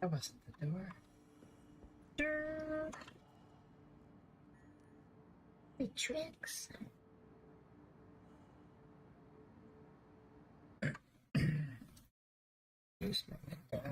That wasn't the door. Durr. The tricks. Use my window.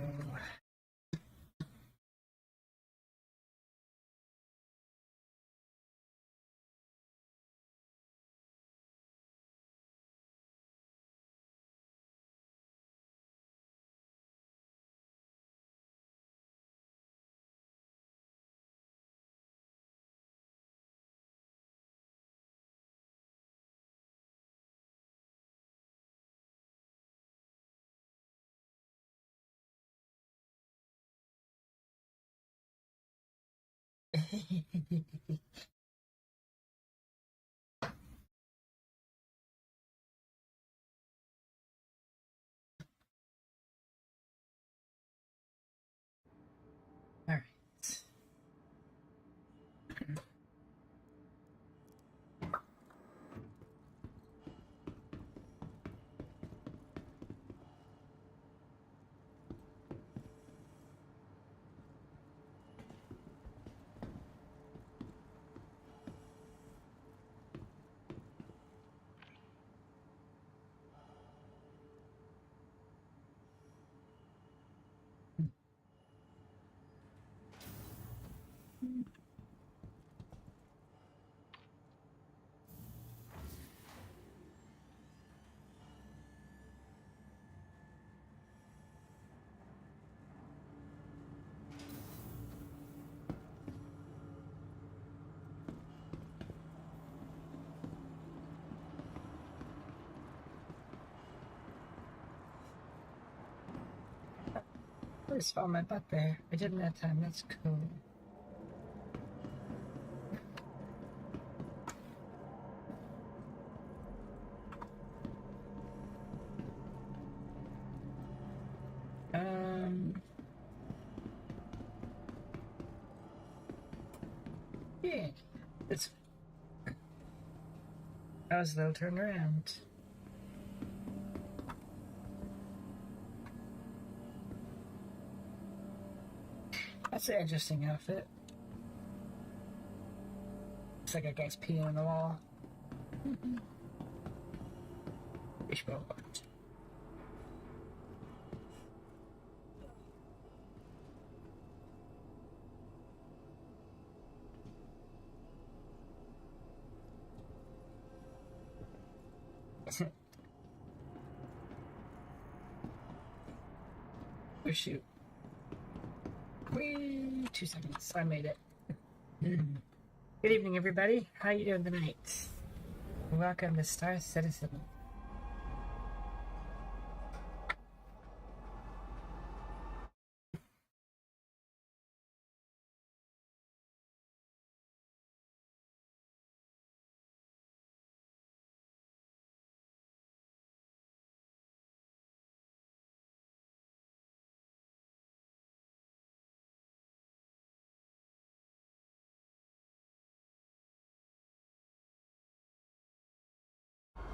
All right. I just found my butt there. I didn't that time. That's cool. Yeah. It's. I was a little turned around. That's an interesting outfit. Looks like a guy's peeing on the wall. Fishbowl. Oh shoot. Whee! 2 seconds. I made it. Good evening, everybody. How you doing tonight? Welcome to Star Citizen.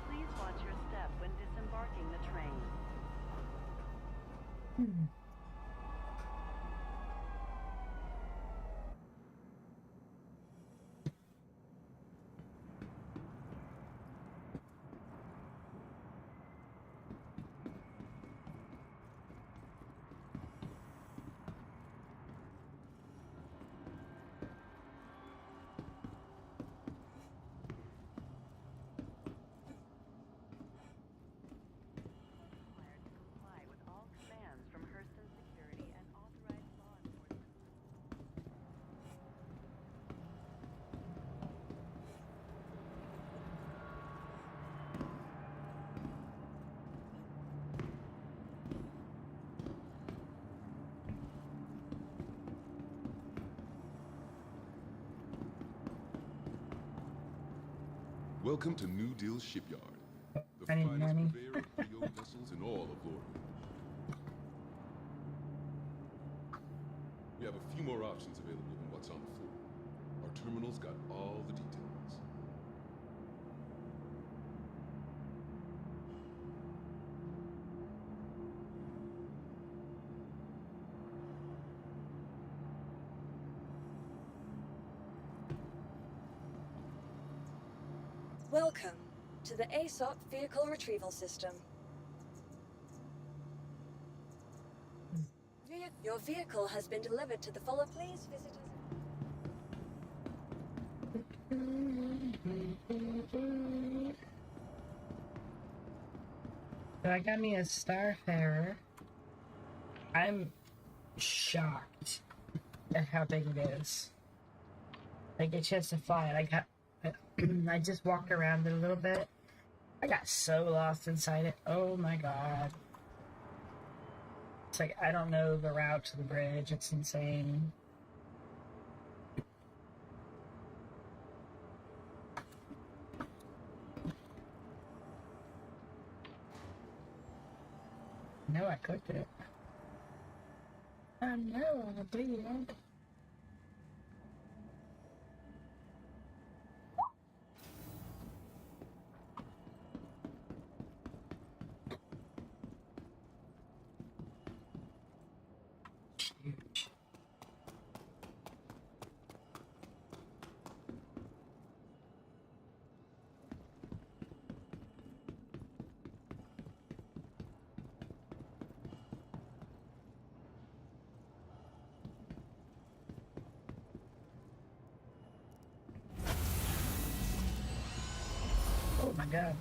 Please watch your step when disembarking the train. Welcome to New Deal Shipyard, the I need finest money. purveyor of Creole vessels in all of Florida. We have a few more options available than what's on the floor. Our terminal's got all the details. Welcome to the ASOP Vehicle Retrieval System. Your vehicle has been delivered to the follow. Please visit us. So I got me a Starfarer. I'm shocked at how big it is. I get a chance to fly it. I just walked around it a little bit. I got so lost inside it. Oh my god. It's like I don't know the route to the bridge. It's insane. No, I clicked it. I know, I'm bleeding. Huge. Oh my god.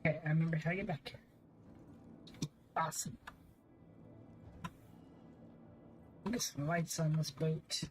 Okay, I remember how to get back here. Awesome. Get some lights on this boat.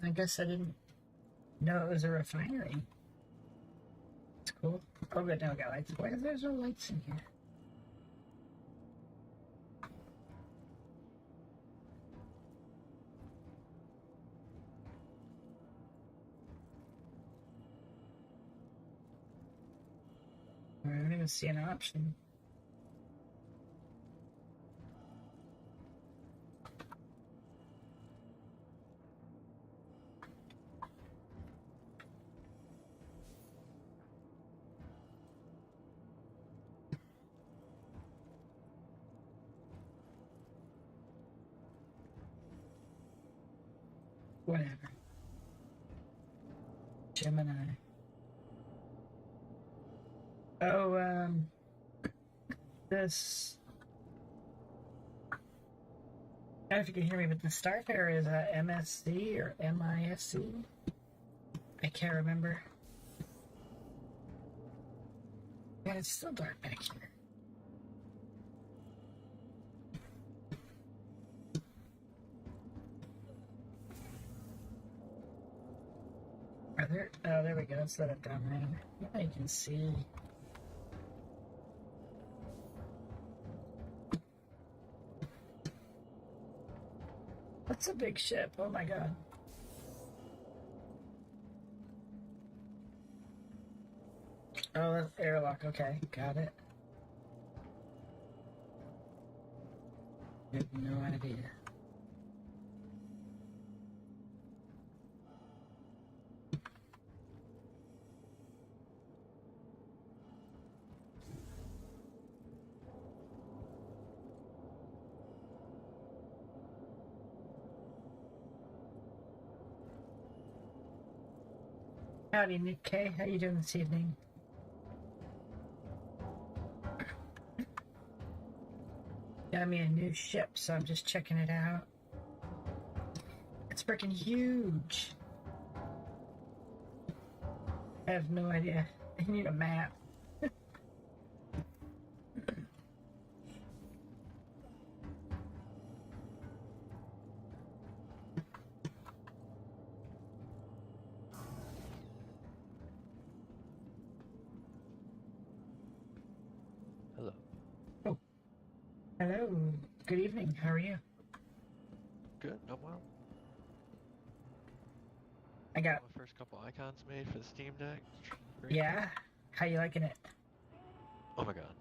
I guess I didn't know it was a refinery. It's cool. Oh, good, now we got lights. Why is there no lights in here? I don't even see an option. Whatever. Gemini. Oh, this. I don't know if you can hear me, but the Starfarer is a MSC or MISC. I can't remember. Yeah, it's still dark back here. Are there? Oh, there we go. Let's let it down there. Yeah, you can see. That's a big ship. Oh my god. Oh, that's airlock. Okay, got it. I have no idea. Howdy, Nick K. How you doing this evening? Got me a new ship, so I'm just checking it out. It's freaking huge. I have no idea. I need a map. Hello. Oh. Hello. Good evening. How are you? Good. I'm well. I got. My first couple icons made for the Steam Deck. Yeah? How you liking it? Oh my god.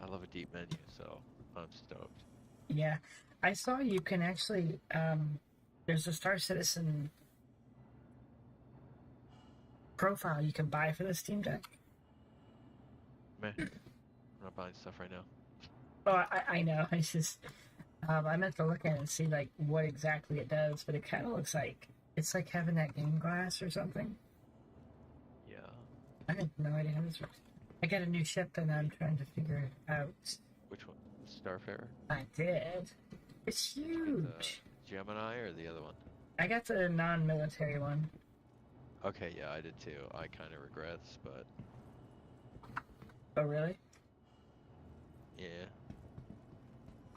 I love a deep menu, so I'm stoked. Yeah. I saw you can actually, there's a Star Citizen profile you can buy for the Steam Deck. Meh. I'm not buying stuff right now. Oh, I know. It's just, I meant to look at it and see, like, what exactly it does, but it kind of looks like, it's like having that game glass or something. Yeah. I have no idea how this works. I got a new ship and I'm trying to figure it out. Which one? Starfarer? I did. It's huge. The Gemini or the other one? I got the non-military one. Okay, yeah, I did too. I kind of regrets, but Oh, really? yeah.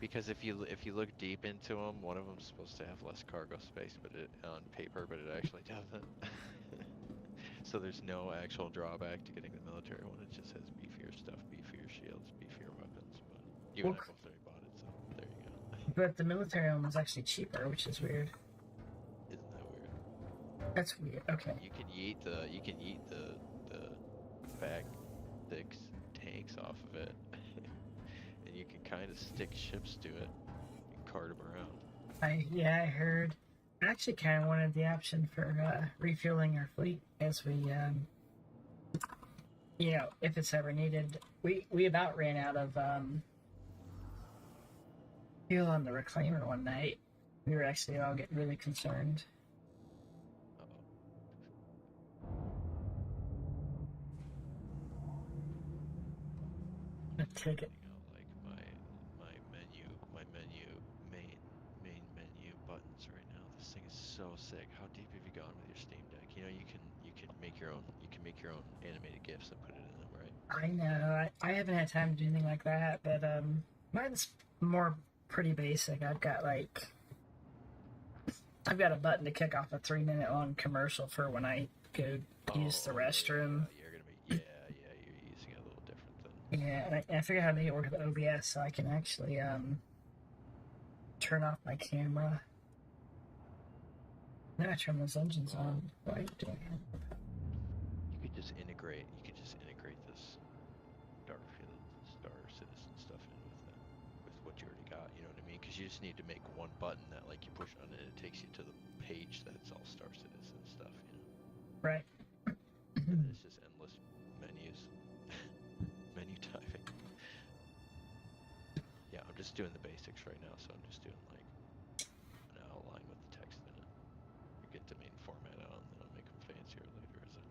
Because if you look deep into them, one of them's supposed to have less cargo space, but on paper, but it actually doesn't. So there's no actual drawback to getting the military one. It just has beefier stuff, beefier shields, beefier weapons. But you and I both already bought it, so there you go. But the military one was actually cheaper, which is weird. Isn't that weird? That's weird. Okay. You can yeet the back six tanks off of it, and you can kind of stick ships to it and cart them around. I heard. I actually kind of wanted the option for refueling our fleet as we, you know, if it's ever needed. We about ran out of fuel on the reclaimer one night. We were actually all getting really concerned. Take it. Like my main menu buttons right now. This thing is so sick. How deep have you gone with your Steam Deck? You know you can make your own animated GIFs and put it in them, right? I know. I haven't had time to do anything like that, but mine's more pretty basic. I've got a button to kick off a 3-minute long commercial for when I go use the restroom. You're using it a little different than. Yeah, and I figured out how to make it work with OBS so I can actually turn off my camera. Now I turn those engines on. Why do I have You could just integrate this Star Citizen stuff in with what you already got. You know what I mean? Because you just need to make one button that, like, you push on it, it takes you to the page that's all Star Citizen stuff. You know? Right. And it's just endless menus, menu typing. Yeah, I'm just doing the basics right now, so I'm just doing like an outline with the text in it. You get the main format out, and then I'll make them fancier later as a.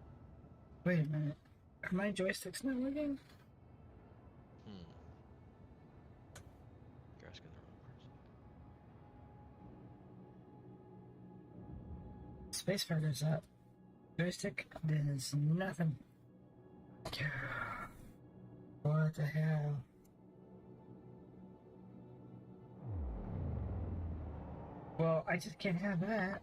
Wait a minute. Are my joysticks not working? You're asking the wrong person. Spacefighter's up. Joystick does nothing. What the hell? Well, I just can't have that.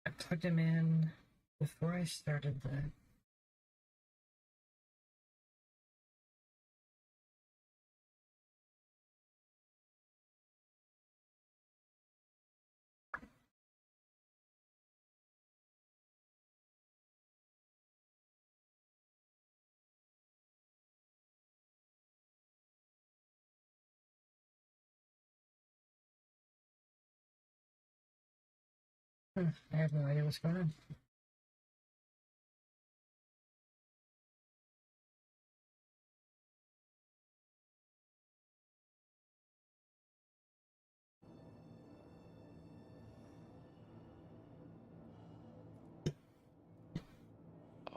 I plugged him in before I started the. I have no idea what's going on.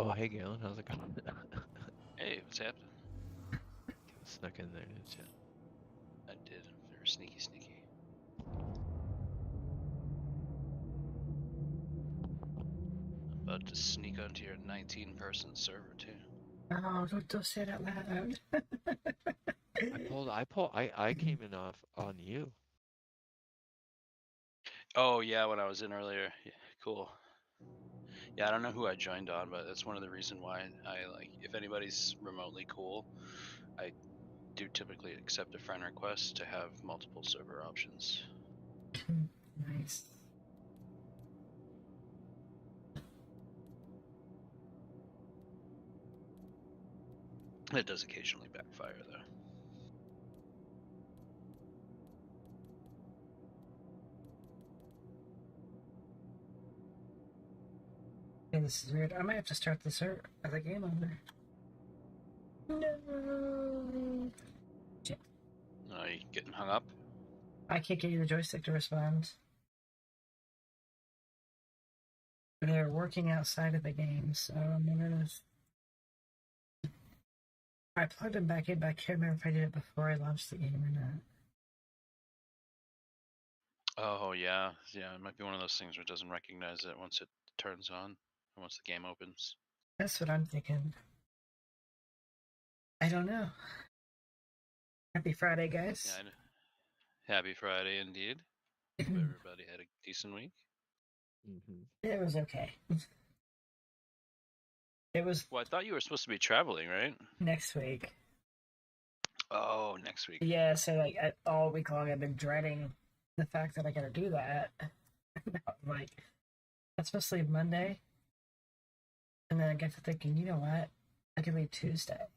Oh, hey Galen, how's it going? Hey, what's happening? Snuck in there, didn't you? I did. Very sneaky, sneaky. I'm about to sneak onto your 19-person server too. Oh, don't say that loud. I came in off on you. Oh yeah, when I was in earlier. Yeah, cool. Yeah, I don't know who I joined on, but that's one of the reasons why I like. If anybody's remotely cool, I do typically accept a friend request to have multiple server options. Nice. It does occasionally backfire though. Yeah, this is weird. I might have to start this as a game over. No. Shit. Are you getting hung up? I can't get you the joystick to respond. They're working outside of the game, so I'm wondering if I plugged them back in, but I can't remember if I did it before I launched the game or not. Oh yeah, yeah. It might be one of those things where it doesn't recognize it once it turns on, or once the game opens. That's what I'm thinking. I don't know. Happy Friday, guys. Yeah, happy Friday indeed. Hope everybody had a decent week. It was okay. It was Well, I thought you were supposed to be traveling, right? next week. Oh, next week. Yeah, so like all week long I've been dreading the fact that I gotta do that. Like, I'm supposed to leave Monday. And then I get to thinking, you know what? I can leave Tuesday.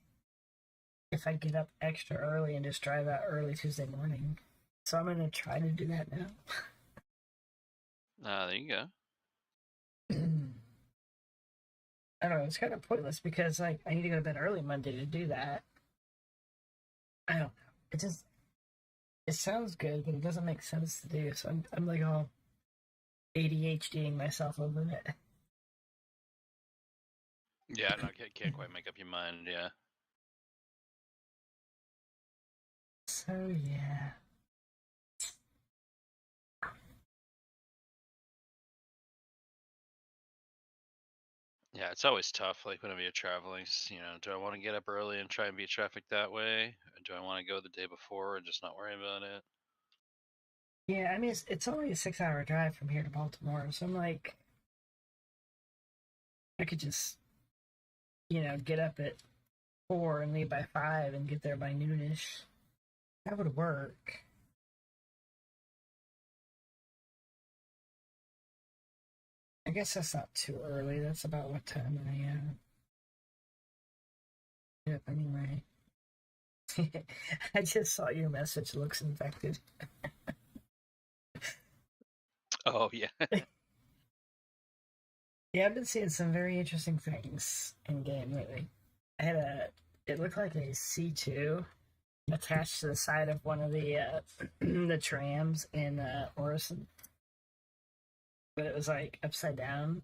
If I get up extra early and just drive out early Tuesday morning. So I'm gonna try to do that now. There you go. I don't know, it's kind of pointless because like I need to go to bed early Monday to do that. I don't know. It sounds good, but it doesn't make sense to do. So I'm like all ADHDing myself over it. Yeah, no, can't quite make up your mind. Yeah. So yeah. Yeah, it's always tough. Like whenever you're traveling, do I want to get up early and try and beat traffic that way, or do I want to go the day before and just not worry about it? Yeah, I mean it's only a 6 hour drive from here to Baltimore, so I'm like I could just get up at 4 and leave by 5 and get there by noonish. That would work. I guess that's not too early. That's about what time I am. Yep, anyway. I just saw your message. Looks infected. Oh yeah. Yeah, I've been seeing some very interesting things in game lately. It looked like a C2 attached to the side of one of the the trams in Orison, but it was like upside down.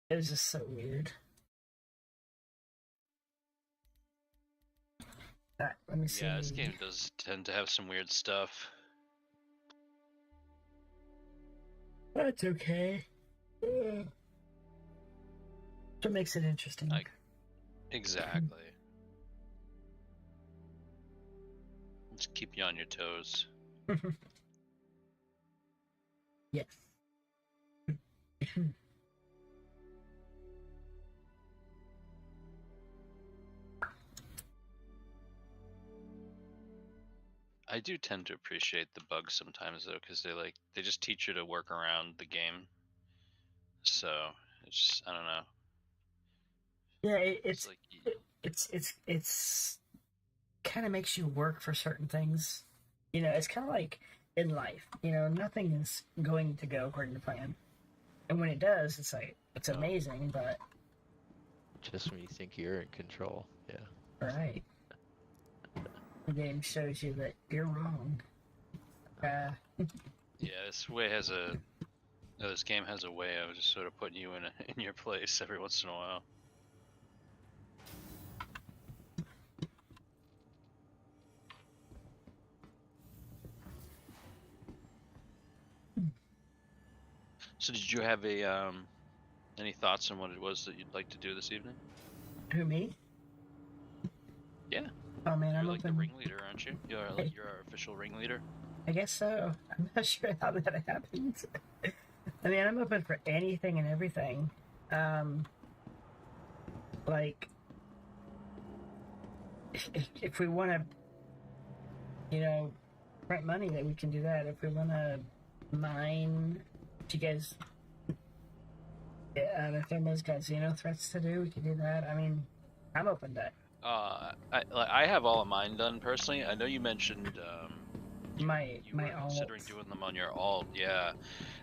It was just so weird. Let me see. Yeah, this game does tend to have some weird stuff. That's okay. What makes it interesting? Exactly. Just keep you on your toes. Yes. I do tend to appreciate the bugs sometimes though, because they just teach you to work around the game. So it's just, I don't know. Yeah, It's it's kind of makes you work for certain things. It's kind of like in life. Nothing is going to go according to plan, and when it does, it's like it's amazing. But just when you think you're in control, yeah. Right. The game shows you that you're wrong. Yeah, this game has a way of just sort of putting you in your place every once in a while. So did you have a any thoughts on what it was that you'd like to do this evening? Who, me? Yeah. Oh man, You're I'm like the open. ringleader, aren't you? You're our official ringleader. I guess so. I'm not sure how that happens. I mean, I'm open for anything and everything. Like, if we want to, you know, print money, that we can do that. If we want to mine, do you guys, if there's casino threats to do, we can do that. I mean, I'm open to it. I have all of mine done personally. I know you mentioned you My were considering alt. doing them on your alt. Yeah,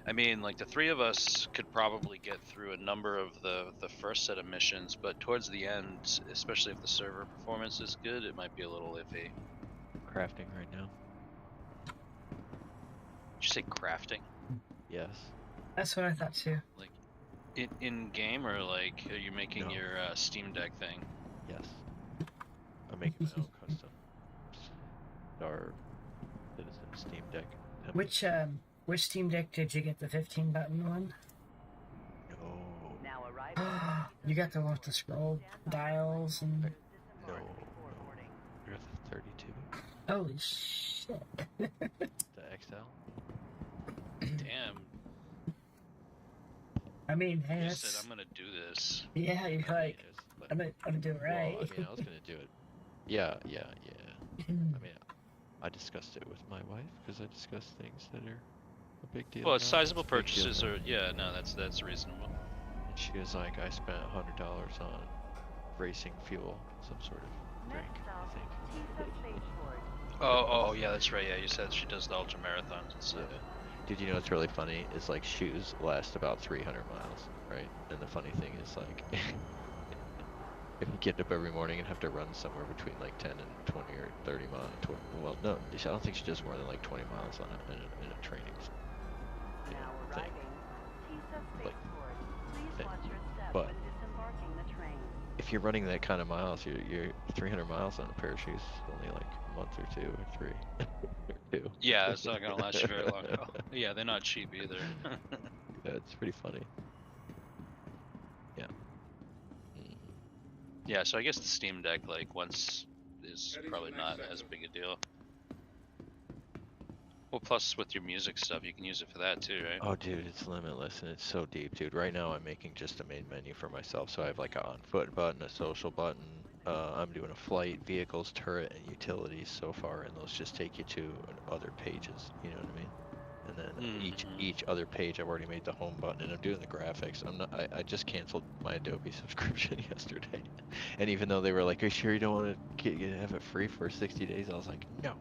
I mean, like the three of us could probably get through a number of the first set of missions, but towards the end, especially if the server performance is good, it might be a little iffy. Crafting right now. Did you say crafting? Yes. That's what I thought too. Like in game, or like are you making No. your Steam Deck thing? Yes. I'm making my own custom Star Citizen Steam Deck. Which Steam Deck did you get? The 15 button one? No. Now arriving. You got the one with the scroll dials and. No. Disembark before boarding. You're the 32. Holy shit! The XL. Damn. I mean, hey, You that's said I'm gonna do this. yeah. You're I mean, like, it's like- I'm gonna do it right. Well, I mean, I was gonna do it. Yeah. I mean, I discussed it with my wife because I discussed things that are a big deal. Well, it's now. sizable It's a big deal purchases, now. or yeah, no, that's reasonable. And she was like, I spent $100 on racing fuel, some sort of drink, Next I stop, think. Tisa Spaceport. Oh, yeah, that's right. Yeah, you said she does the ultra marathons and stuff. Yeah. Dude, you know what's really funny is like shoes last about 300 miles, right? And the funny thing is like, if you get up every morning and have to run somewhere between like 10 and 20 or 30 miles, well, no, I don't think she does more than like 20 miles on it in a training Now thing. arriving. Tisa Like, Spaceport. Please thing. watch your step But- when disembarking the train. If you're running that kind of miles, you're 300 miles on a pair of shoes is only like a month or two or three. or two. Yeah, it's not gonna last you very long. Oh, yeah, they're not cheap either. Yeah, it's pretty funny. Yeah. Yeah, so I guess the Steam Deck, like, once is probably not as big a deal. Well, plus with your music stuff, you can use it for that too, right? Oh, dude, it's limitless and it's so deep, dude. Right now, I'm making just a main menu for myself, so I have like a on foot button, a social button. I'm doing a flight, vehicles, turret, and utilities so far, and those just take you to other pages. You know what I mean? And then each other page, I've already made the home button, and I'm doing the graphics. I just canceled my Adobe subscription yesterday, and even though they were like, "Are you sure you don't want to have it free for 60 days?" I was like, "No."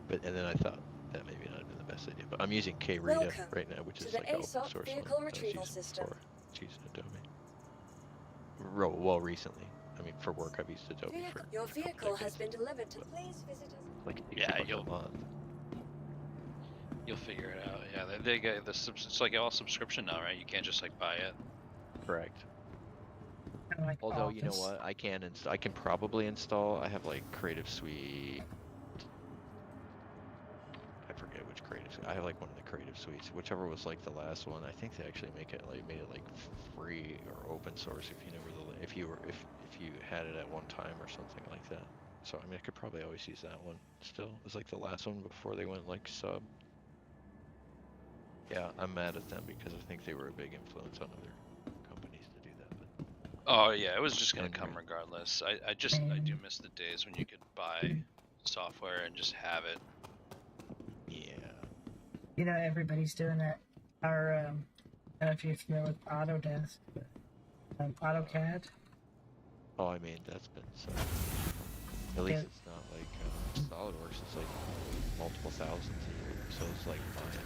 And then I thought that maybe not have been the best idea. But I'm using KRita Welcome right now, which to is the like an open ASOP source vehicle one. I was retrieval using system. before. It's using Adobe. Well, recently. I mean, for work, I've used Adobe for Your a couple vehicle has decades. been delivered to. Please visit us. Like Yeah, $80 you'll- a month. You'll figure it out. Yeah, they get it's like all subscription now, right? You can't just like buy it. Correct. Kinda like Although you know Office. what, I can probably install. I have like Creative Suite. I forget which Creative Suite. I have like one of the Creative Suites, whichever was like the last one. I think they actually made it like free or open source if you had it at one time or something like that. So I mean, I could probably always use that one still. It was like the last one before they went like sub. Yeah, I'm mad at them because I think they were a big influence on other companies to do that. But Oh yeah, it was just gonna And come re- regardless. I do miss the days when you could buy software and just have it. yeah, You know, everybody's doing that. Our, I don't know if you're familiar with Autodesk, AutoCAD. oh, I mean that's been so. At least it's not like SolidWorks. It's like multiple thousands a year, so it's like fine.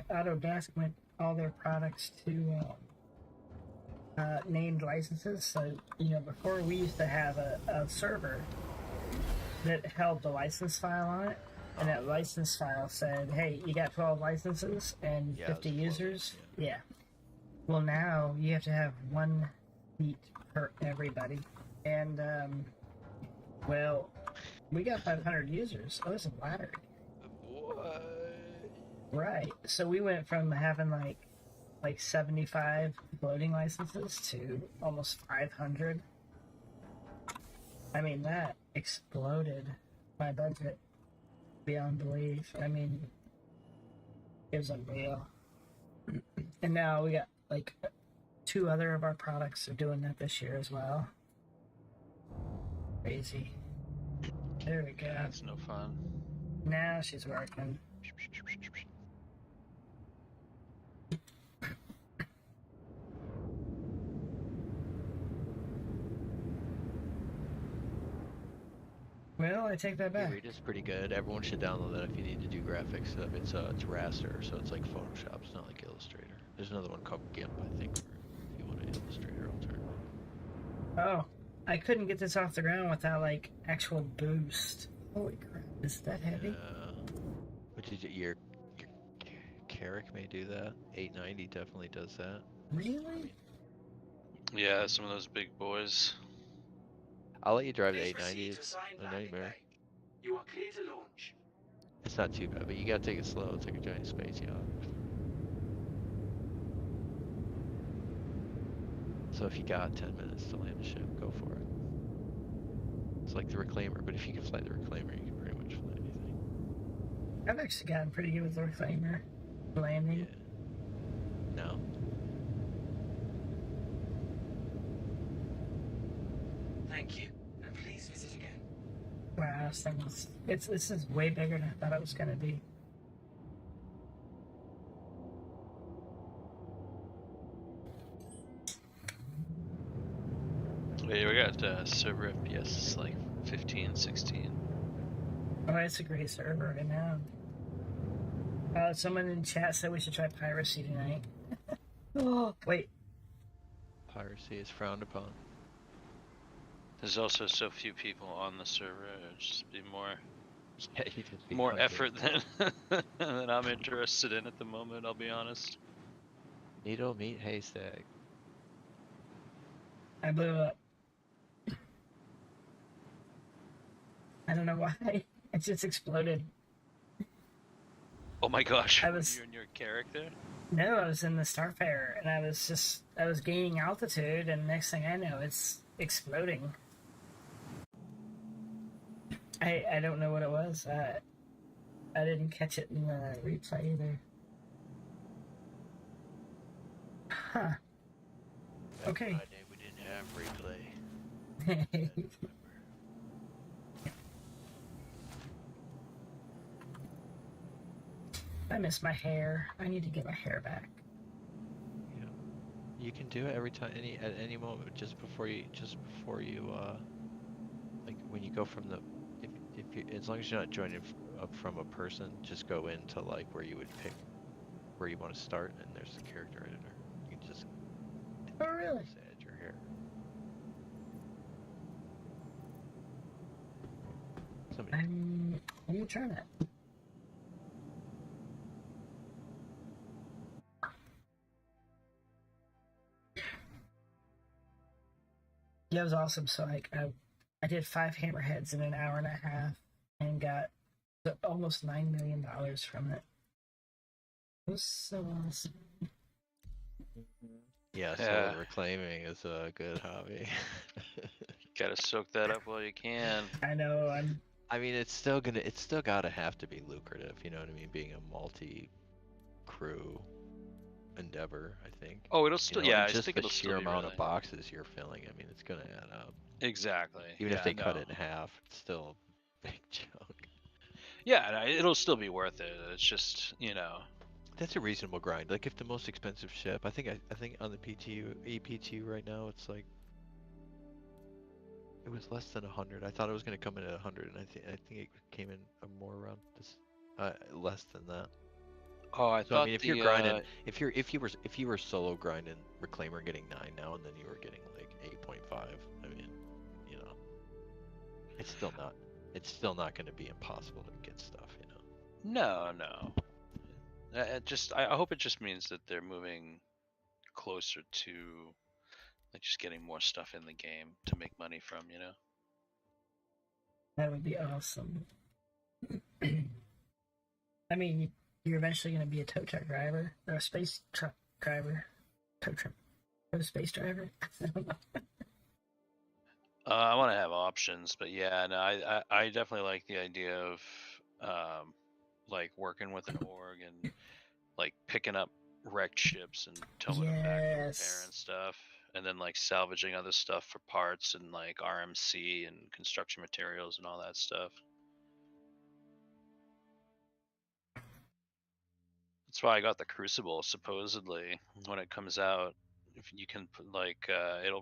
Autodesk went all their products to named licenses. So, you know, before we used to have a server that held the license file on it, and that license file said, hey, you got 12 licenses and Yeah, 50 it's floating, users. Yeah. Well, now you have to have one seat per everybody. And, well, we got 500 users. Oh, there's a ladder. What? Right. So we went from having like 75 floating licenses to almost 500. I mean, that exploded my budget beyond belief. I mean, it was unreal. And now we got like 2 other of our products are doing that this year as well. Crazy. There we go. Yeah, it's no fun. Now she's working. Well, I take that back. Read is pretty good. Everyone should download that if you need to do graphics stuff. It's raster, so it's like Photoshop. It's not like Illustrator. There's another one called GIMP, I think, if you want an Illustrator alternative. Oh, I couldn't get this off the ground without like actual boost. Holy crap! Is that heavy? But did your Carrick may do that. 890 definitely does that. Really? Yeah, some of those big boys. I'll let you drive the 890. It's a nightmare. You are clear to launch. It's not too bad, but you gotta take it slow. It's like a giant space yacht. So if you got 10 minutes to land a ship, go for it. It's like the Reclaimer, but if you can fly the Reclaimer, you can pretty much fly anything. I've actually gotten pretty good with the Reclaimer landing. Yeah. No. Thank you, and please visit again. Wow, this is way bigger than I thought it was gonna be. Yeah, we got server FPS like 15, 16. Oh, it's a great server right now. Someone in chat said we should try piracy tonight. Oh, wait. Piracy is frowned upon. There's also so few people on the server. It'd just be more Yeah, you just be more hunted. effort than I'm interested in at the moment. I'll be honest. Needle meat haystack. I blew up. I don't know why. It just exploded. Oh my gosh! I were was- you in your character? No, I was in the Starfarer, and I was gaining altitude, and next thing I know, it's exploding. I don't know what it was. I didn't catch it in the replay either. Huh. Back in Okay. my day, we didn't have replay. I miss my hair. I need to get my hair back. Yeah. You can do it every time, at any moment, just before you, like when you go from the, if you, as long as you're not joining up from a person, just go into like where you would pick where you want to start, and there's the character editor. You can just Oh, really? just add your hair. Somebody. I'm gonna try that. Yeah, it was awesome. So like I did 5 hammerheads in an hour and a half and got almost $9 million from it. It was so awesome. Yeah, so Yeah. reclaiming is a good hobby. Gotta soak that up while you can. I know. I mean, it's still gotta have to be lucrative, you know what I mean? Being a multi-crew endeavor, I think. Oh, it'll You still, know, yeah. and I just think the it'll sheer still be amount really... of boxes you're filling, I mean, it's gonna add up. Exactly. Even if yeah, they cut no. it in half, it's still a big chunk. Yeah, no, it'll still be worth it. It's just, you know. That's a reasonable grind. Like if the most expensive ship, I think on the PTU, EPTU right now, it's like it was less than 100. I thought it was gonna come in at 100, and I think it came in more around this, less than that. Oh, I So thought I mean, if you're grinding, if you were solo grinding Reclaimer getting 9 now, and then you were getting like 8.5, I mean, you know, it's still not going to be impossible to get stuff, you know. No. I hope it just means that they're moving closer to like just getting more stuff in the game to make money from, you know. That would be awesome. I mean, You're eventually going to be a tow truck driver or a space truck driver. Tow truck. Or a space driver. I don't know. I want to have options, but yeah, no, I definitely like the idea of like working with an org and like picking up wrecked ships and towing them back for repair Yes. and stuff, and then like salvaging other stuff for parts and like RMC and construction materials and all that stuff. That's why I got the Crucible. Supposedly, when it comes out, if you can put like it'll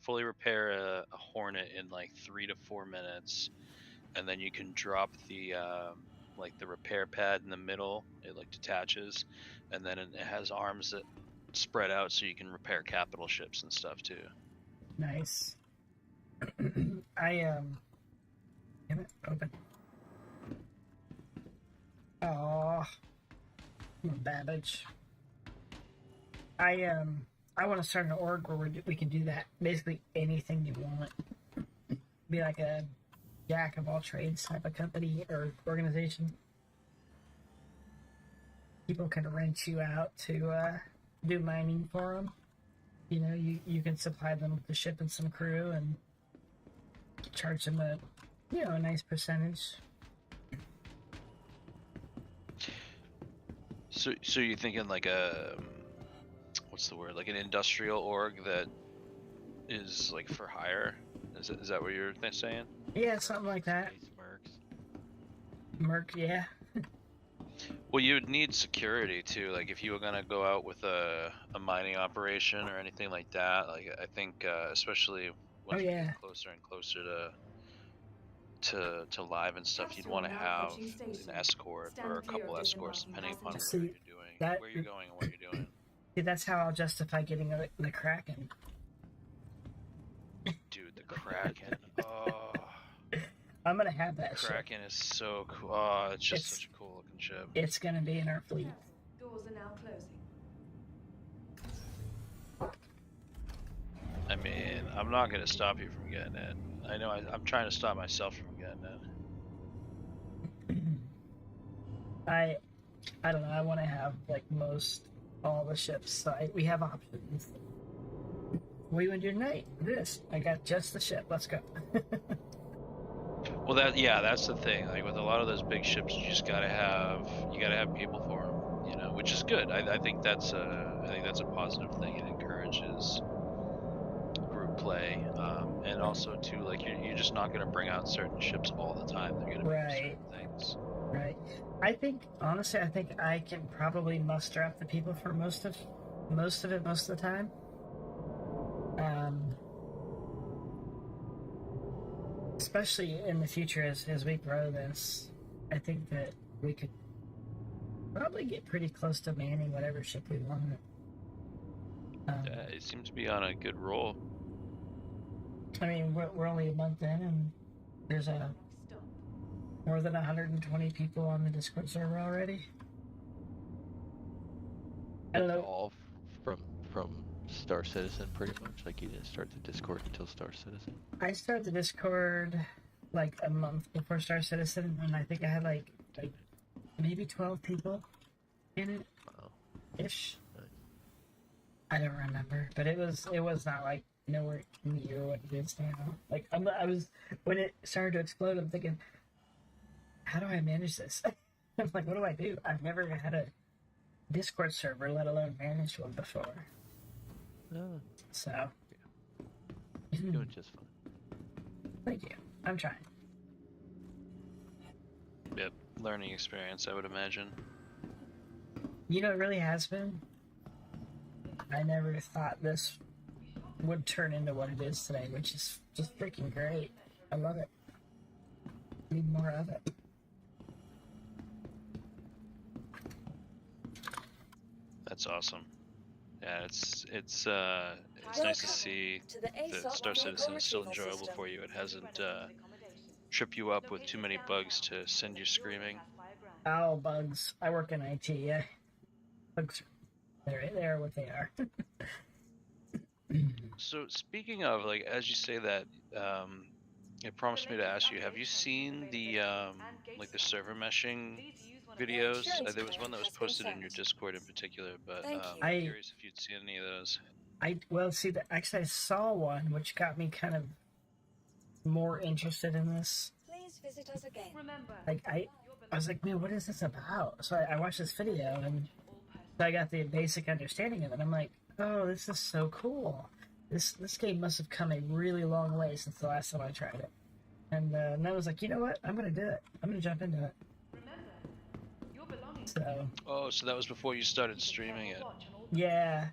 fully repair a Hornet in like 3 to 4 minutes, and then you can drop the like the repair pad in the middle. It like detaches, and then it has arms that spread out so you can repair capital ships and stuff too. Nice. Damn it, open. Oh, Babbage. I want to start an org where we can do that. Basically anything you want. Be like a jack of all trades type of company or organization. People can rent you out to do mining for them. You know, you can supply them with the ship and some crew and charge them a nice percentage. So you're thinking like a what's the word? Like an industrial org that is like for hire? Is that what you're saying? Yeah, something like that. Space mercs. Merc, yeah. Well, you would need security too. Like if you were gonna go out with a mining operation or anything like that. Like I think especially when you get closer and closer to live and stuff, you'd want to have an escort or a couple escorts depending upon what you're doing, where you're going, and what you're doing. See, that's how I'll justify getting the Kraken. Dude, the Kraken. Oh, I'm gonna have that ship. Kraken is so cool. Oh, it's just such a cool looking ship. It's gonna be in our fleet. Doors are now closing. I mean, I'm not gonna stop you from getting it. I know I'm trying to stop myself from getting it. I don't know. I want to have like all the ships. So we have options. What do you want to do tonight? This. I got just the ship. Let's go. Well, that's the thing. Like with a lot of those big ships, you gotta have people for them. You know, which is good. I think that's a positive thing. It encourages group play, and also too, like you're just not gonna bring out certain ships all the time. They're gonna be certain things. Right. Honestly, I think I can probably muster up the people for most of it most of the time. Especially in the future as we grow this, I think that we could probably get pretty close to manning whatever ship we want. It seems to be on a good roll. I mean, we're only a month in, and there's more than 120 people on the Discord server already. I don't know. All from Star Citizen, pretty much. Like you didn't start the Discord until Star Citizen. I started the Discord like a month before Star Citizen, and I think I had like maybe 12 people in it. Wow. Ish. Nice. I don't remember, but it was not like nowhere near what it is now. Like I was when it started to explode, I'm thinking, how do I manage this? I'm like, what do I do? I've never had a Discord server, let alone managed one before. So you're doing just fine. Thank you. I'm trying. Yep, learning experience, I would imagine. You know, it really has been. I never thought this would turn into what it is today, which is just freaking great. I love it. Need more of it. That's awesome. Yeah, it's nice to see that Star Citizen is still enjoyable for you. It hasn't tripped you up with too many bugs to send you screaming. Oh, bugs. I work in IT, yeah. Bugs, they're what they are. So speaking of, like, as you say that, it prompts me to ask you, have you seen the like the server meshing videos. insurance There was one that was claim has been posted in your sent. Discord in particular, but Thank you. I'm curious if you'd seen any of those. Well, see, actually, I saw one which got me kind of more interested in this. Please visit us again. Like, I was like, man, what is this about? So I watched this video, and so I got the basic understanding of it. I'm like, oh, this is so cool. This game must have come a really long way since the last time I tried it. And I was like, you know what? I'm gonna do it. I'm gonna jump into it. So Oh, so that was before you started streaming it. yeah,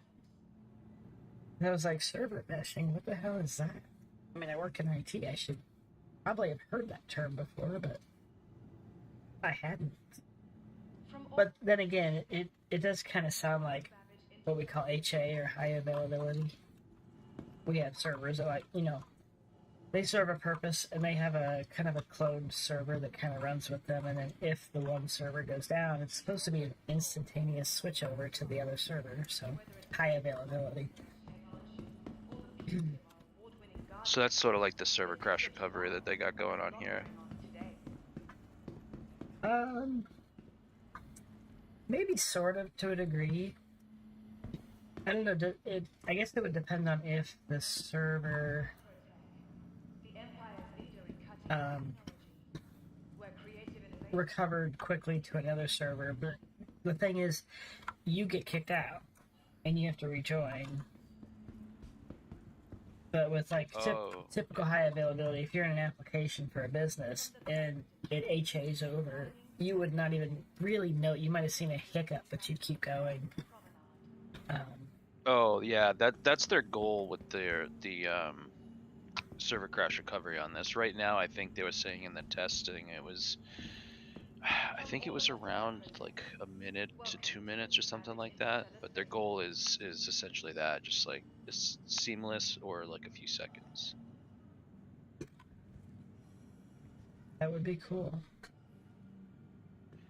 and I was like, server meshing. What the hell is that? I mean, I work in IT. I should probably have heard that term before, but I hadn't. But then again, it does kind of sound like what we call HA or high availability. We have servers that, like, they serve a purpose, and they have a kind of a cloned server that kind of runs with them, and then if the one server goes down, it's supposed to be an instantaneous switch over to the other server, so high availability. So that's sort of like the server crash recovery that they got going on here. Maybe sort of to a degree. I don't know. I guess it would depend on if the server recovered quickly to another server. But the thing is, you get kicked out and you have to rejoin. But with like typical high availability, if you're in an application for a business and it HA's over, you would not even really know. You might have seen a hiccup, but you keep going. Oh yeah, that's their goal with the server crash recovery on this. Right now, I think they were saying in the testing I think it was around like a minute to 2 minutes or something like that. But their goal is essentially that, just like it's seamless or like a few seconds. That would be cool.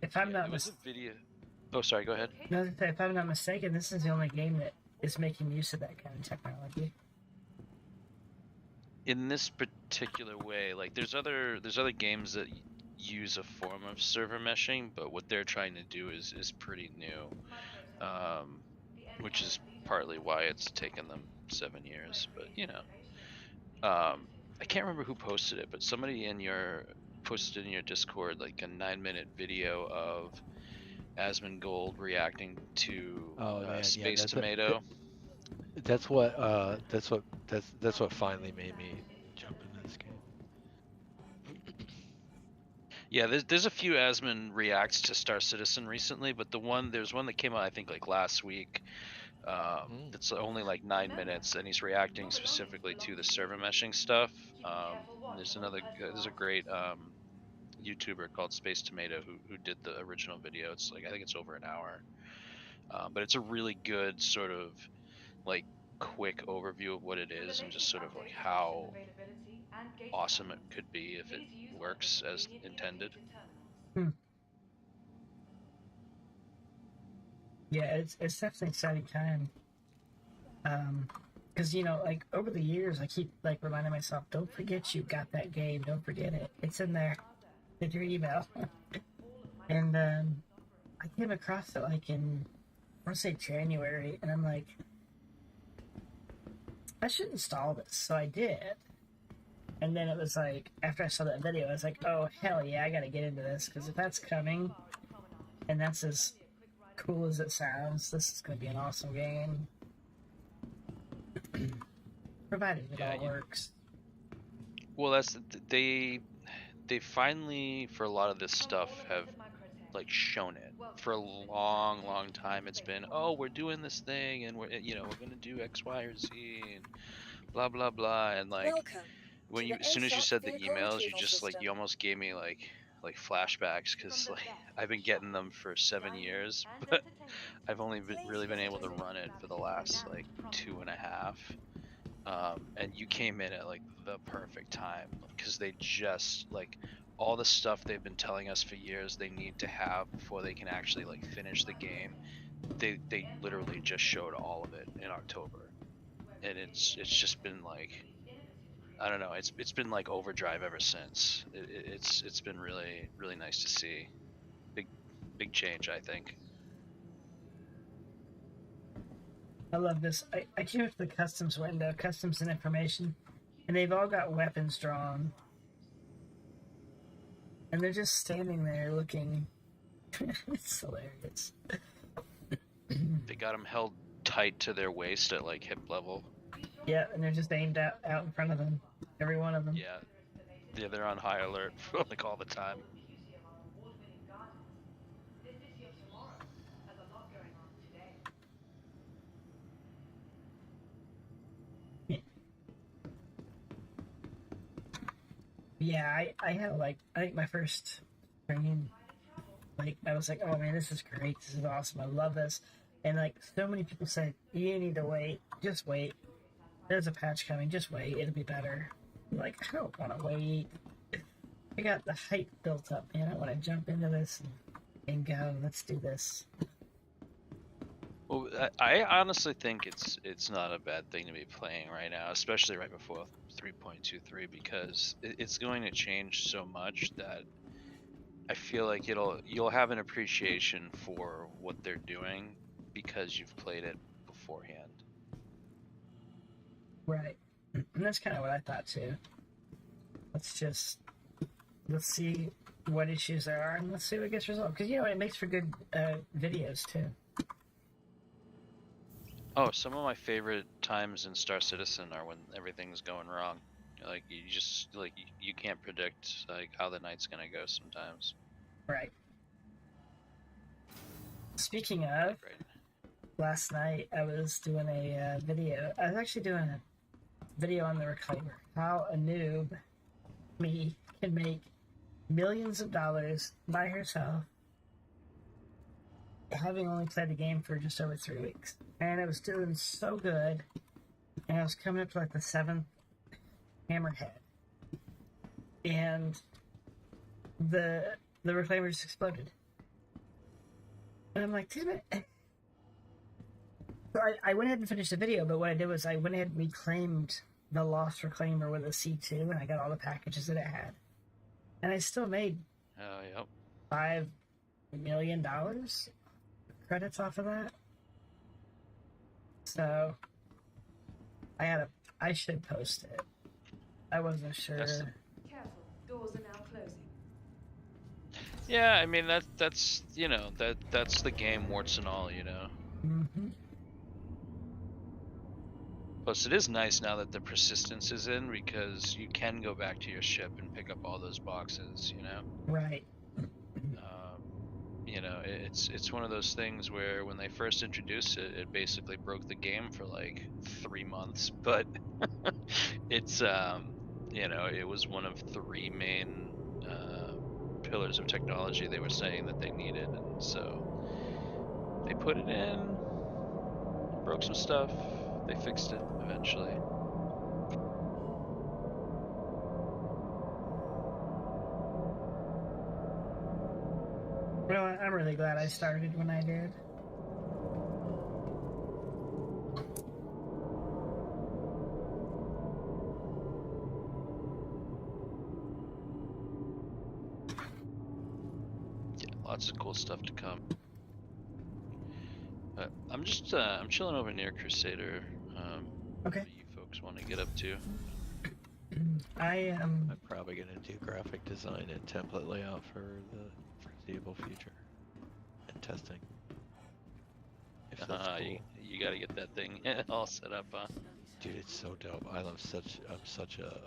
If I'm not a video. Oh, sorry. Go ahead. No, if I'm not mistaken, this is the only game that is making use of that kind of technology. In this particular way, like there's other games that use a form of server meshing, but what they're trying to do is pretty new, which is partly why it's taken them 7 years. But I can't remember who posted it, but somebody posted in your Discord like a 9-minute video of Asmongold reacting to Space Tomato. That's what finally made me jump into this game. Yeah, there's a few Asmon reacts to Star Citizen recently, but there's one that came out I think like last week. It's only like 9 minutes, and he's reacting specifically to the server meshing stuff. There's a great YouTuber called Space Tomato who did the original video. It's like I think it's over an hour, but it's a really good sort of like quick overview of what it is and just sort of like how awesome it could be if it works as intended. Yeah, it's definitely an exciting time. Because like over the years, I keep like reminding myself, don't forget you got that game. Don't forget it. It's in there. In your email. And I came across it like in, I want to say January, and I'm like, I should install this. So I did. And then it was like, after I saw that video, I was like, oh, hell yeah, I gotta get into this. Because if that's coming, and that's as cool as it sounds, this is gonna be an awesome game. Provided it all works. Well, they finally, for a lot of this stuff, have like shown it. For a long time, it's been, oh, we're doing this thing, and we're gonna do X, Y, or Z, and blah blah blah, and like as soon as you said the emails, you just like you almost gave me like flashbacks, because like I've been getting them for 7 years, but I've only really been able to run it for the last like 2.5. And you came in at like the perfect time, because they just like all the stuff they've been telling us for years they need to have before they can actually like finish the game. They literally just showed all of it in October, and it's just been like, I don't know, it's been like overdrive ever since. It's been really nice to see. big change, I think. I love this. I came up to the customs window, customs and information, and they've all got weapons drawn. And they're just standing there looking. It's hilarious. They got them held tight to their waist at like hip level. Yeah, and they're just aimed out in front of them. Every one of them. Yeah. Yeah, they're on high alert like all the time. Yeah, I had like, I think my first training, like, I was like, oh man, this is great. This is awesome. I love this. And like, so many people said, you need to wait. Just wait. There's a patch coming. Just wait. It'll be better. I'm like, I don't want to wait. I got the hype built up, man. I want to jump into this and go. Let's do this. Well, I honestly think it's not a bad thing to be playing right now, especially right before 3.23, because it's going to change so much that I feel like you'll have an appreciation for what they're doing because you've played it beforehand. Right. And that's kind of what I thought too. Let's see what issues there are and let's see what gets resolved. Because, you know, it makes for good videos too. Oh, some of my favorite times in Star Citizen are when everything's going wrong. Like you just like you can't predict like how the night's gonna go sometimes. Right. Speaking of, Right. last night I was doing a video. I was actually doing a video on the reclaimer. How a noob, me, can make millions of dollars by herself, having only played the game for just over 3 weeks. And it was doing so good. And I was coming up to like the 7th hammerhead. And the reclaimer just exploded. And I'm like, damn it. So I went ahead and finished the video, but what I did was I went ahead and reclaimed the lost reclaimer with a C2, and I got all the packages that it had. And I still made Yep. $5 million credits off of that. So I should post it. I wasn't sure. That's- Careful, doors are now closing. Yeah, I mean that's you know that's the game, warts and all, you know. Mm-hmm. Plus, it is nice now that the persistence is in because you can go back to your ship and pick up all those boxes, you know. Right. You know, it's one of those things where when they first introduced it, it basically broke the game for like 3 months. But it's you know, it was one of 3 main pillars of technology they were saying that they needed, and so they put it in, broke some stuff, they fixed it eventually. Well, I'm really glad I started when I did. Yeah, lots of cool stuff to come. But I'm just I'm chilling over near Crusader. Okay. What do you folks want to get up to? I am. I'm probably gonna do graphic design and template layout for the foreseeable future and testing. If that's cool. You got to get that thing all set up, huh? Dude, it's so dope. I'm such a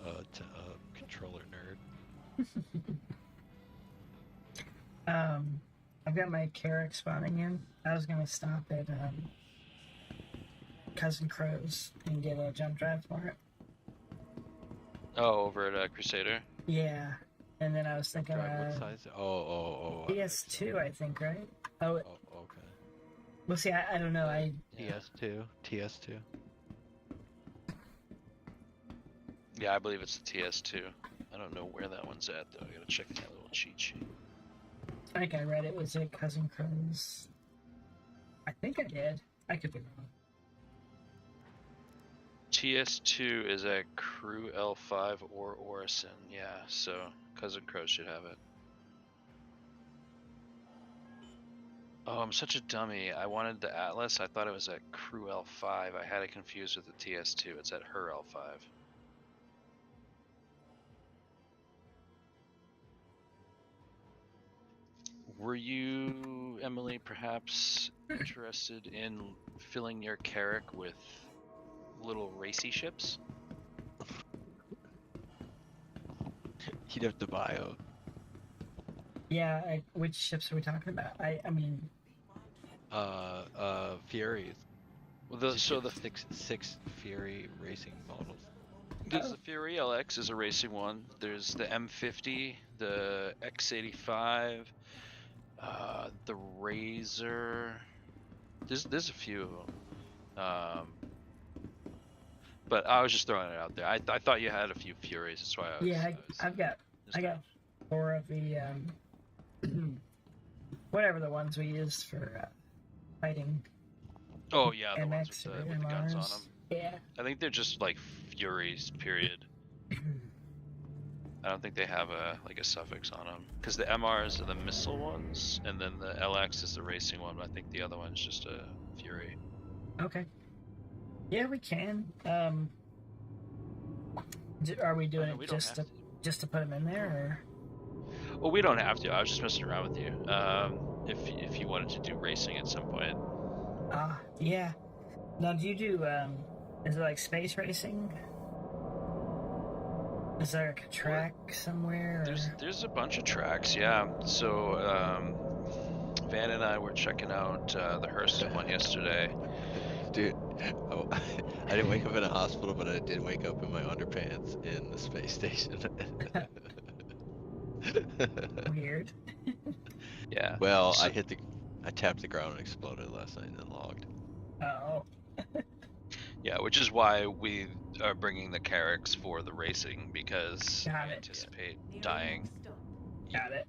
controller nerd. I've got my Carrick spawning in. I was gonna stop at Cousin Crow's and get a jump drive for it. Oh, over at Crusader. Yeah, and then I was thinking Drive what size? Oh. PS2, I think, right? Oh, Oh, okay. well, see, I don't know. TS2. Yeah, I believe it's the TS2. I don't know where that one's at though. I gotta check that little cheat sheet. I think I read it was at Cousin Crow's. I think I did. I could be wrong. TS2 is at Crew L5 or Orison. Yeah, so Cousin Crow should have it. Oh, I'm such a dummy. I wanted the Atlas. I thought it was at Crew L5. I had it confused with the TS2. It's at her L5. Were you, Emily, perhaps interested in filling your Carrack with little racy ships? You'd have to buy them. Yeah, which ships are we talking about? I mean, Furies. Well, Just so get the six Fury racing models. there's the Fury LX is a racing one. There's the M50, the X85, the Razor. There's a few of them. But I was just throwing it out there. I thought you had a few Furies. That's why I was. yeah, I got 4 of the whatever the ones we use for fighting. Oh yeah, the ones MX with the guns on MRs. them. Yeah. I think they're just like Furies. Period. I don't think they have a suffix on them because the MRs are the missile ones, and then the LX is the racing one. But I think the other one's just a Fury. Okay. Yeah, we can. Are we doing we it don't just have to put them in there, or? Well, we don't have to. I was just messing around with you. If you wanted to do racing at some point. Yeah. Now, do you do is it like space racing? Is there like a track somewhere? Or? There's a bunch of tracks, yeah. So Van and I were checking out the Hurston one yesterday. Dude, oh, I didn't wake up in a hospital, but I did wake up in my underpants in the space station. Weird. Yeah. Well, I tapped the ground and exploded last night and then logged. Oh. Yeah, which is why we are bringing the Carracks for the racing because Got I it. anticipate dying. Got it.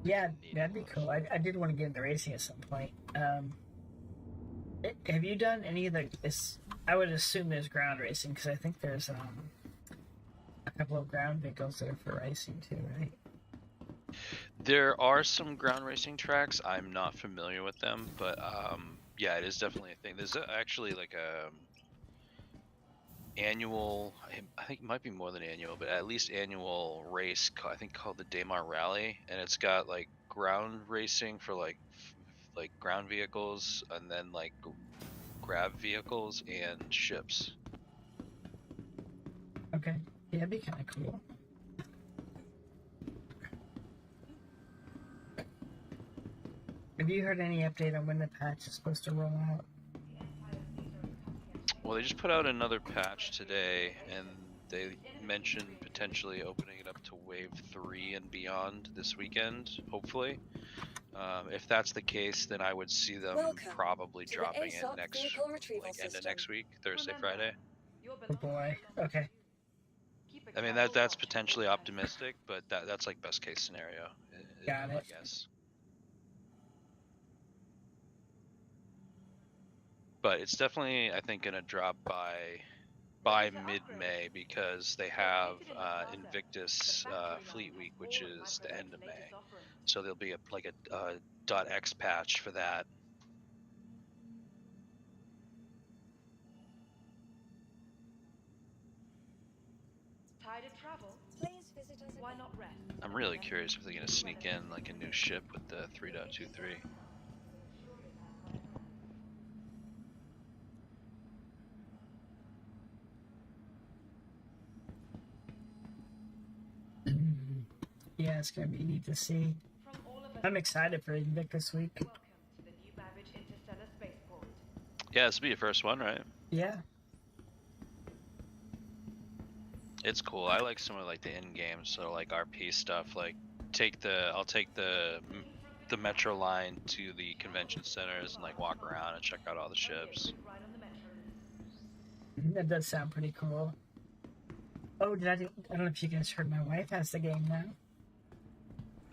Yeah, that'd be cool. I did want to get into racing at some point. Have you done any of this? I would assume there's ground racing because I think there's a couple of ground vehicles that are for racing too, right? There are some ground racing tracks. I'm not familiar with them, but yeah, it is definitely a thing. There's actually like a annual, I think it might be more than annual, but at least annual race, I think called the Daymar Rally, and it's got like ground racing for like ground vehicles, and then like grab vehicles and ships. Okay, yeah, that'd be kind of cool. Have you heard any update on when the patch is supposed to roll out? Well, they just put out another patch today, and they mentioned potentially opening it up to Wave 3 and beyond this weekend, hopefully. If that's the case, then I would see them probably dropping it next, end of next week, Thursday, Friday. Oh boy. Okay. I mean, that's potentially optimistic, but that's like best case scenario. Got it. I guess. But it's definitely, I think, going to drop by mid-May because they have Invictus Fleet Week, which is the end of May. So there'll be a .x patch for that. Tired of travel? Please visit us. Why not rest? I'm really curious if they're going to sneak in like a new ship with the 3.23. Yeah, it's gonna be neat to see. I'm excited for Invictus Week. Welcome to the new Babbage Interstellar Spaceport. Yeah, this will be your first one, right? Yeah. It's cool. I like some of like the in-game, so like RP stuff. Like, I'll take the metro line to the convention centers and like walk around and check out all the ships. That does sound pretty cool. Oh, I don't know if you guys heard, my wife has the game now.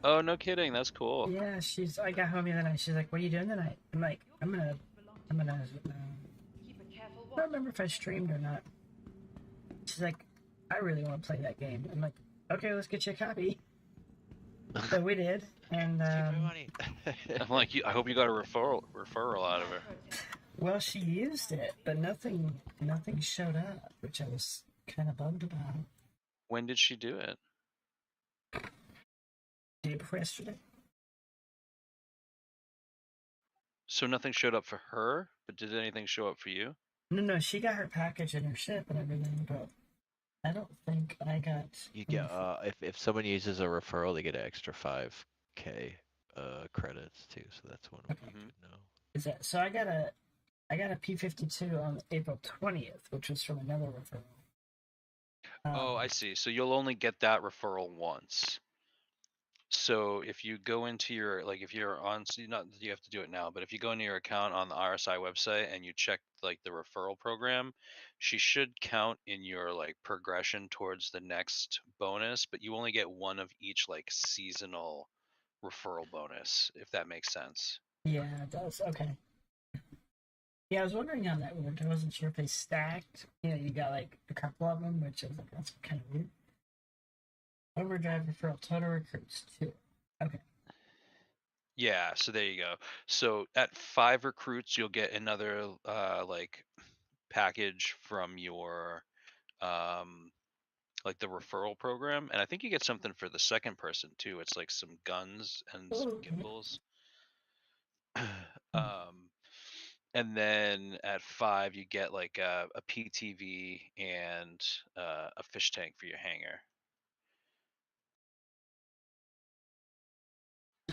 Oh, no kidding. That's cool. Yeah, I got home the other night. She's like, "What are you doing tonight?" I'm like, I'm gonna. I don't remember if I streamed or not. She's like, "I really want to play that game." I'm like, "Okay, let's get you a copy." So we did, and Take my money. I'm like, I hope you got a referral out of her. well, she used it, but nothing showed up, which I was kind of bummed about. When did she do it? Day before yesterday. So nothing showed up for her, but did anything show up for you? No, she got her package and her ship and everything, but I don't think I got. You get if someone uses a referral, they get an extra 5K credits too. So that's one of them. Mhm. No. Is that so? I got a P52 on April 20th, which was from another referral. Oh, I see. So you'll only get that referral once. So if you go into your, like, if you're on, so not that you have to do it now, but if you go into your account on the RSI website and you check like the referral program, she should count in your like progression towards the next bonus, but you only get one of each like seasonal referral bonus, if that makes sense. Yeah, it does. Okay. Yeah, I was wondering how that worked. I wasn't sure if they stacked. You know, you got like a couple of them, which I was like, that's kind of weird. Overdrive referral total recruits too. Okay. Yeah, so there you go. So at 5 recruits, you'll get another like package from your like the referral program, and I think you get something for the second person too. It's like some guns and some Oh, gimbals. And then at 5, you get like a PTV and a fish tank for your hangar.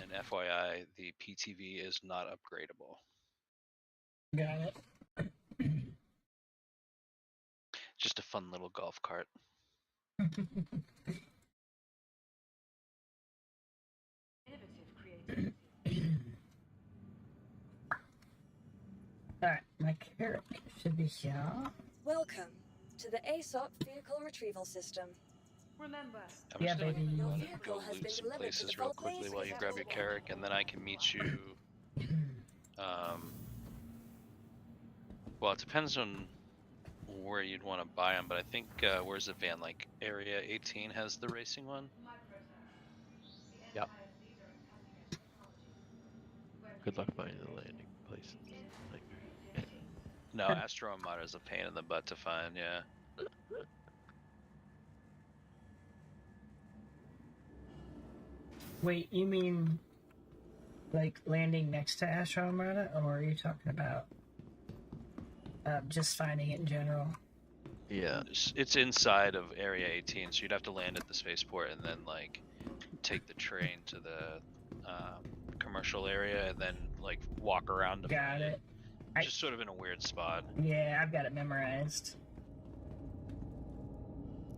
And FYI, the PTV is not upgradable. got it. Just a fun little golf cart. Alright, my character should be here. Welcome to the ASOP Vehicle Retrieval System. Remember, I'm Yeah, just gonna baby. Your go vehicle has loot been some delivered to places the real vault. quickly Please while you visit grab your again. Carrick, and then I can meet you. Well, it depends on where you'd want to buy them, but I think where's the van? Like Area 18 has the racing one. Yep. Good luck finding the landing place. Nightmare. No, Astro Armada is a pain in the butt to find. Yeah. Wait, you mean like landing next to Astro Armada, or are you talking about just finding it in general? Yeah. It's inside of Area 18, so you'd have to land at the spaceport and then like take the train to the commercial area and then like walk around to Got find it. Just sort of in a weird spot. Yeah, I've got it memorized.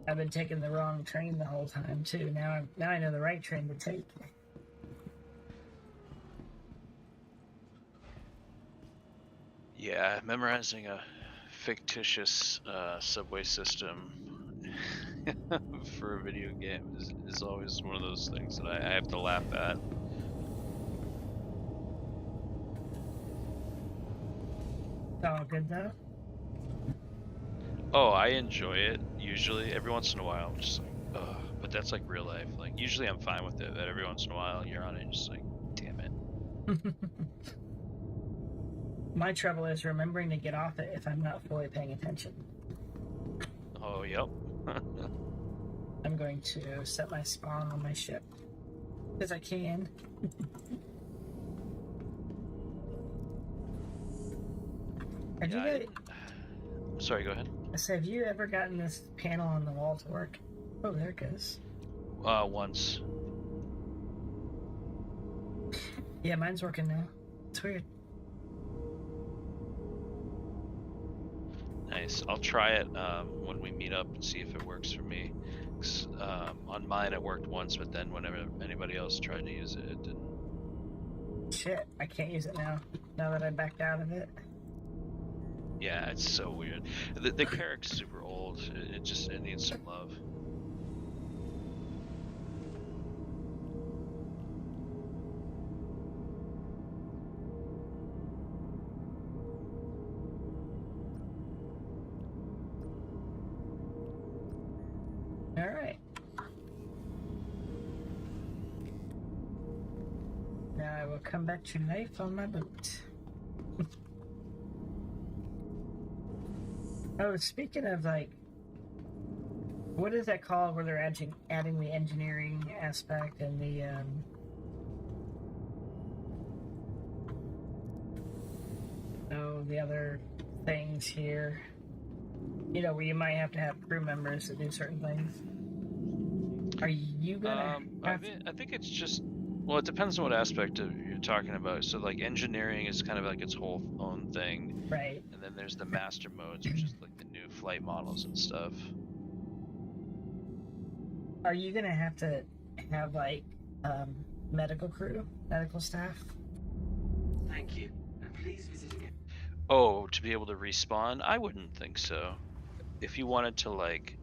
I've been taking the wrong train the whole time too. Now I know the right train to take. Yeah, memorizing a fictitious subway system for a video game is always one of those things that I have to laugh at. It's all good though. Oh, I enjoy it usually. Every once in a while, I'm just like, ugh. But that's like real life. Like usually I'm fine with it. But every once in a while, you're on it, and just like, damn it. My trouble is remembering to get off it if I'm not fully paying attention. Oh, yep. I'm going to set my spawn on my ship because I can. Have Yeah, you guys, Sorry, go ahead. I said, have you ever gotten this panel on the wall to work? Oh, there it goes. Once. Yeah, mine's working now. It's weird. Nice. I'll try it when we meet up and see if it works for me. 'Cause, on mine it worked once, but then whenever anybody else tried to use it, it didn't. Shit, I can't use it now. Now that I backed out of it. Yeah, it's so weird. The Carrick's super old. It needs some love. All right. Now I will come back to life on my boat. Oh, speaking of like, what is that called where they're adding the engineering aspect and the other things here? You know, where you might have to have crew members to do certain things. Are you gonna? I think it's just, well, it depends on what aspect of you're talking about. So like engineering is kind of like its whole own thing, Right. and then there's the master modes, which is like the new flight models and stuff. Are you gonna have to have like medical staff? Thank you, and please visit again. Oh, to be able to respawn? I wouldn't think so. If you wanted to, like,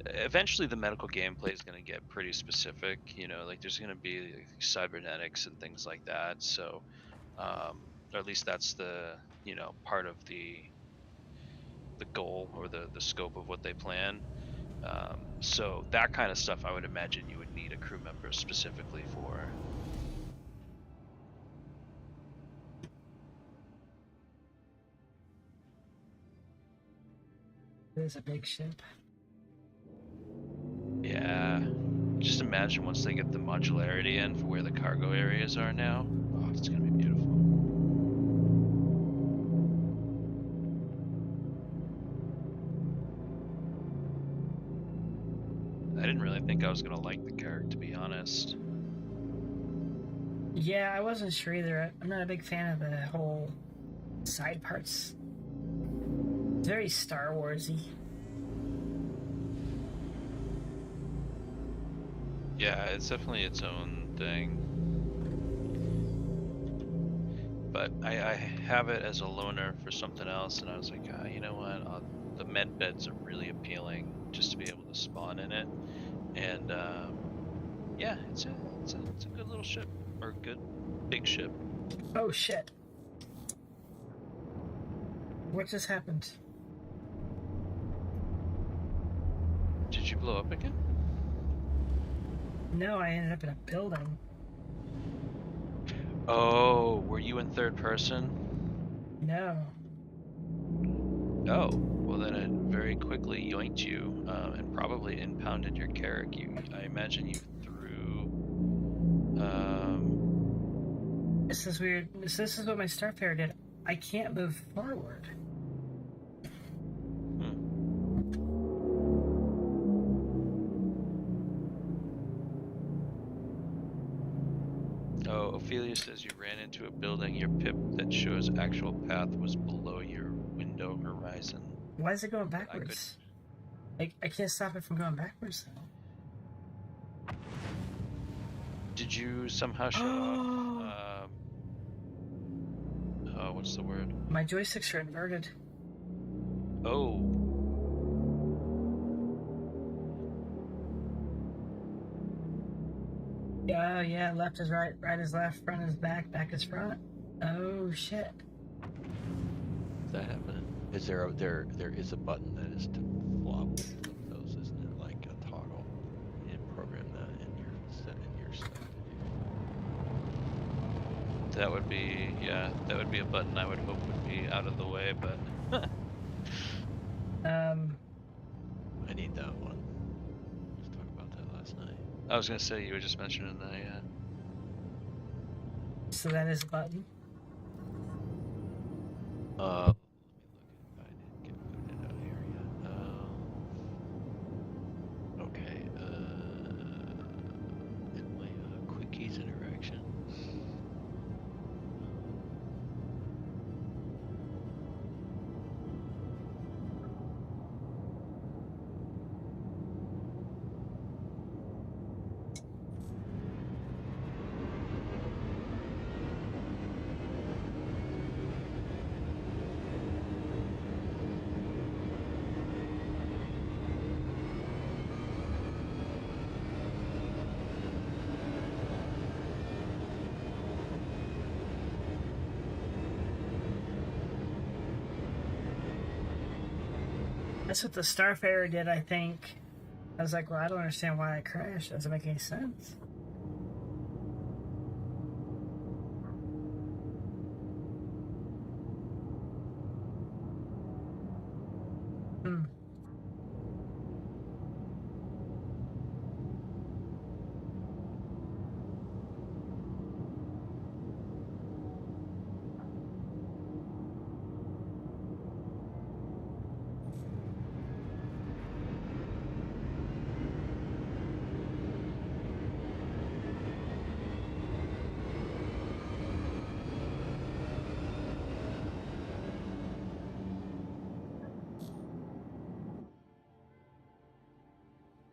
eventually the medical gameplay is going to get pretty specific. You know, like there's going to be like, cybernetics and things like that. So, or at least that's the, you know, part of the goal or the scope of what they plan. So that kind of stuff, I would imagine you would need a crew member specifically for. There's a big ship. Yeah, just imagine once they get the modularity in for where the cargo areas are now. Oh, it's gonna be beautiful. I didn't really think I was gonna like the Carrack, to be honest. Yeah, I wasn't sure either. I'm not a big fan of the whole side parts. It's very Star Warsy. Yeah, it's definitely its own thing. But I have it as a loaner for something else, and I was like, you know what? The med beds are really appealing, just to be able to spawn in it. And yeah, it's a good little ship, or a good big ship. Oh shit! What just happened? Did you blow up again? No, I ended up in a building. Oh, were you in third person? No. Oh, well then it very quickly yoinked you and probably impounded your Carrack. I imagine you threw. This is weird. This is what my Starfarer did. I can't move forward. Oh, Ophelia says you ran into a building. Your pip that shows actual path was below your window horizon. Why is it going backwards? I can't stop it from going backwards though. Did you somehow shut off? What's the word? My joysticks are inverted. Oh. Oh yeah, left is right, right is left, front is back, back is front. Oh shit. Is that happening? Is there is a button that is to flop those, isn't it? Like a toggle. You program that in your stuff to do. That would be, yeah, that would be a button I would hope would be out of the way, but I need that one. Let's talk about that last night. I was gonna say you were just mentioning that, yeah. So that is a button. Let me look if I didn't get booted out here yet. Okay, in my quick keys interaction. That's what the Starfarer did, I think. I was like, well, I don't understand why I crashed. Doesn't make any sense.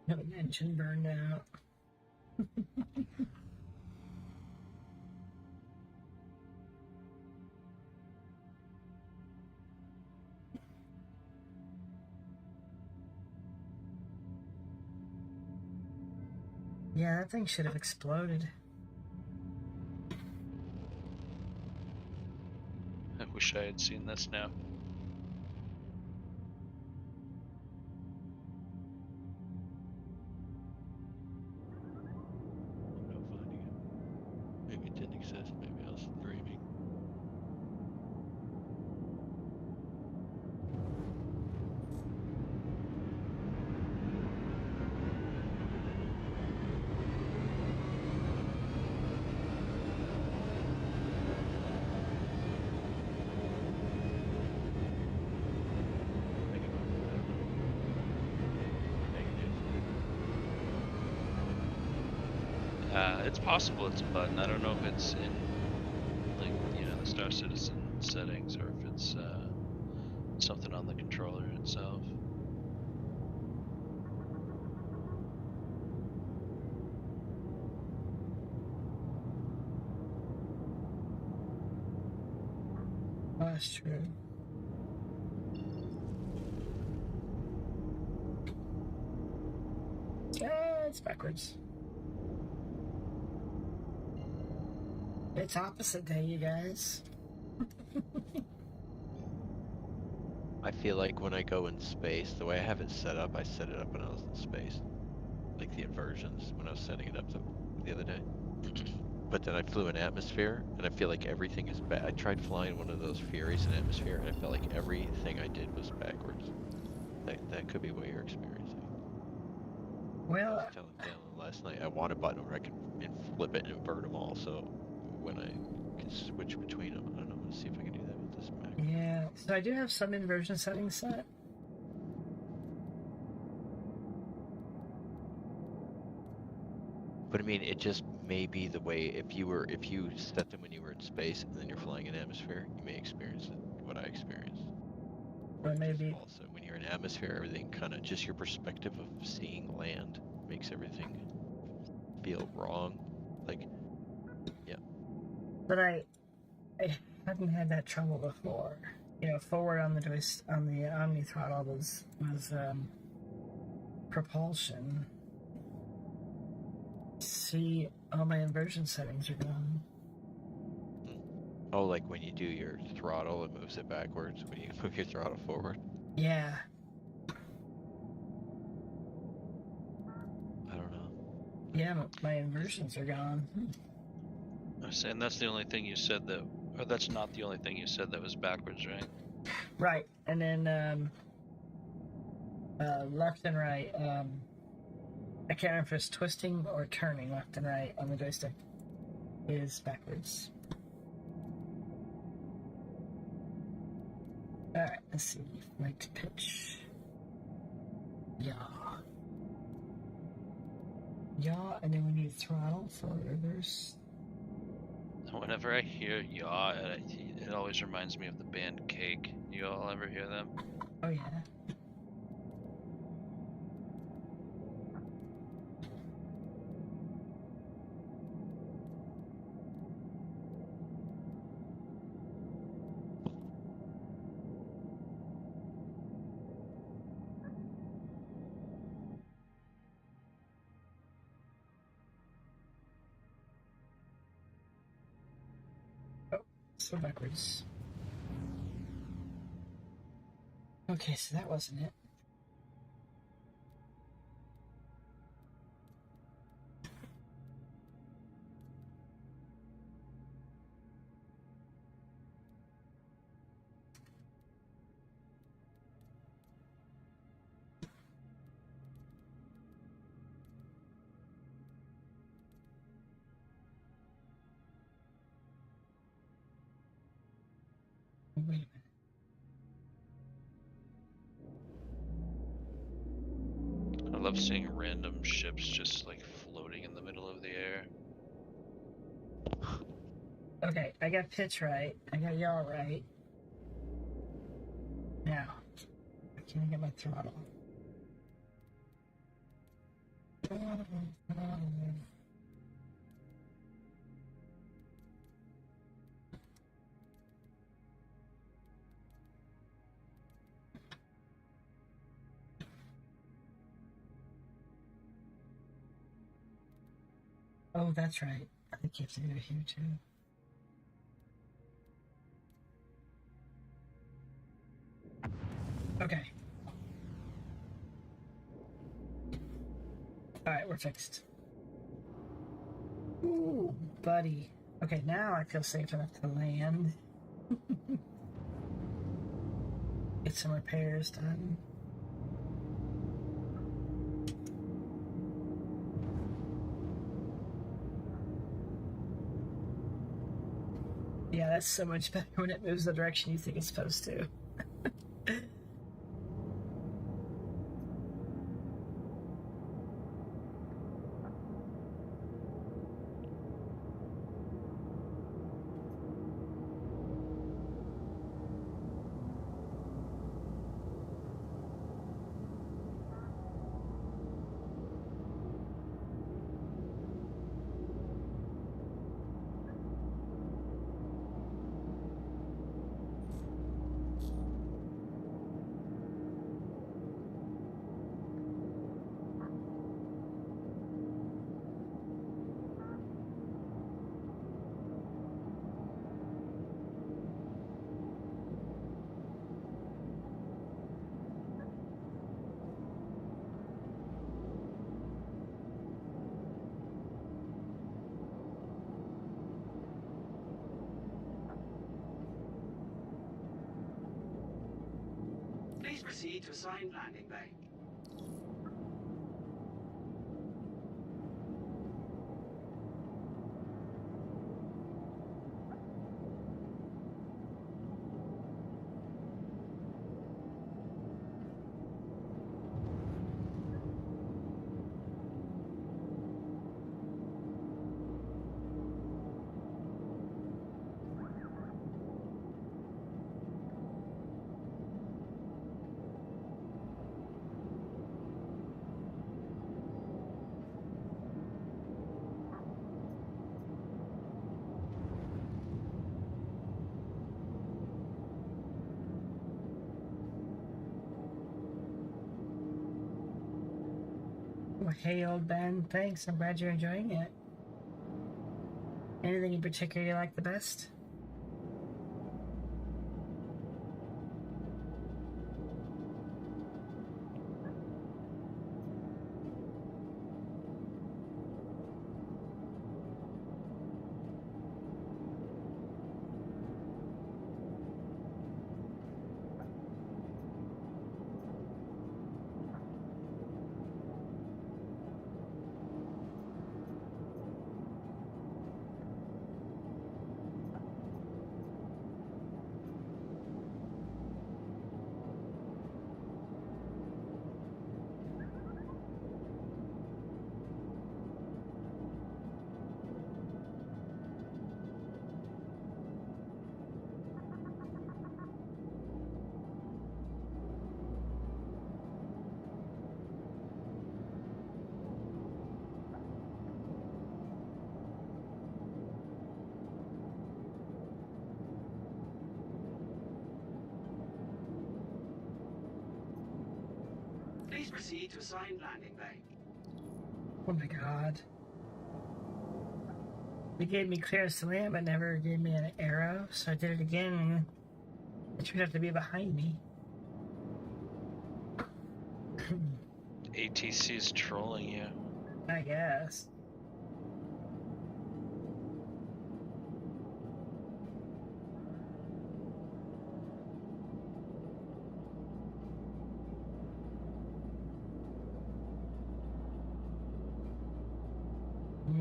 The engine burned out. Yeah, that thing should have exploded. I wish I had seen this now. I'm not finding it. Maybe it didn't exist. Maybe I was dreaming. Negative. It's possible it's a button. I don't know if it's in, like, you know, the Star Citizen settings or if it's something on the controller itself. Oh, that's true. Yeah, it's backwards. It's opposite day, you guys. I feel like when I go in space, the way I have it set up, I set it up when I was in space. Like the inversions when I was setting it up the other day. But then I flew in atmosphere, and I feel like everything is bad. I tried flying one of those Furies in atmosphere, and I felt like everything I did was backwards. That could be what you're experiencing. I Well, was telling Dallin last night, I want a button where I can flip it and invert them all, so when I can switch between them, I don't know, let's see if I can do that with this Mac. yeah. So I do have some inversion settings set. But I mean, it just may be the way, if you set them when you were in space, and then you're flying in atmosphere, you may experience what I experienced. Or maybe Also, when you're in atmosphere, everything kind of, just your perspective of seeing land makes everything feel wrong. Like, yeah. But I hadn't had that trouble before. You know, forward on the Omni throttle was propulsion. See, all my inversion settings are gone. Oh, like when you do your throttle, it moves it backwards. When you move your throttle forward. Yeah. I don't know. Yeah, my inversions are gone. I was saying that's the only thing you said that, or that's not the only thing you said that was backwards, right? Right, and then left and right. I can't remember if it's twisting or turning left and right on the joystick is backwards. Alright, let's see. Right pitch. Yeah. Yeah, and then we need throttle for reverse. Whenever I hear yaw, it always reminds me of the band Cake. You all ever hear them? Oh, yeah. So backwards. Okay, so that wasn't it. Wait a minute. I love seeing random ships just like floating in the middle of the air. Okay, I got pitch right. I got yaw right. Now, I can't get my throttle. Oh, that's right. I think you have to do it here too. Okay. Alright, we're fixed. Ooh, buddy. Okay, now I feel safe enough to land. Get some repairs done. Yeah, that's so much better when it moves the direction you think it's supposed to. Please proceed to assigned landing bay. Well, hey, old Ben. Thanks. I'm glad you're enjoying it. Anything in particular you like the best? Please proceed to assigned landing bay. Oh my god. They gave me clearance to land, but never gave me an arrow, so I did it again, and it turned out to be behind me. ATC is trolling you. I guess.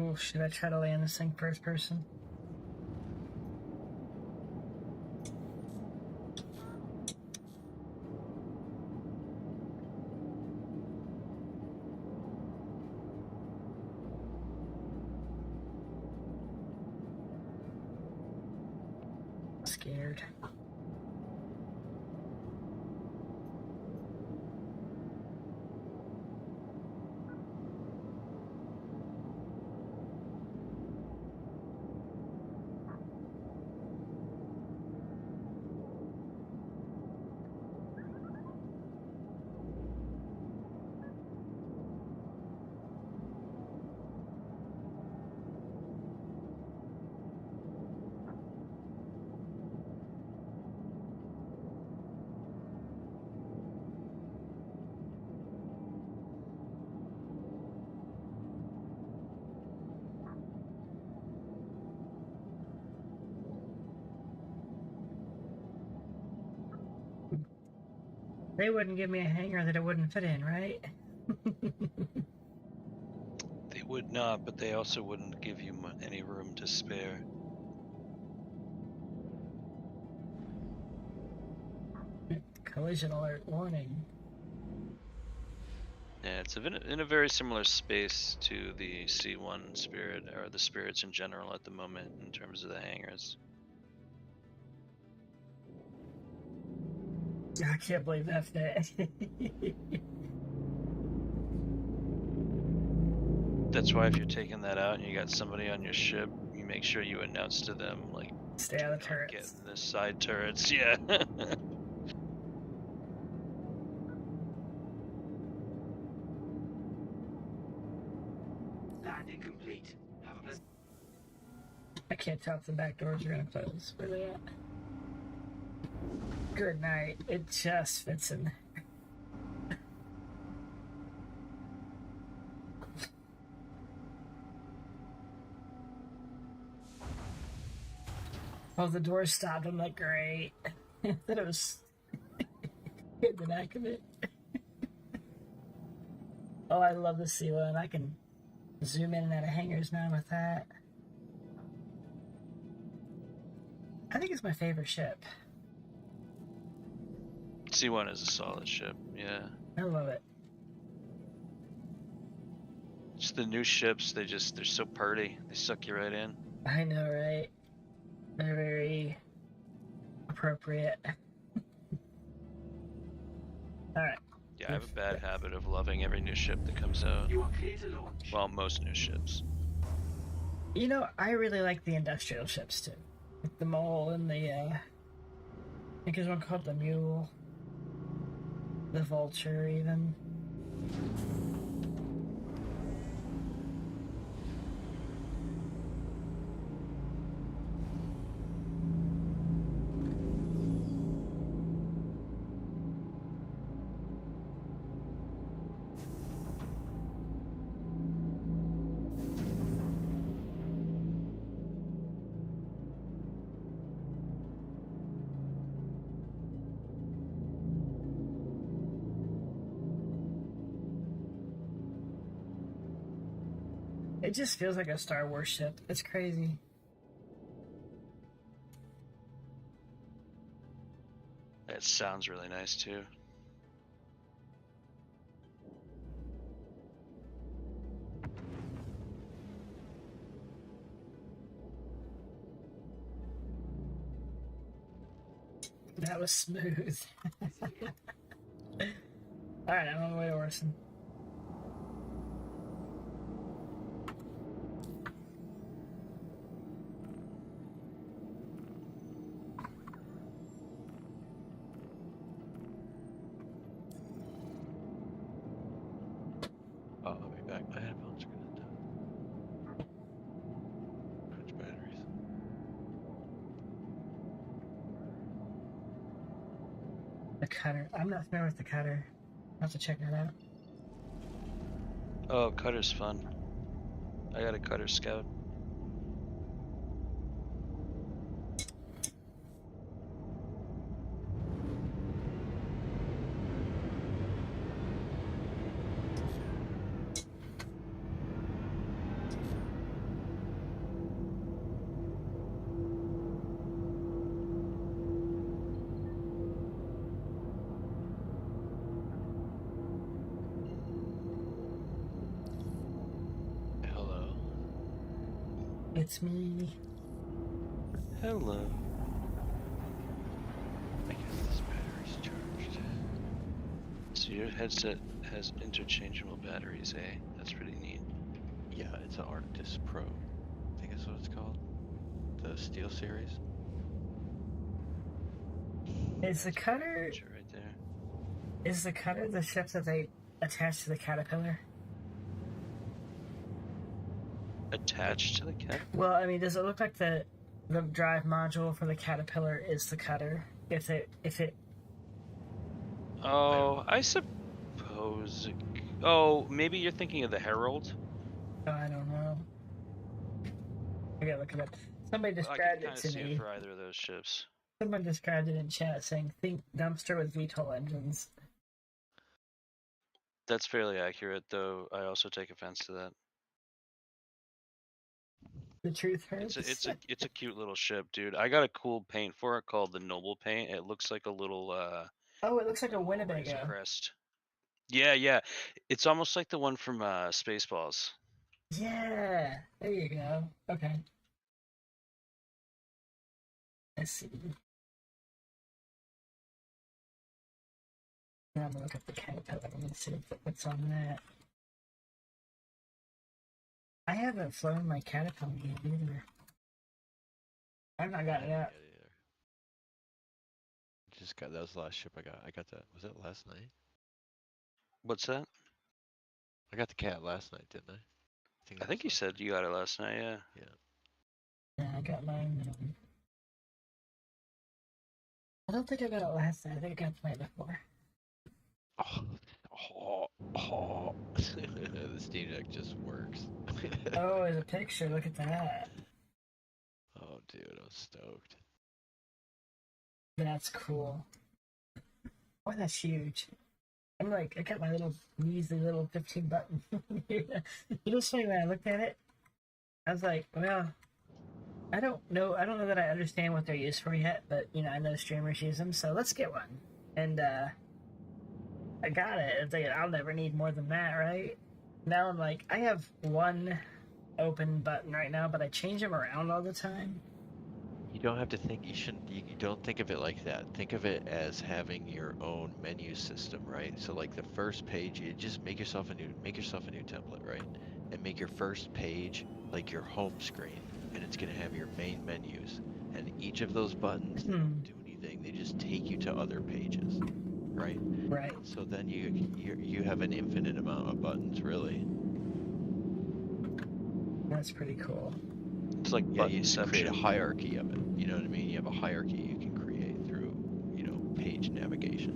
Oh, should I try to land this thing first person? Scared. They wouldn't give me a hangar that it wouldn't fit in, right? They would not, but they also wouldn't give you any room to spare. Collision alert warning. Yeah, it's in a very similar space to the C1 Spirit, or the Spirits in general at the moment, in terms of the hangars. I can't believe that fit. That's why if you're taking that out and you got somebody on your ship, you make sure you announce to them, like, Stay out of the "Do not get turrets. in the side turrets." Yeah. Landing complete. Have a pleasant. I can't tell if the back doors are gonna close. Where they at? Good night. It just fits in. Oh, the door stopped. I'm like, great. That it was hit the back of it. Oh, I love the C1. I can zoom in and out of hangars now with that. I think it's my favorite ship. C1 is a solid ship, yeah. I love it. Just the new ships, they're so purty. They suck you right in. I know, right? They're very appropriate. Alright. Yeah, I have a bad habit of loving every new ship that comes out. You are clear to launch. Well, most new ships. You know, I really like the industrial ships too. Like the Mole and the, I think there's one called the Mule. The Vulture, even. It just feels like a Star Wars ship. It's crazy. It sounds really nice too. That was smooth. Alright, I'm on my way to Orson. Oh, I'll be back. My headphones are gonna die. Switch batteries. The cutter. I'm not familiar with the cutter. I'll have to check that out. Oh, Cutter's fun. I got a Cutter Scout. Hello. It's me. Hello. I guess this battery's charged. So your headset has interchangeable batteries, eh? That's pretty neat. Yeah, it's an Arctis Pro. I think that's what it's called. The Steel Series. Is the cutter Picture right there. is the cutter the ship that they attach to the caterpillar? Attached to the cat? Well, I mean, does it look like the drive module for the caterpillar is the cutter? If it Oh, I suppose. Oh, maybe you're thinking of the Herald. oh, I don't know. I gotta look it up. Somebody I can described kind it of to see me. it for either of those ships. Someone described it in chat saying, "Think dumpster with VTOL engines." That's fairly accurate, though. I also take offense to that. The truth It's hurts. a cute little ship, dude. I got a cool paint for it called the Noble Paint. It looks like a little Oh, it looks like a Razor Winnebago. Crest. Yeah, yeah. It's almost like the one from Spaceballs. Yeah, there you go. Okay. Let's see. Now I'm gonna look up the caterpillar and see what's on that. I haven't flown my caterpillar yet either. I've not got it out. Just got that was the last ship I got. I got that. Was it last night? What's that? I got the cat last night, didn't I? I think you said you got it last night. Yeah. Yeah. Yeah, I got mine. I don't think I got it last night. I think I got it the night before. The Steam Deck just works. Oh, there's a picture. Look at that. Oh, dude, I'm stoked. That's cool. Oh, that's huge. I'm like, I got my little measly little 15 button. You know what's funny, when I looked at it, I was like, well, I don't know that I understand what they're used for yet, but you know, I know streamers use them, so let's get one. And I got it. It's like, I'll never need more than that, right? Now I'm like, I have one open button right now, but I change them around all the time. You don't have to think. You don't think of it like that. Think of it as having your own menu system, right? So like the first page, you just make yourself a new template, right? And make your first page like your home screen, and it's gonna have your main menus. And each of those buttons don't do anything. They just take you to other pages, right? Right. So then you have an infinite amount of buttons, really. That's pretty cool. It's like Yeah, you just buttonception. create a hierarchy of it. You know what I mean? You have a hierarchy you can create through, you know, page navigation.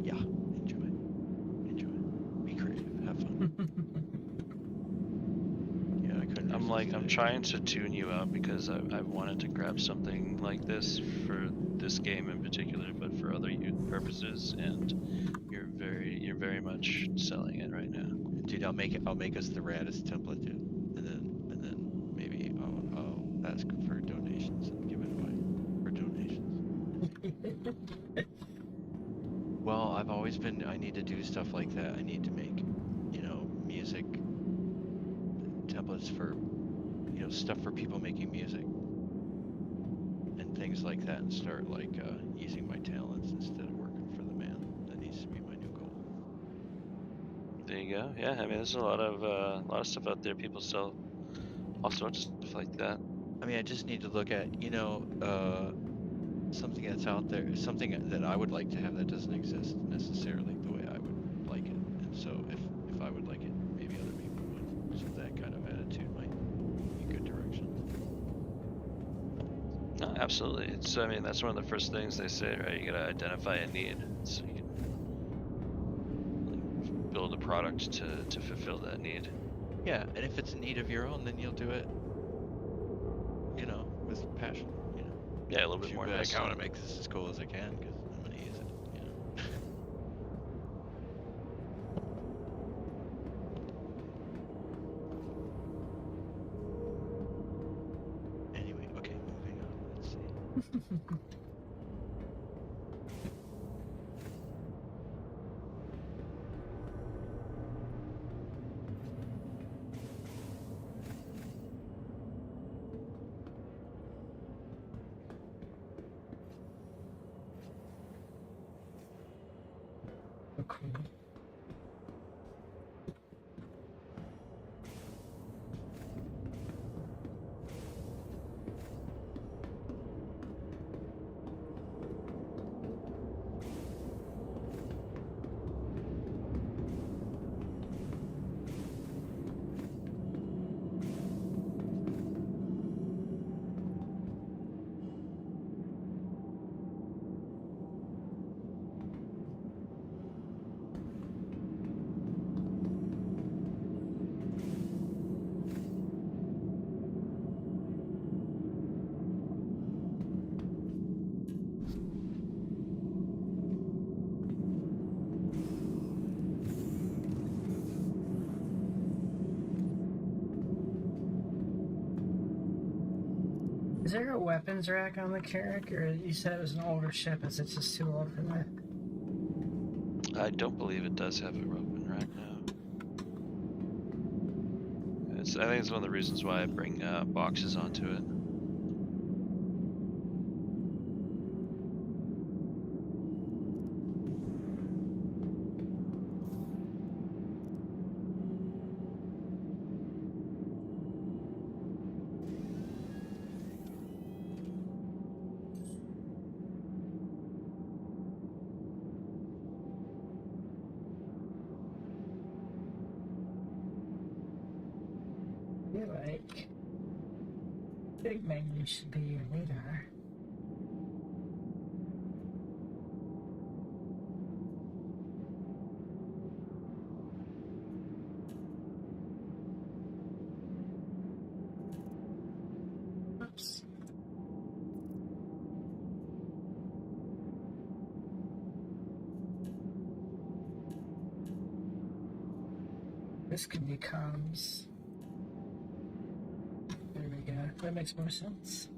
Yeah, enjoy, be creative, have fun. Yeah, I couldn't. I'm trying to tune you out because I wanted to grab something like this for this game in particular, but for other purposes, and you're very much selling it right now. Dude, I'll make us the raddest template, dude, and then maybe I'll ask for donations and give it away for donations. Well, I've always been. I need to do stuff like that. I need to make, you know, music templates for, you know, stuff for people making music and things like that, and start like using my talents instead of working for the man. That needs to be my new goal. There you go. Yeah, I mean, there's a lot of stuff out there. People sell all sorts of stuff like that. I mean, I just need to look at, you know, something that's out there, something that I would like to have that doesn't exist necessarily the way I would like it. And so if I would like it, maybe other people would. So that kind of attitude might be a good direction. No, absolutely. I mean, that's one of the first things they say, right? You gotta identify a need, so you can like, build a product to fulfill that need. Yeah, and if it's a need of your own, then you'll do it, you know, with passion, you know. Yeah, a little bit more Like, I invested. want to make this as cool as I can because I'm going to use it, you know. Anyway, okay, moving on. Let's see. Cool. Is there a weapons rack on the Carrack, or you said it was an older ship? Is it just too old for that? I don't believe it does have a weapon rack now. I think it's one of the reasons why I bring boxes onto it. I feel like Big Menu should be your leader. Oops. This could be comms. There we go. That makes more sense.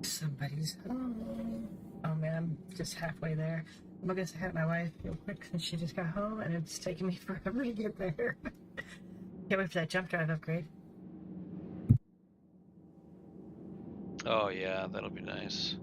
Somebody's home. Oh man, I'm just halfway there. I'm gonna say hi to my wife real quick since she just got home and it's taking me forever to get there. Can't wait for that jump drive upgrade. Oh yeah, that'll be nice.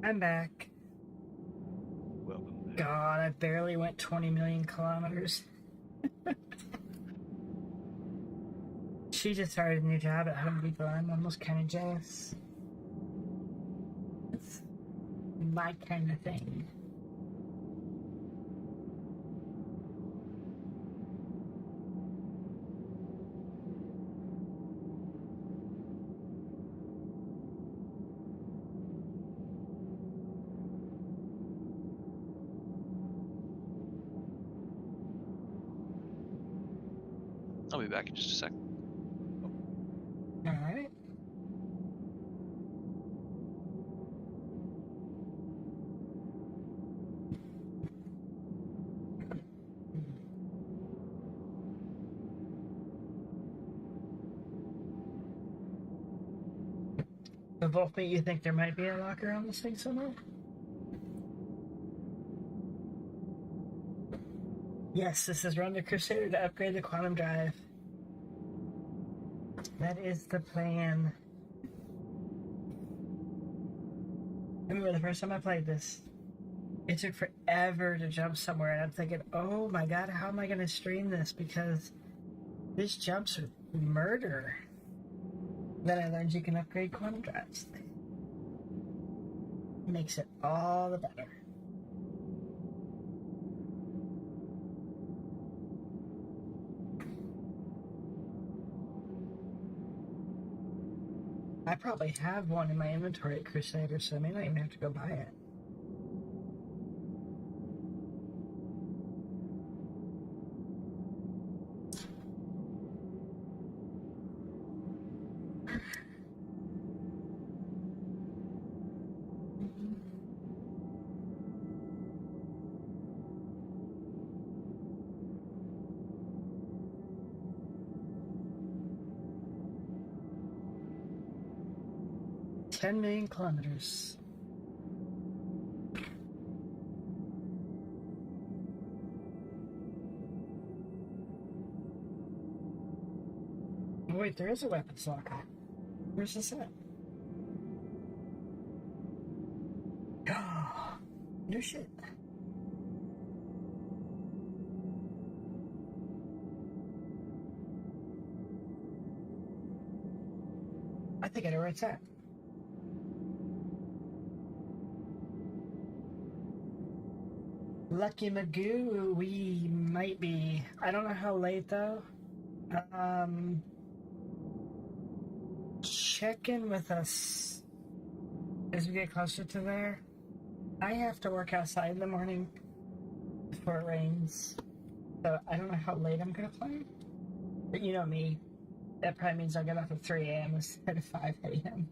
I'm back. Welcome back. God, I barely went 20 million kilometers. She just started a new job at Home Depot. I'm almost kind of jealous. It's my kind of thing. I'll be back in just a sec. All right. So both me, you think there might be a locker on this thing somewhere? Yes, this is Run the Crusader to upgrade the quantum drive. That is the plan. I remember the first time I played this, it took forever to jump somewhere, and I'm thinking, oh my god, how am I going to stream this? Because this jumps with murder. Then I learned you can upgrade quantum drives. Makes it all the better. I probably have one in my inventory at Crusader, so I may not even have to go buy it. $10 million kilometers. Oh, wait, there is a weapons locker. Where's this at? No shit. I think I know where it's at. Lucky Magoo, we might be. I don't know how late though. Check in with us as we get closer to there. I have to work outside in the morning before it rains, so I don't know how late I'm gonna play. But you know me, that probably means I'll get up at 3 a.m. instead of 5 a.m.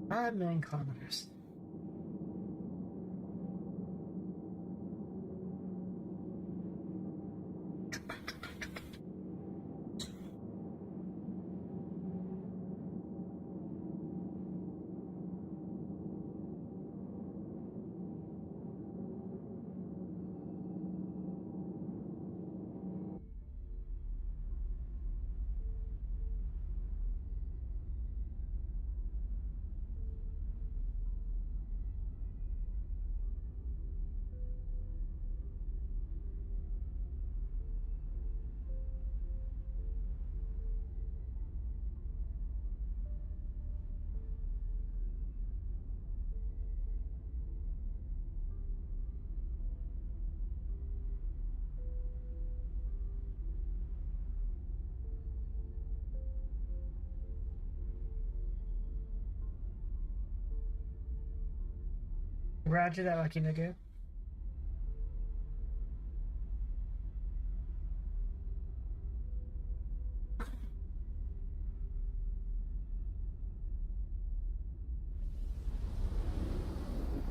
$5 million kilometers. Roger that, Lucky Nugget.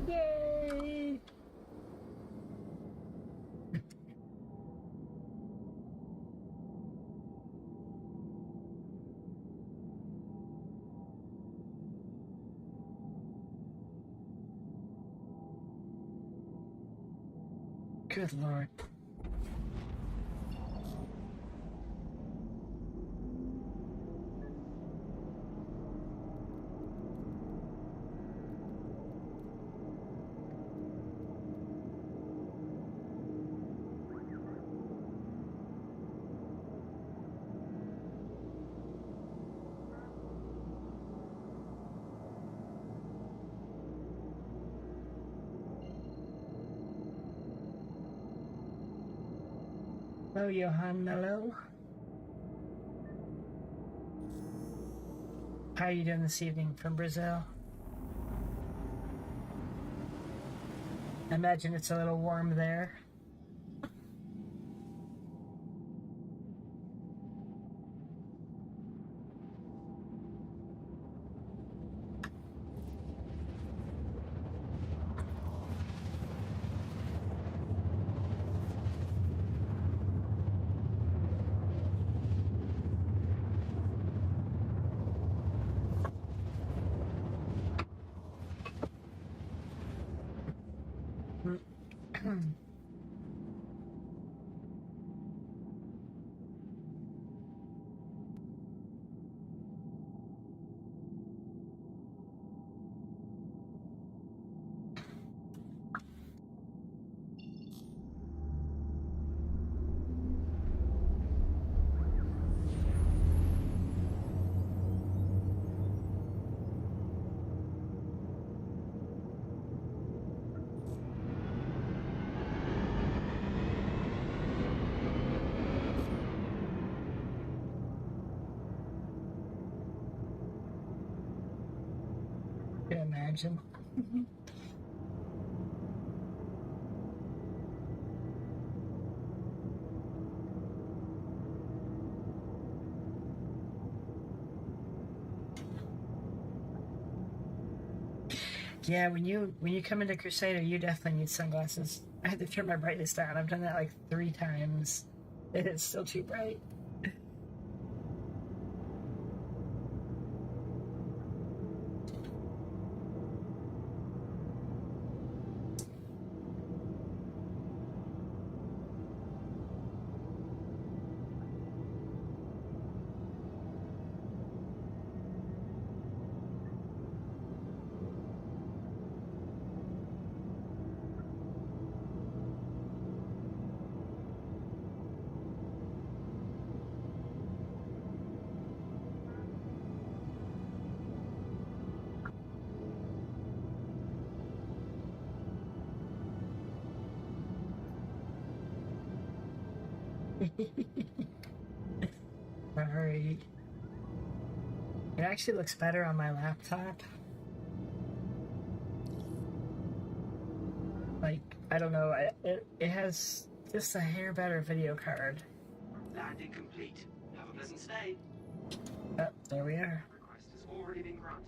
Yay! Good lord. Hello, Johan. Hello. How are you doing this evening from Brazil? I imagine it's a little warm there. Can you imagine? Yeah, when you come into Crusader, you definitely need sunglasses. I had to turn my brightness down. I've done that like 3 times. It is still too bright. Sorry. It actually looks better on my laptop. Like, I don't know, it has just a hair better video card. Landing complete. Have a pleasant stay. Oh, there we are. Request has already been granted.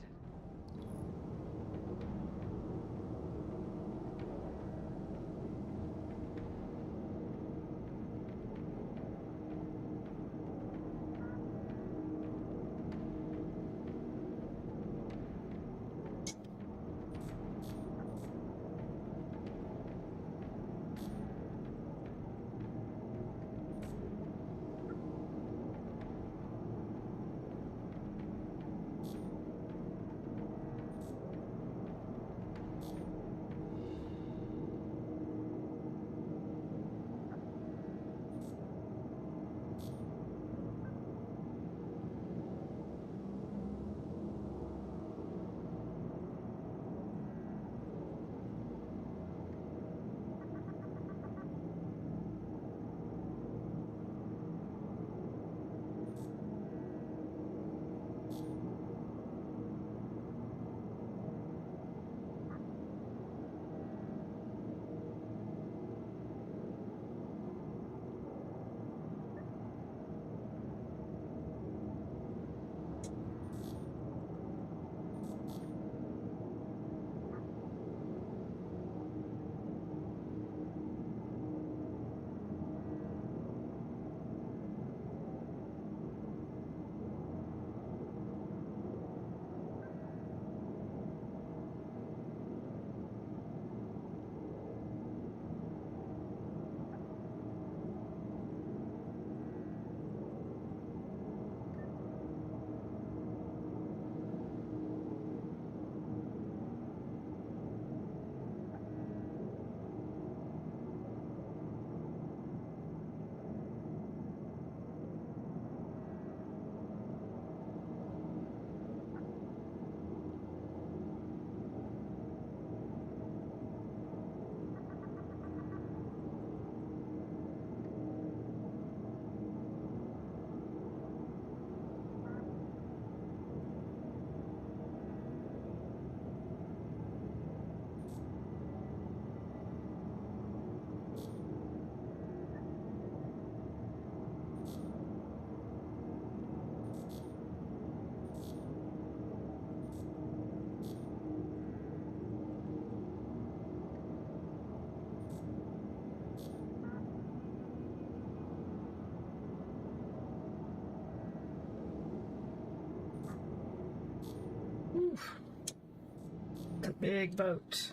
big boat.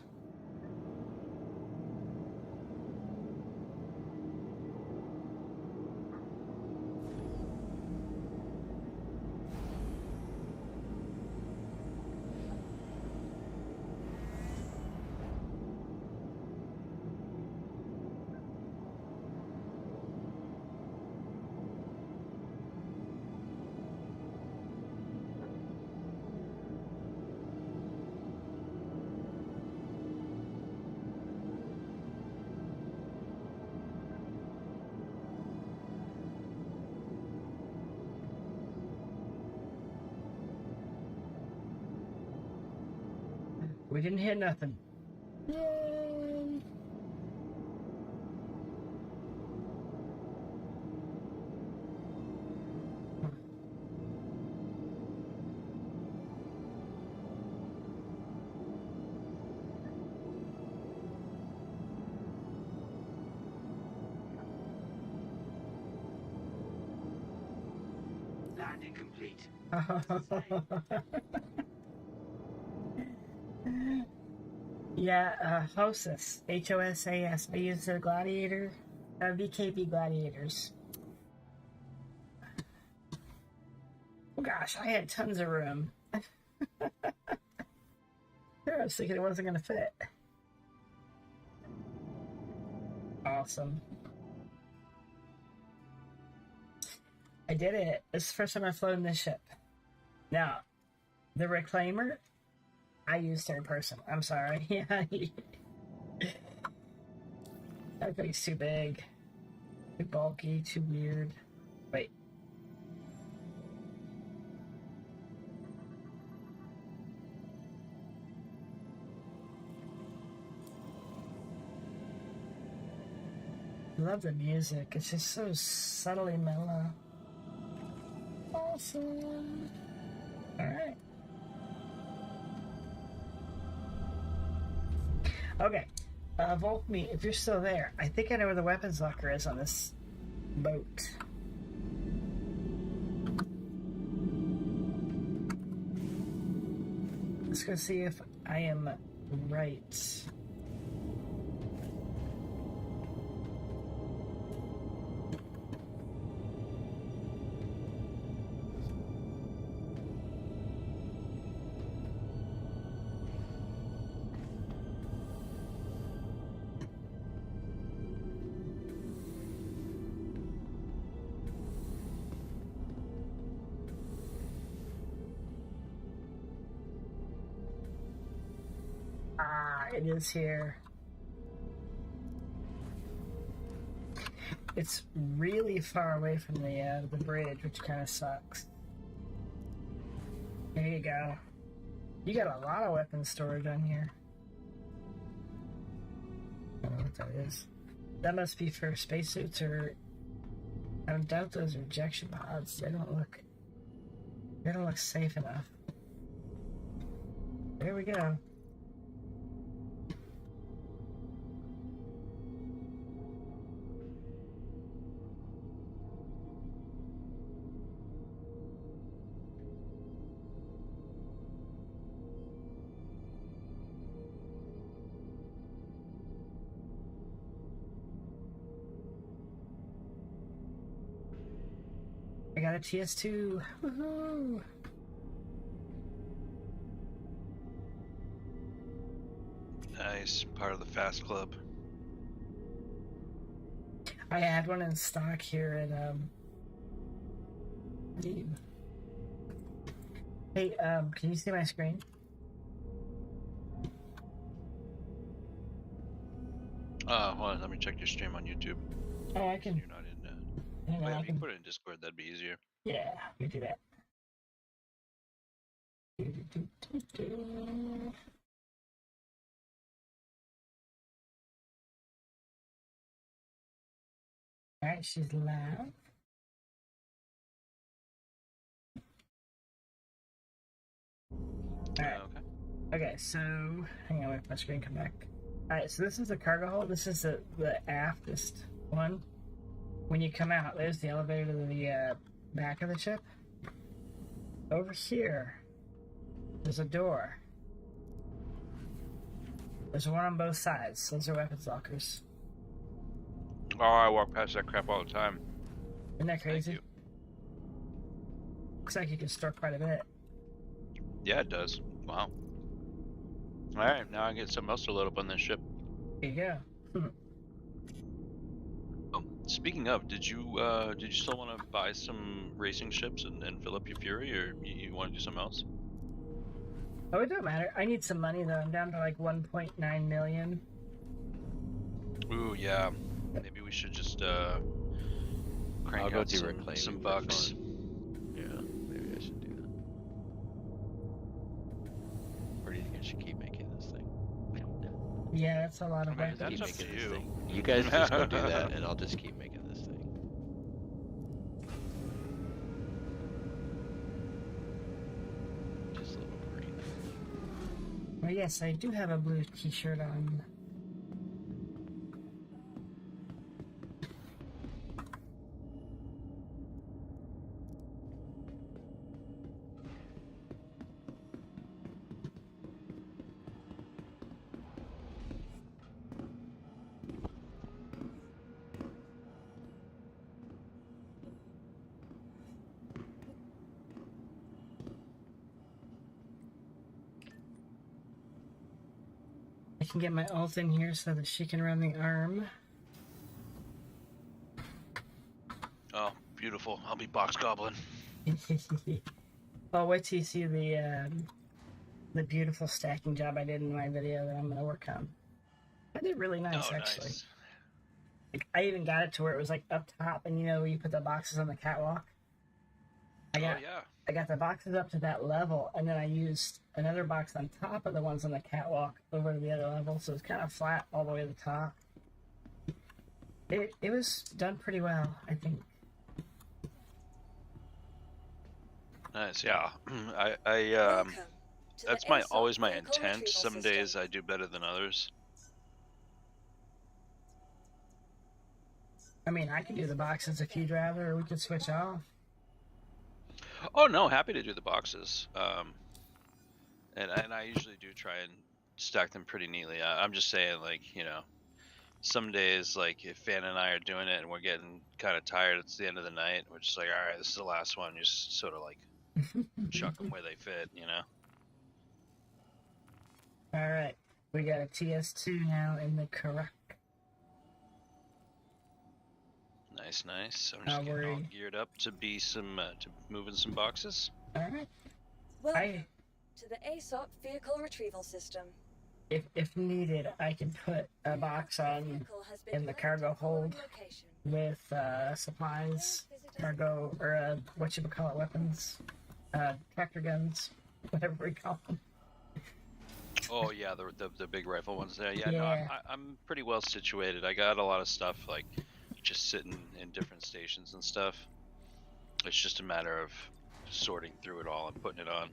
We didn't hit nothing. Yay! Landing complete. Yeah, Hosas. H-O-S-A-S. I use the Gladiator, VKB Gladiators. Oh gosh, I had tons of room. I was thinking it wasn't going to fit. Awesome. I did it. This is the first time I've flown this ship. Now, the Reclaimer, I use third person. I'm sorry. Yeah. That thing's too big. Too bulky, too weird. Wait. I love the music. It's just so subtly mellow. Awesome. Alright. Okay. Volkme, if you're still there, I think I know where the weapons locker is on this boat. Let's go see if I am right. It is here. It's really far away from the bridge, which kind of sucks. There you go. You got a lot of weapon storage on here. I don't know what that is. That must be for spacesuits, or I don't doubt those are ejection pods. They don't look safe enough. There we go. I got a TS2. Woohoo! Nice. Part of the Fast Club. I had one in stock here at Hey, can you see my screen? Hold on, let me check your stream on YouTube. Oh, I can. You're not in that. Hang on, Yeah, I if you can. put it in Discord, that'd be easier. Yeah, we do that. Alright, she's live. Alright. Okay. Okay, so hang on, wait, my screen come back. Alright, so this is the cargo hold. This is the aftest one. When you come out, there's the elevator to the back of the ship. Over here, there's a door. There's one on both sides. Those are weapons lockers. Oh, I walk past that crap all the time. Isn't that Thank crazy? you. Looks like you can store quite a bit. Yeah, it does. Wow. All right, now I get something else to load up on this ship. There you go. Oh, speaking of, did you still want to buy some racing ships and fill up your Fury, or you want to do something else? Oh, it don't matter. I need some money though. I'm down to like 1.9 million. Ooh, yeah. Maybe we should just I'll crank go out do some reclaiming for bucks. fun. Yeah, maybe I should do that. Or do you think I should keep making this thing? Yeah, that's a lot of I mean, work. that's Keep up making to this you. thing. You guys just go do that, and I'll just keep making this thing. Just a little green. Well, yes, I do have a blue t-shirt on. I can get my ult in here so that she can run the arm. Oh, beautiful. I'll be box goblin. Oh, wait till you see the beautiful stacking job I did in my video that I'm gonna work on. I did really nice, Oh, actually. nice. Like, I even got it to where it was like up top, and you know where you put the boxes on the catwalk. Oh, yeah. I got the boxes up to that level, and then I used another box on top of the ones on the catwalk over to the other level, so it's kind of flat all the way to the top. It was done pretty well, I think. Nice, yeah. I Welcome to that's the my ASOP always my vehicle intent. retrieval Some system. days I do better than others. I mean, I could do the boxes if you'd rather, or we could switch off. Oh no, happy to do the boxes. And I usually do try and stack them pretty neatly. I'm just saying, like, you know, some days, like, if Fan and I are doing it and we're getting kind of tired, it's the end of the night. We're just like, all right, this is the last one. You just sort of like chuck them where they fit, you know. All right, we got a TS2 now in the correct. Nice, nice. I'm just Not getting all worried. geared up to be some to moving some boxes. All right. Welcome to the ASOP vehicle retrieval system. If needed, I can put a box on Vehicle has been in the delivered cargo to the following hold location. with supplies, cargo, or whatchamacallit, weapons, tractor guns, whatever we call them. Oh yeah, the big rifle ones there. Yeah, no, Yeah. I'm pretty well situated. I got a lot of stuff like just sitting in different stations and stuff. It's just a matter of sorting through it all and putting it on.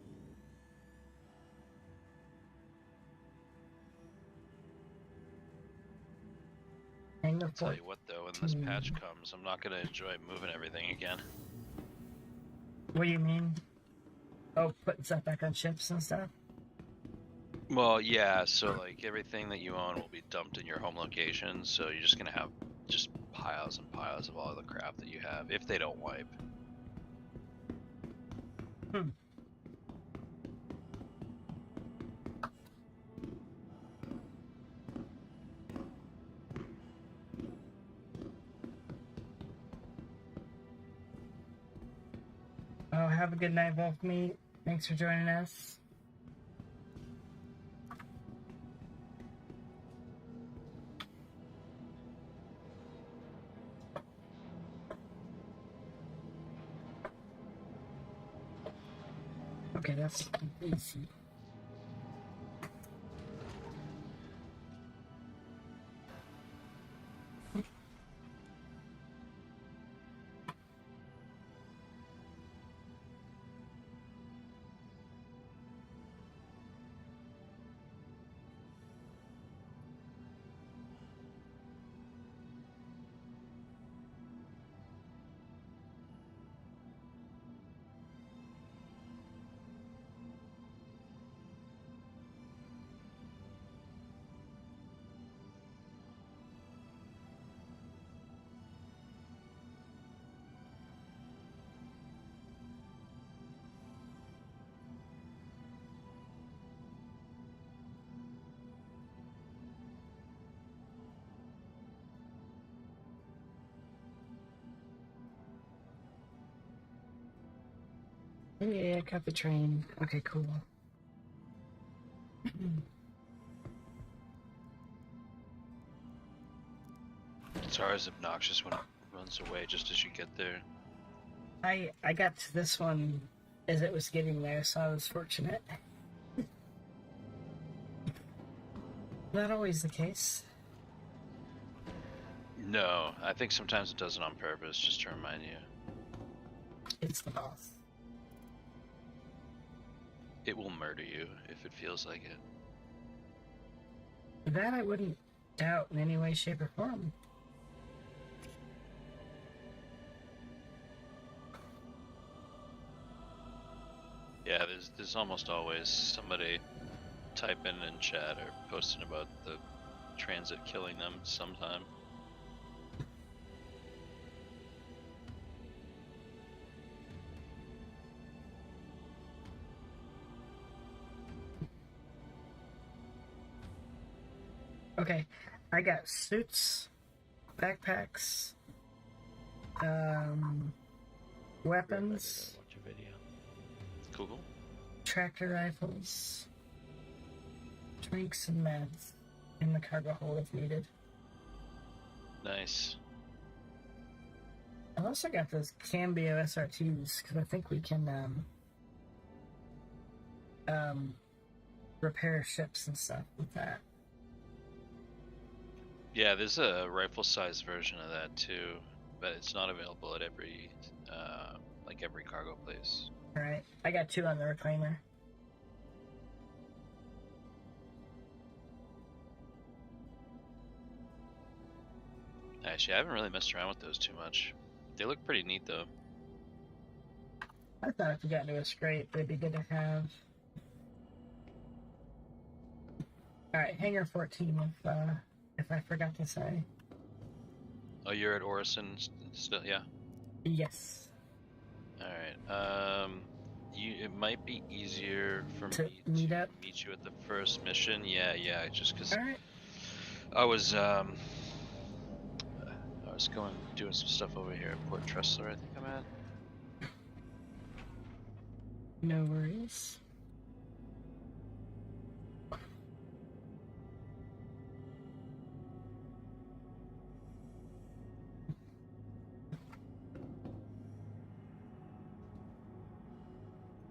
And the I'll tell port. you what though, when this patch comes, I'm not gonna enjoy moving everything again. What do you mean? Oh, putting stuff back on ships and stuff? Well, yeah, so like everything that you own will be dumped in your home location, so you're just gonna have just piles and piles of all the crap that you have if they don't wipe. Oh, have a good night, Volkmeat. Thanks for joining us. Okay, that's easy. Yeah, I got the train. Okay, cool. It's always obnoxious when it runs away just as you get there. I got to this one as it was getting there, so I was fortunate. Not always the case. No, I think sometimes it does it on purpose just to remind you. It's the boss. It will murder you if it feels like it. That I wouldn't doubt in any way, shape, or form. Yeah, there's almost always somebody typing in chat or posting about the transit killing them sometime. Okay, I got suits, backpacks, weapons, Watch a video. Cool. tractor rifles, drinks, and meds in the cargo hold if needed. Nice. I also got those Cambio SR2s because I think we can repair ships and stuff with that. Yeah, there's a rifle-sized version of that too, but it's not available at every every cargo place. All right, I got 2 on the reclaimer. Actually, I haven't really messed around with those too much. They look pretty neat though. I thought if we got into a scrape, they'd be good to have. All right, hangar 14. If I forgot to say. Oh, you're at Orison still? Yeah. Yes. All right. It might be easier for To me meet to up? meet you at the first mission. Yeah, just because All right. I was doing some stuff over here at Port Tressler, I think I'm at. No worries.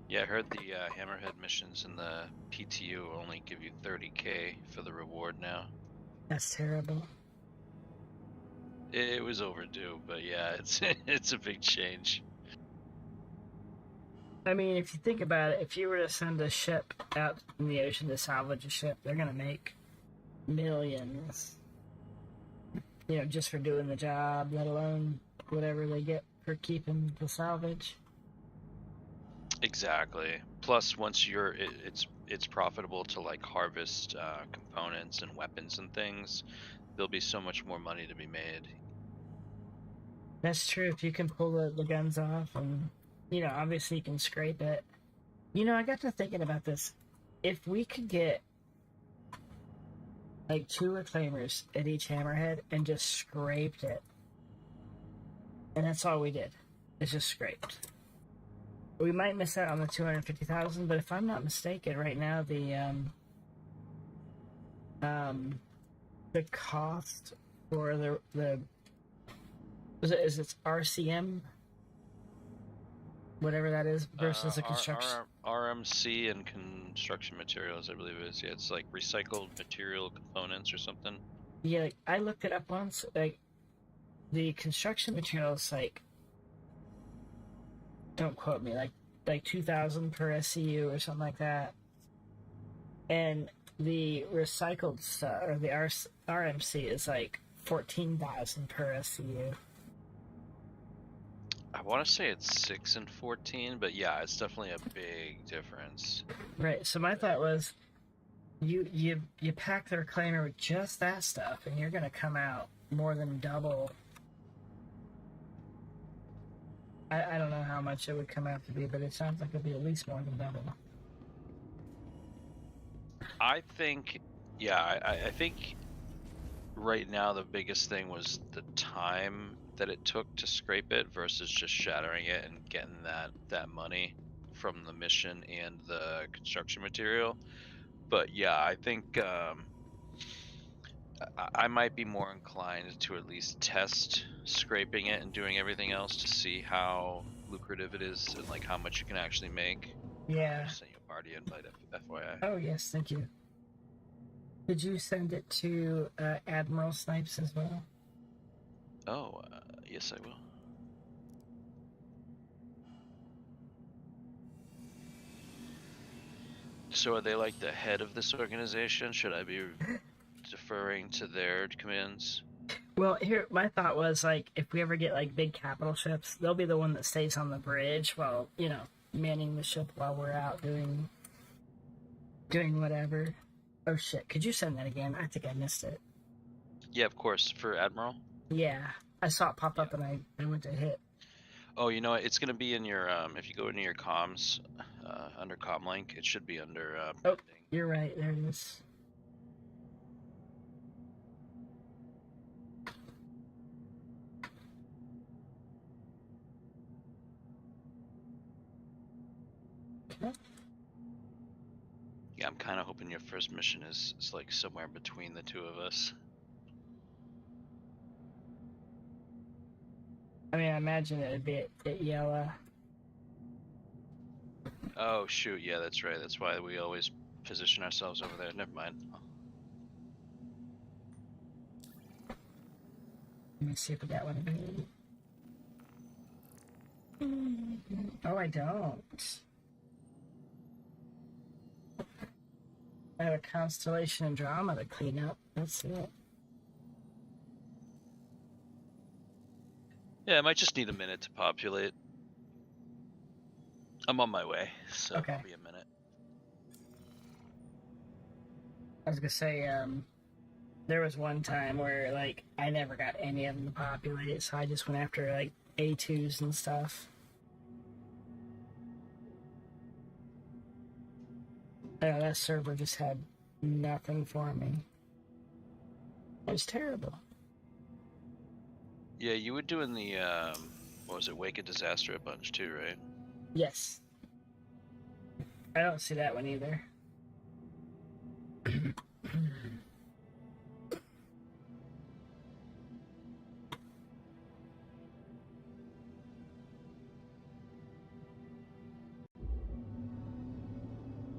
Yeah, I heard the Hammerhead missions in the PTU only give you 30k for the reward now. That's terrible. It was overdue, but yeah, it's it's a big change. I mean, if you think about it, if you were to send a ship out in the ocean to salvage a ship, they're gonna make millions. You know, just for doing the job, let alone whatever they get for keeping the salvage. Exactly. Plus, once it's profitable to like harvest components and weapons and things, there'll be so much more money to be made. That's true. If you can pull the guns off, and you know, obviously you can scrape it. You know, I got to thinking about this. If we could get like 2 reclaimers at each hammerhead and just scraped it, and that's all we did, is just scraped. We might miss out on the 250,000, but if I'm not mistaken, right now the cost for the is it RCM, whatever that is, versus the construction. RMC and construction materials, I believe it is. Yeah, it's like recycled material components or something. Yeah, like, I looked it up once. Like the construction materials, like, don't quote me, like 2,000 per SCU or something like that, and the recycled stuff or the RMC is like 14,000 per SCU. I want to say it's 6 and 14, but yeah, it's definitely a big difference. Right. So my thought was, you pack the reclaimer with just that stuff, and you're gonna come out more than double. I don't know how much it would come out to be, but it sounds like it'd be at least more than double. I think, yeah, I think right now the biggest thing was the time that it took to scrape it versus just shattering it and getting that money from the mission and the construction material. But yeah, I think I might be more inclined to at least test scraping it and doing everything else to see how lucrative it is and like how much you can actually make. I Yeah. just sent you a party invite, FYI. Oh, yes, thank you. Did you send it to Admiral Snipes as well? Oh, yes, I will. So are they like the head of this organization? Should I be deferring to their commands? Well, here, my thought was, like, if we ever get, like, big capital ships, they'll be the one that stays on the bridge while, you know, manning the ship while we're out doing whatever. Oh, shit. Could you send that again? I think I missed it. Yeah, of course, for Admiral. Yeah. I saw it pop up and I went to hit. Oh, you know what? It's going to be in your, if you go into your comms, under comlink, it should be under, Oh, pending. you're right. There it is. Okay. Yeah, I'm kind of hoping your first mission is like somewhere between the two of us. I mean, I imagine it would be at Yella. Oh, shoot. Yeah, that's right. That's why we always position ourselves over there. Never mind. Let me see if we got one. Oh, I don't. I have a Constellation and Drama to clean up. That's it. Yeah, I might just need a minute to populate. I'm on my way, so Okay. it'll be a minute. I was gonna say, there was one time where, like, I never got any of them to populate, so I just went after, like, A2s and stuff. That server just had nothing for me. It was terrible. Yeah, you were doing the, what was it, Wake of Disaster a bunch too, right? Yes. I don't see that one either.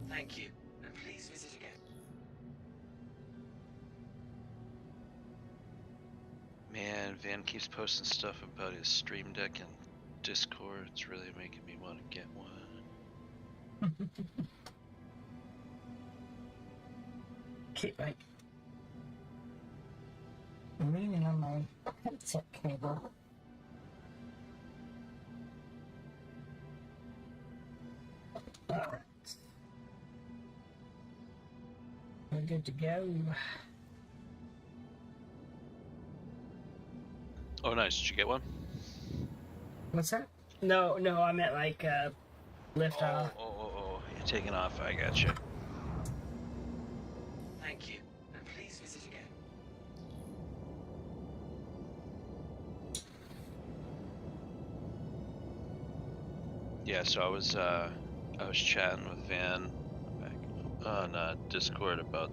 Thank you, and please visit again. Man, Van keeps posting stuff about his Stream Deck and Discord. It's really making me want to get one. Keep, like, leaning on my headset cable. Alright. We're good to go. Oh, nice. Did you get one? What's that? No, I meant like lift off. Oh, you're taking off. I got you. Thank you, and please visit again. Yeah, so I was chatting with Van back on Discord about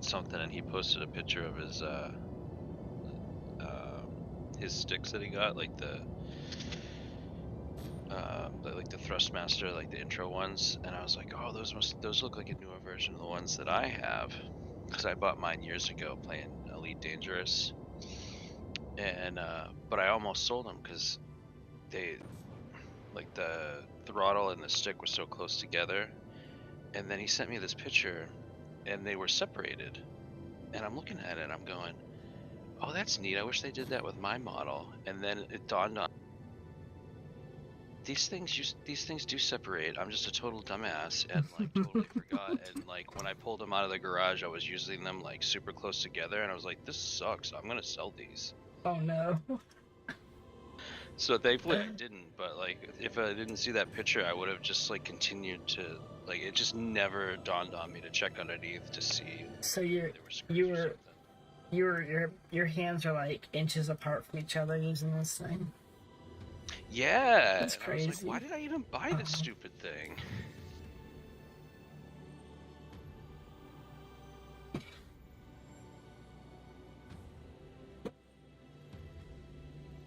something, and he posted a picture of his sticks that he got, like the Thrustmaster, like the intro ones, and I was like, oh, those look like a newer version of the ones that I have, because I bought mine years ago playing Elite Dangerous, and but I almost sold them because they, like, the throttle and the stick were so close together, and then he sent me this picture and they were separated, and I'm looking at it and I'm going, oh, that's neat, I wish they did that with my model. And then it dawned on these things do separate. I'm just a total dumbass and like totally forgot, and like when I pulled them out of the garage I was using them like super close together, and I was like, this sucks, I'm gonna sell these. Oh no. So thankfully I didn't, but like if I didn't see that picture I would have just like continued to, like, it just never dawned on me to check underneath to see. So your hands are like inches apart from each other using this thing? Yeah, That's and I was like, crazy. why did I even buy this Uh-huh. stupid thing?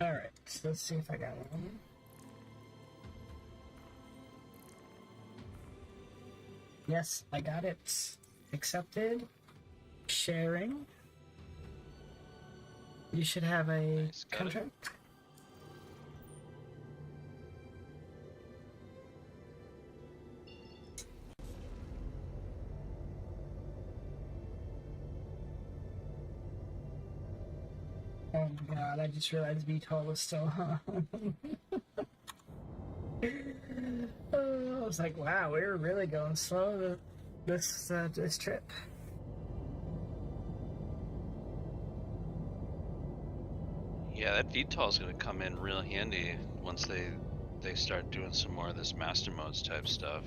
Alright, so let's see if I got one. Yes, I got it. Accepted. Sharing. You should have a Nice, got it. contract. Oh my god, I just realized VTOL was still on. I was like, wow, we were really going slow this trip. Yeah, that VTOL is gonna come in real handy once they start doing some more of this master modes type stuff.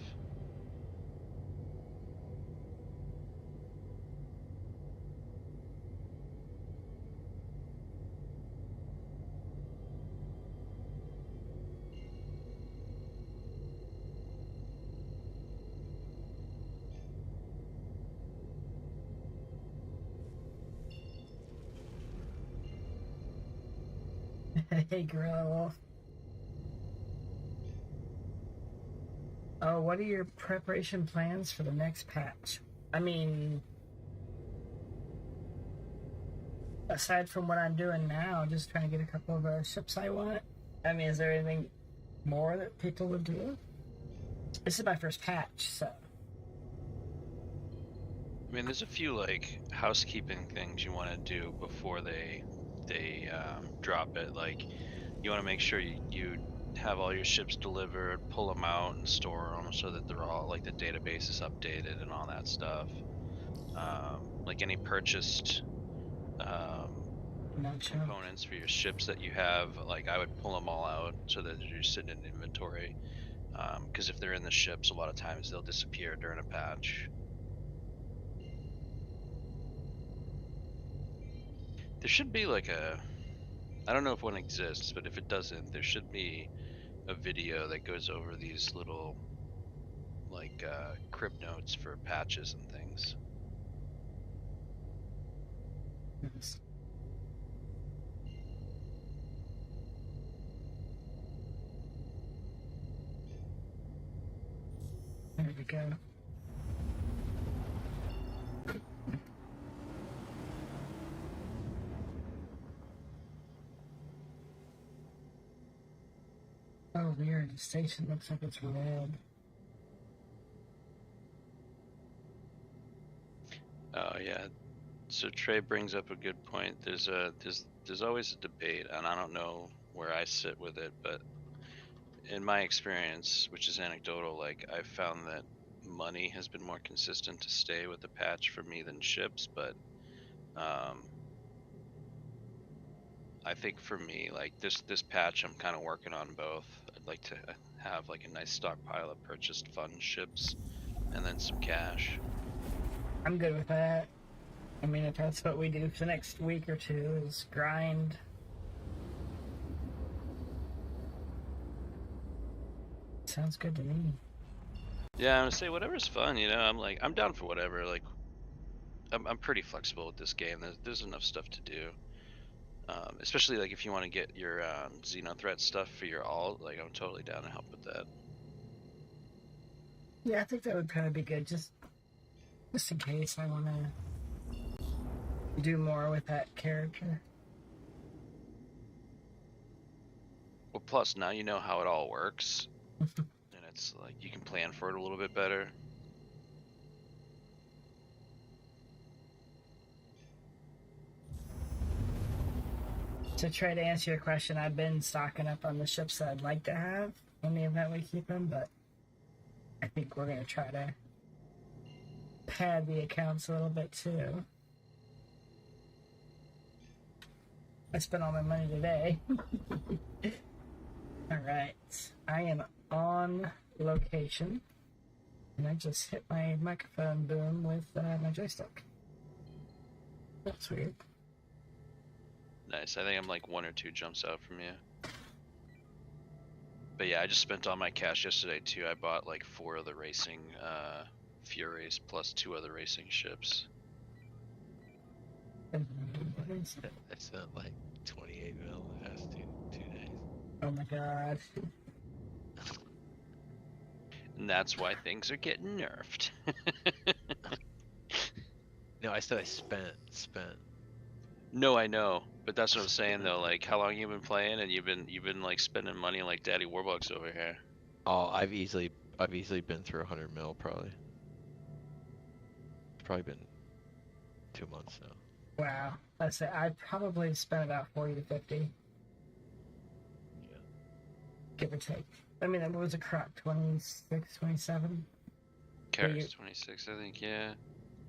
Hey, Gorilla Wolf. Oh, what are your preparation plans for the next patch? I mean, aside from what I'm doing now, just trying to get a couple of ships I want. I mean, is there anything more that people would do? This is my first patch, so. I mean, there's a few like housekeeping things you want to do before they drop it. Like, you want to make sure you have all your ships delivered, pull them out, and store them so that they're all like the database is updated and all that stuff. Like any purchased components for your ships that you have, like I would pull them all out so that you're sitting in inventory. Because if they're in the ships, a lot of times they'll disappear during a patch. There should be like I don't know if one exists, but if it doesn't, there should be a video that goes over these little like crib notes for patches and things. Yes. There we go. Oh, weird. The station looks like it's red. Oh yeah. So Trey brings up a good point. There's always a debate, and I don't know where I sit with it, but in my experience, which is anecdotal, like I've found that money has been more consistent to stay with the patch for me than ships, but I think for me, like this patch, I'm kind of working on both. I'd like to have like a nice stockpile of purchased fun ships, and then some cash. I'm good with that. I mean, if that's what we do for the next week or two, is grind. Sounds good to me. Yeah, I'm gonna say whatever's fun. You know, I'm down for whatever. Like, I'm pretty flexible with this game. There's enough stuff to do. Especially like if you want to get your Xenothreat stuff for your alt, like I'm totally down to help with that. Yeah, I think that would probably be good, just in case I want to do more with that character. Well, plus now you know how it all works, and it's like you can plan for it a little bit better. To try to answer your question, I've been stocking up on the ships that I'd like to have in the event we keep them, but I think we're going to try to pad the accounts a little bit too. I spent all my money today. Alright, I am on location, and I just hit my microphone boom with my joystick. That's weird. Nice. I think I'm like 1 or 2 jumps out from you. But yeah, I just spent all my cash yesterday too. I bought like 4 of the racing Furies plus 2 other racing ships. I spent like 28 mil the past two days. Oh my god. And that's why things are getting nerfed. No, I said I spent. No, I know, but that's what I'm saying though. Like, how long you been playing, and you've been like spending money like Daddy Warbucks over here. Oh, I've easily been through 100 mil probably. It's probably been 2 months now. Wow. Let's say I probably spent about 40 to 50. Yeah. Give or take. I mean, what was a crop? 26, 27? Carrots 26, I think. Yeah.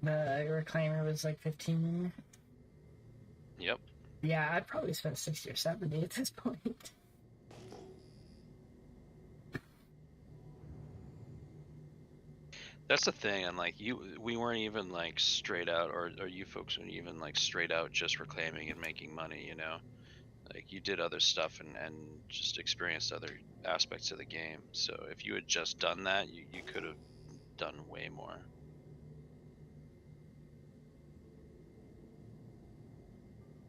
The Reclaimer was like 15. Yep. Yeah, I'd probably spend 60 or 70 at this point. That's the thing, and like we weren't even like straight out, or you folks weren't even like straight out just reclaiming and making money, you know? Like you did other stuff and just experienced other aspects of the game. So if you had just done that, you could have done way more.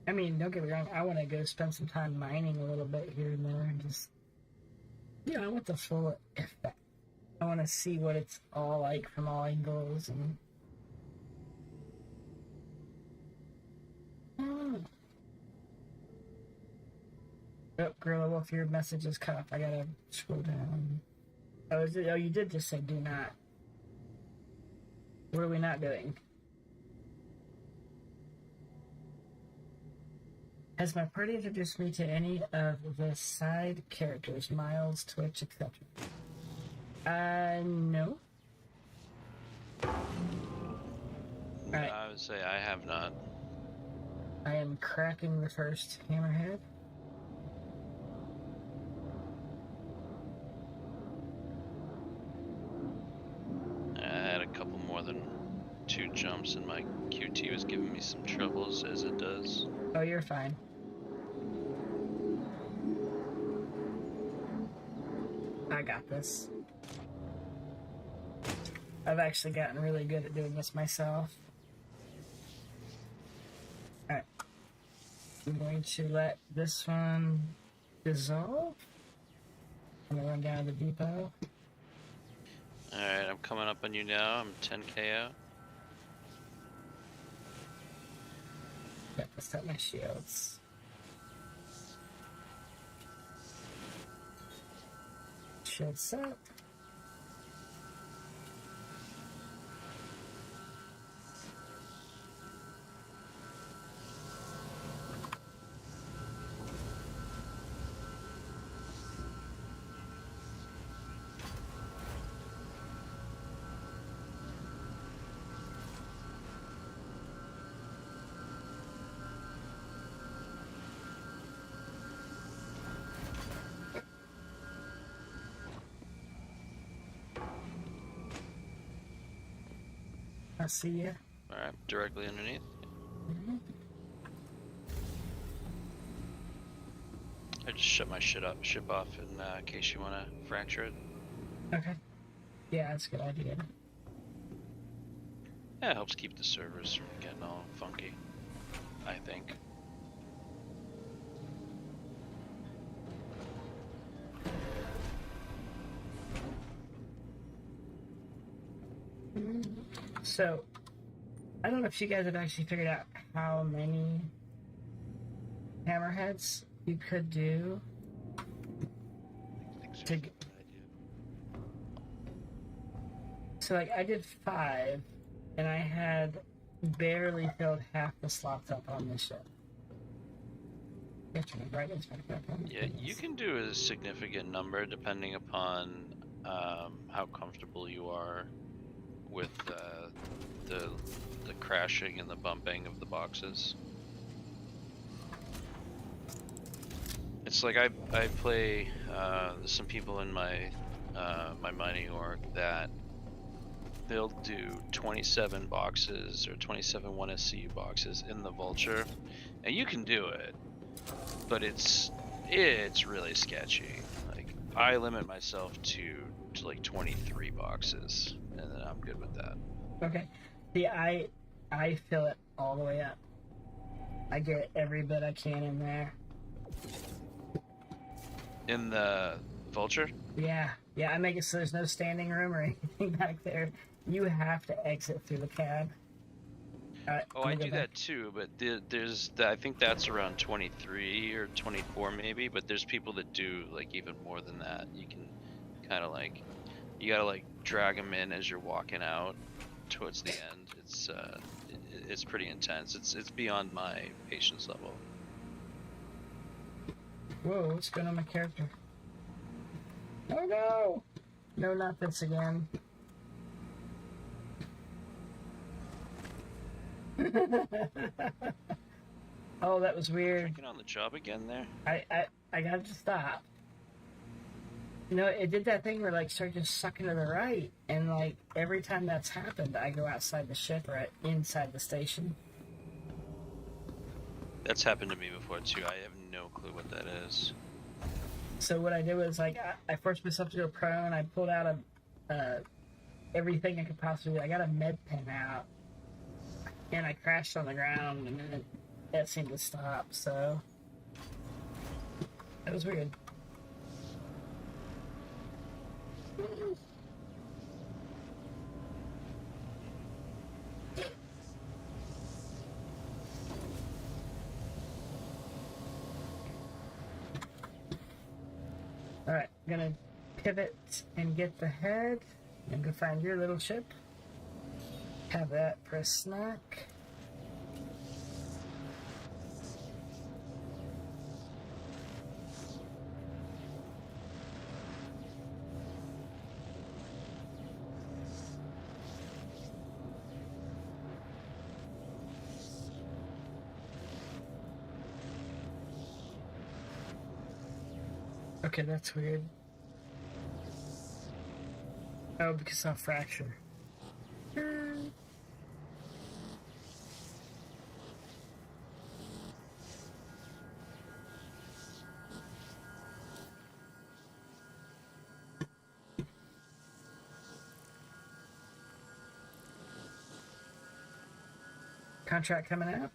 I mean, don't get me wrong, I want to go spend some time mining a little bit here and there and just, you know, I want the full effect. I want to see what it's all like from all angles and... Oh, Gorilla Wolf, your message is cut off. I gotta scroll down. Oh, you did just say do not. What are we not doing? Has my party introduced me to any of the side characters, Miles, Twitch, etc.? No. Alright. I would say I have not. I am cracking the first hammerhead. I had a couple more than 2 jumps, and my QT was giving me some troubles, as it does. Oh, you're fine. I got this. I've actually gotten really good at doing this myself. Alright. I'm going to let this one dissolve. I'm gonna run down to the depot. Alright, I'm coming up on you now. I'm 10 KO. Got to set my shields. Shield set. I see you. Alright, directly underneath. I just shut my ship off in case you want to fracture it. Okay. Yeah, that's a good idea. Yeah, it helps keep the servers from getting all funky, I think. So, I don't know if you guys have actually figured out how many hammerheads you could do. So, like, I did 5, and I had barely filled half the slots up on this ship. Yeah, you can do a significant number depending upon how comfortable you are with the crashing and the bumping of the boxes. It's like I play there's some people in my my mining org that they'll do 27 boxes or 27 1SCU boxes in the Vulture, and you can do it, but it's really sketchy. Like I limit myself to like 23 boxes, and then I'm good with that. Okay. See, I fill it all the way up. I get every bit I can in there. In the Vulture? Yeah, I make it so there's no standing room or anything back there. You have to exit through the cab. Oh, I do that too, but I think that's around 23 or 24 maybe, but there's people that do like even more than that. You can kind of like, you gotta like drag them in as you're walking out towards the end. It's pretty intense. It's beyond my patience level. Whoa, what's going on with my character? Oh no! No, not this again. Oh, that was weird. Checking on the job again there. I got to stop. You know, it did that thing where like started just sucking to the right, and like every time that's happened, I go outside the ship or inside the station. That's happened to me before too. I have no clue what that is. So what I did was like I forced myself to go prone. I pulled out everything I could possibly. I got a med pen out, and I crashed on the ground, and then that seemed to stop. So that was weird. Alright, I'm gonna pivot and get the head and go find your little ship. Have that press snack. Okay, that's weird. Oh, because of fracture. Contract coming out?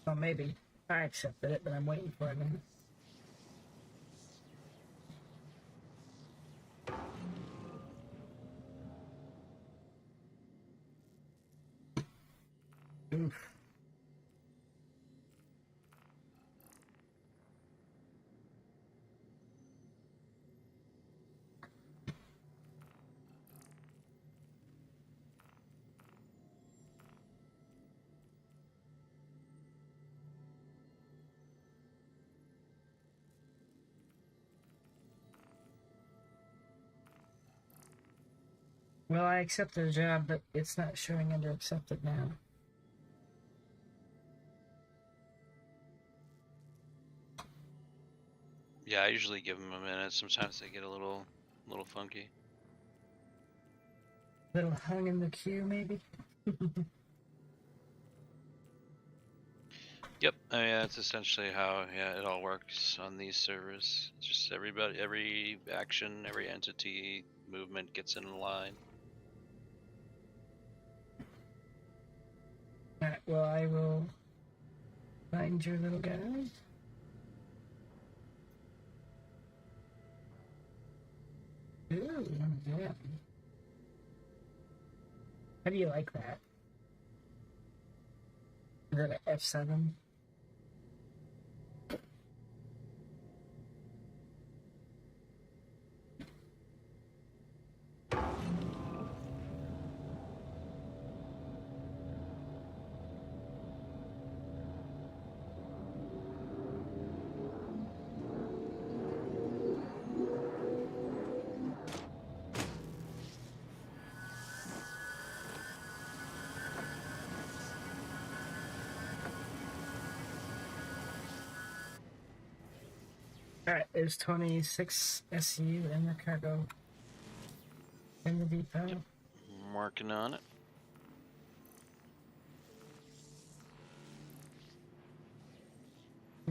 Oh, maybe. I accepted it, but I'm waiting for it now. Oof. Well, I accepted a job, but it's not showing under accepted now. Yeah, I usually give them a minute. Sometimes they get a little funky. Little hung in the queue, maybe? Yep, I mean, that's essentially how it all works on these servers. It's just every action, every entity movement gets in line. Alright, well, I will find your little guy. Ooh, yeah. How do you like that? Is that an F7? Alright, there's 26 SU in the cargo in the depot. Yep. I'm working on it.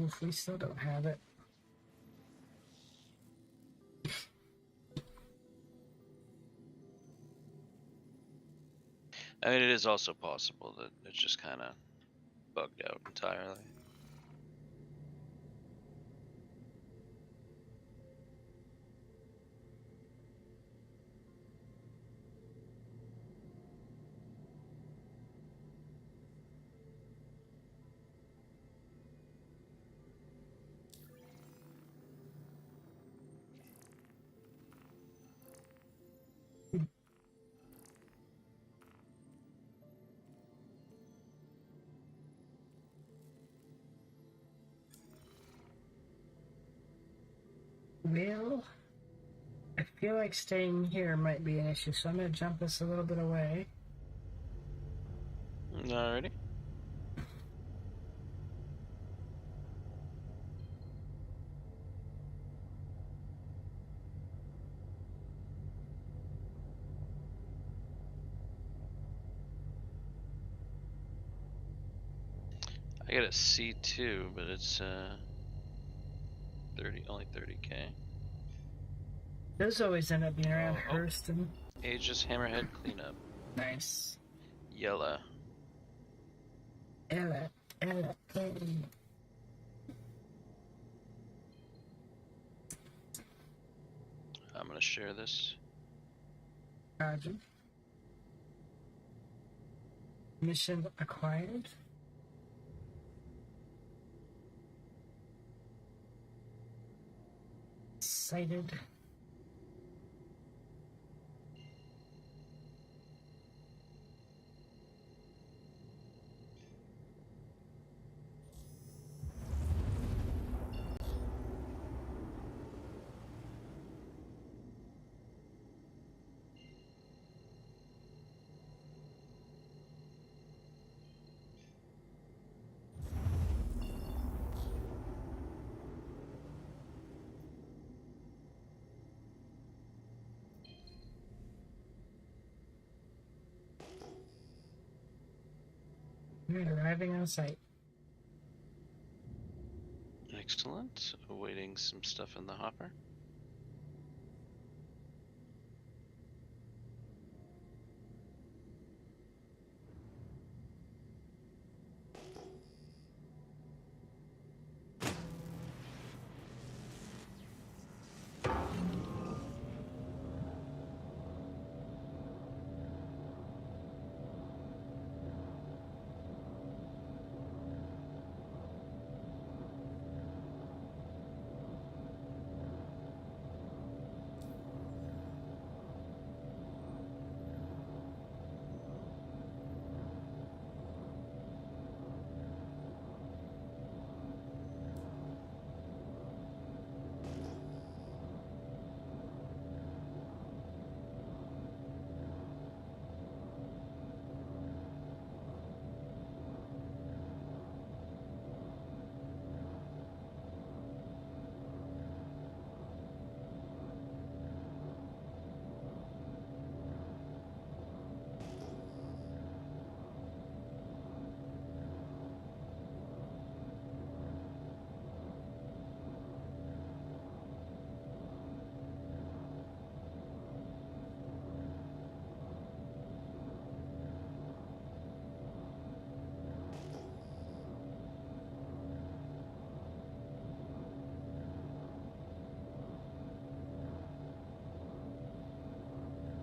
If we still don't have it. I mean, it is also possible that it's just kind of bugged out entirely. Well, I feel like staying here might be an issue, so I'm going to jump us a little bit away. Alrighty. I got a C2, but it's 30, only 30k. Those always end up being around Oh. Hurston. Aegis Hammerhead cleanup. Nice. Yellow. Ella. I'm gonna share this. Roger. Mission acquired. Sighted. We're arriving on site. Excellent. Awaiting some stuff in the hopper.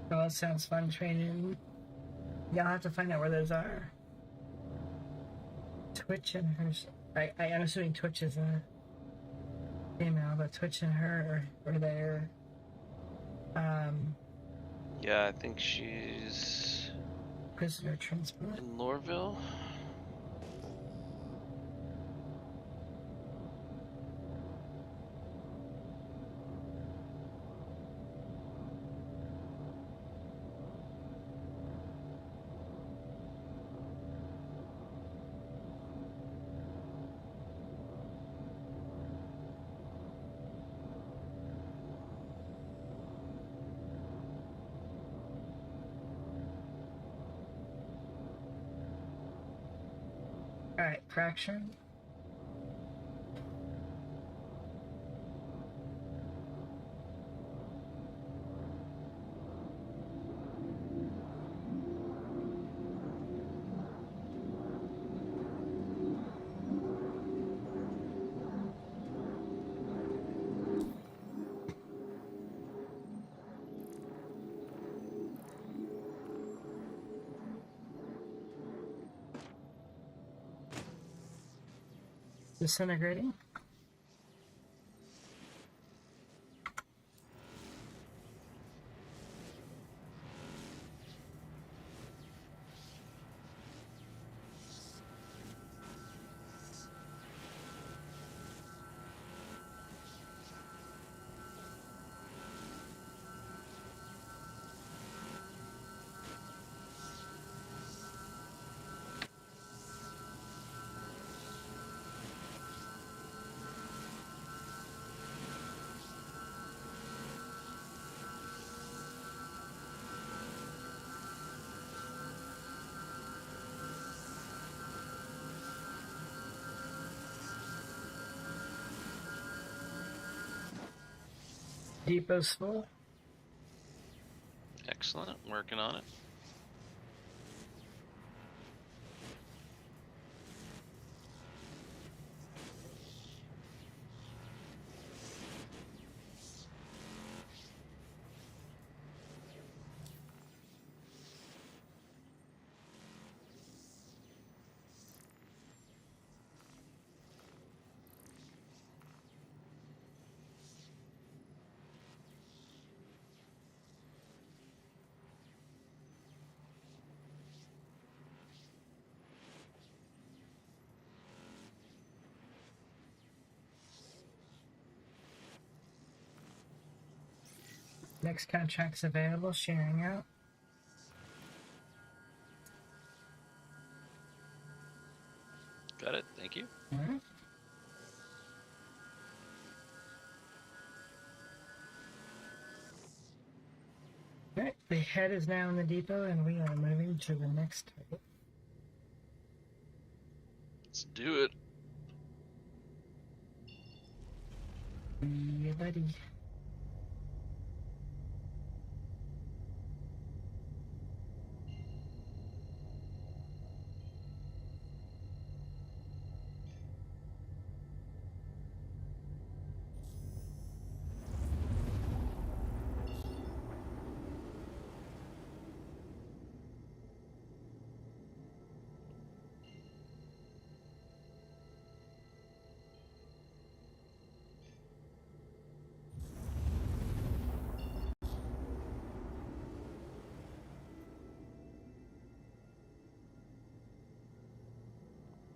Oh, that sounds fun training. Yeah, I'll have to find out where those are. Twitch and her. I'm assuming Twitch is a female, but Twitch and her are there. Yeah, I think she's Prisoner transport. in Lorville. Alright, fraction. Disintegrating. Depot's full. Excellent. Working on it. Next contract's available. Sharing out. Got it. Thank you. Alright. Alright, the head is now in the depot and we are moving to the next target. Let's do it. Yeah, buddy.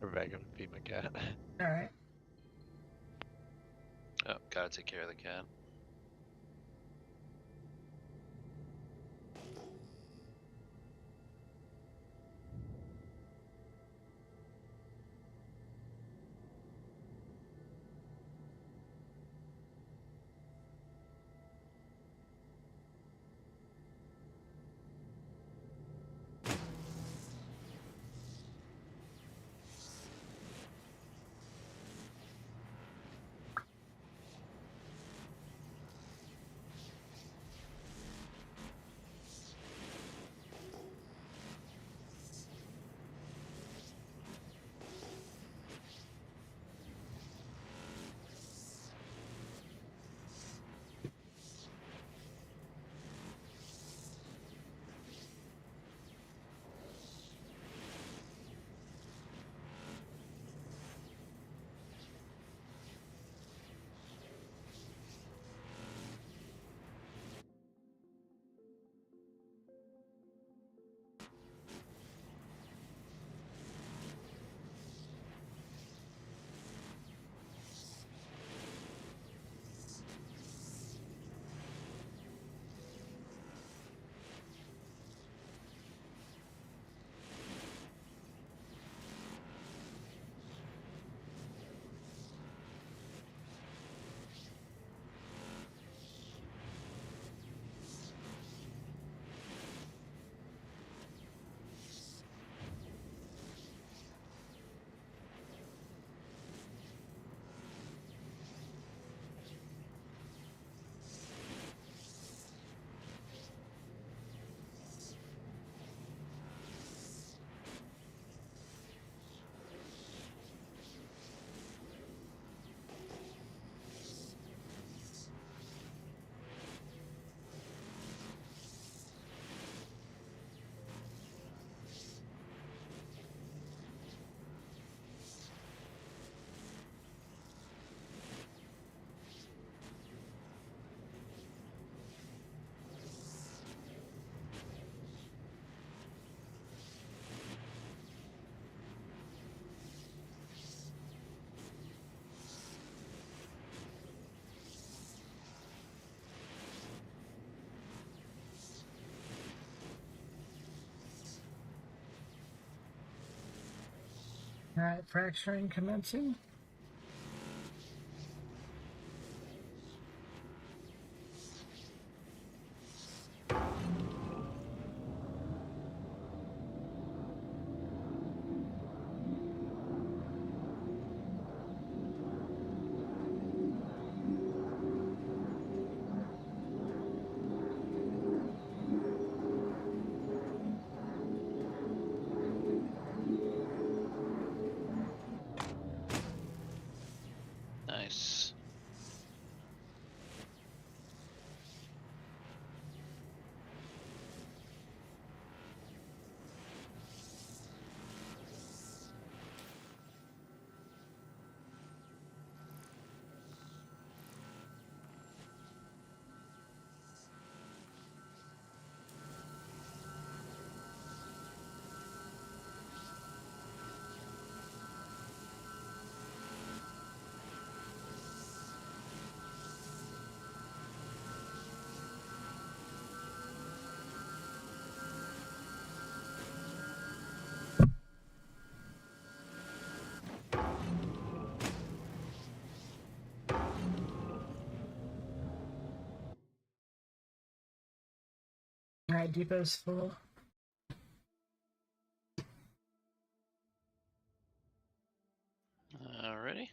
We're back up to feed my cat. Alright. Oh, gotta take care of the cat. Alright, fracturing commencing. Nice. Alright, depot's full. Alrighty.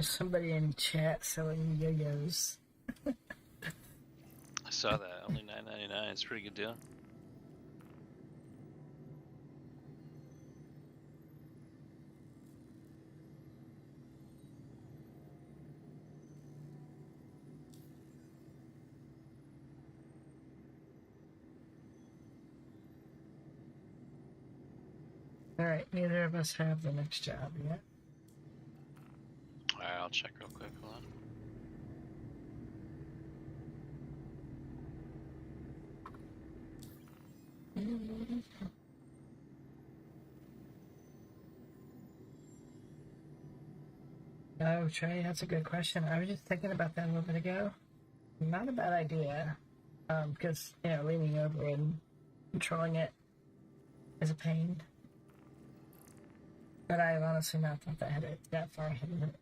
There's somebody in chat selling yo-yos. I saw that. Only $9.99. It's a pretty good deal. Alright, neither of us have the next job yet. Alright, I'll check real quick. Hold on. Oh, Trey, that's a good question. I was just thinking about that a little bit ago. Not a bad idea. Because, you know, leaning over and controlling it is a pain. But I've honestly not thought that far ahead of it.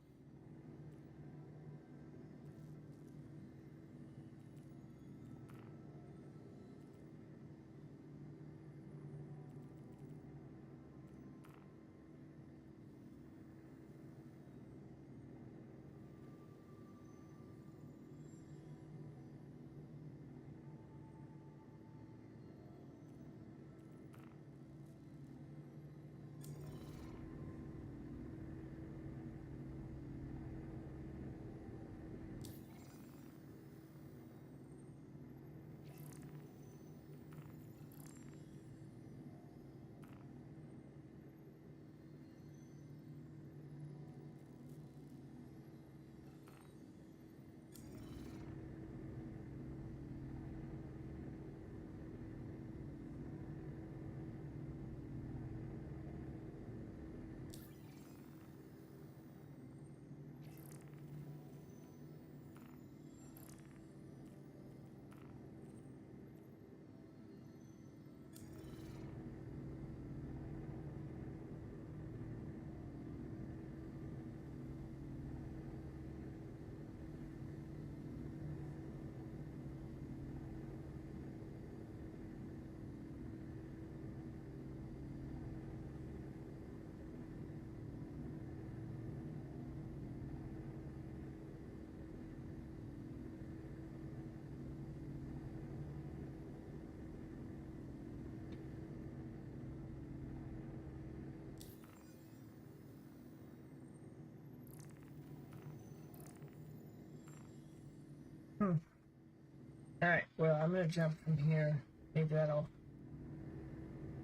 Alright, well, I'm gonna jump from here. Maybe that'll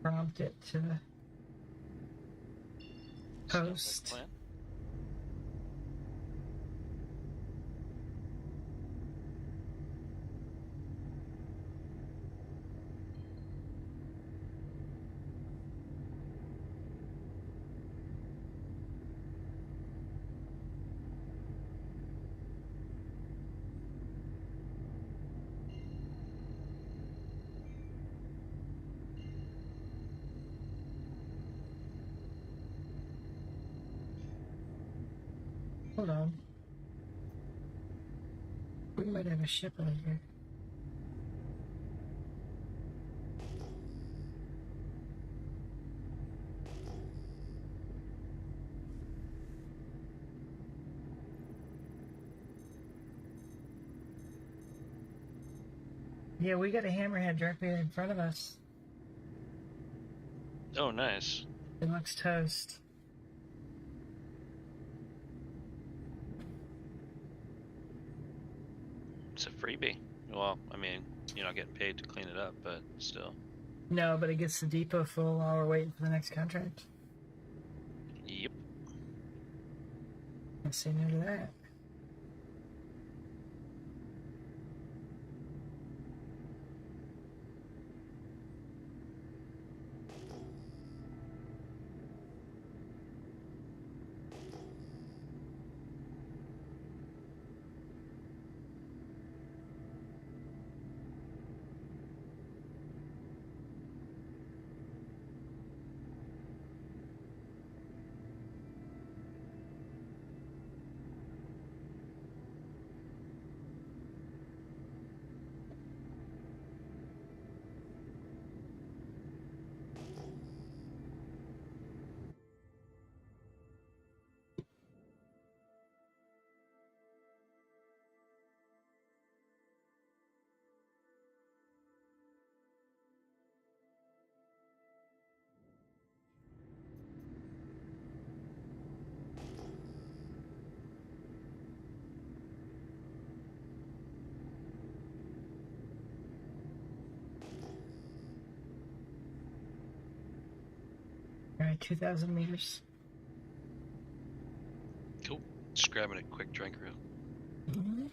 prompt it to Sounds like a post. plan. Hold on. We might have a ship over here. Yeah, we got a hammerhead directly in front of us. Oh, nice. It looks toast. It's a freebie. Well, I mean, you're not getting paid to clean it up, but still. No, but it gets the depot full while we're waiting for the next contract. Yep. Let's say no to that. Alright, 2,000 meters. Cool. Just grabbing a quick drink real. Mm-hmm.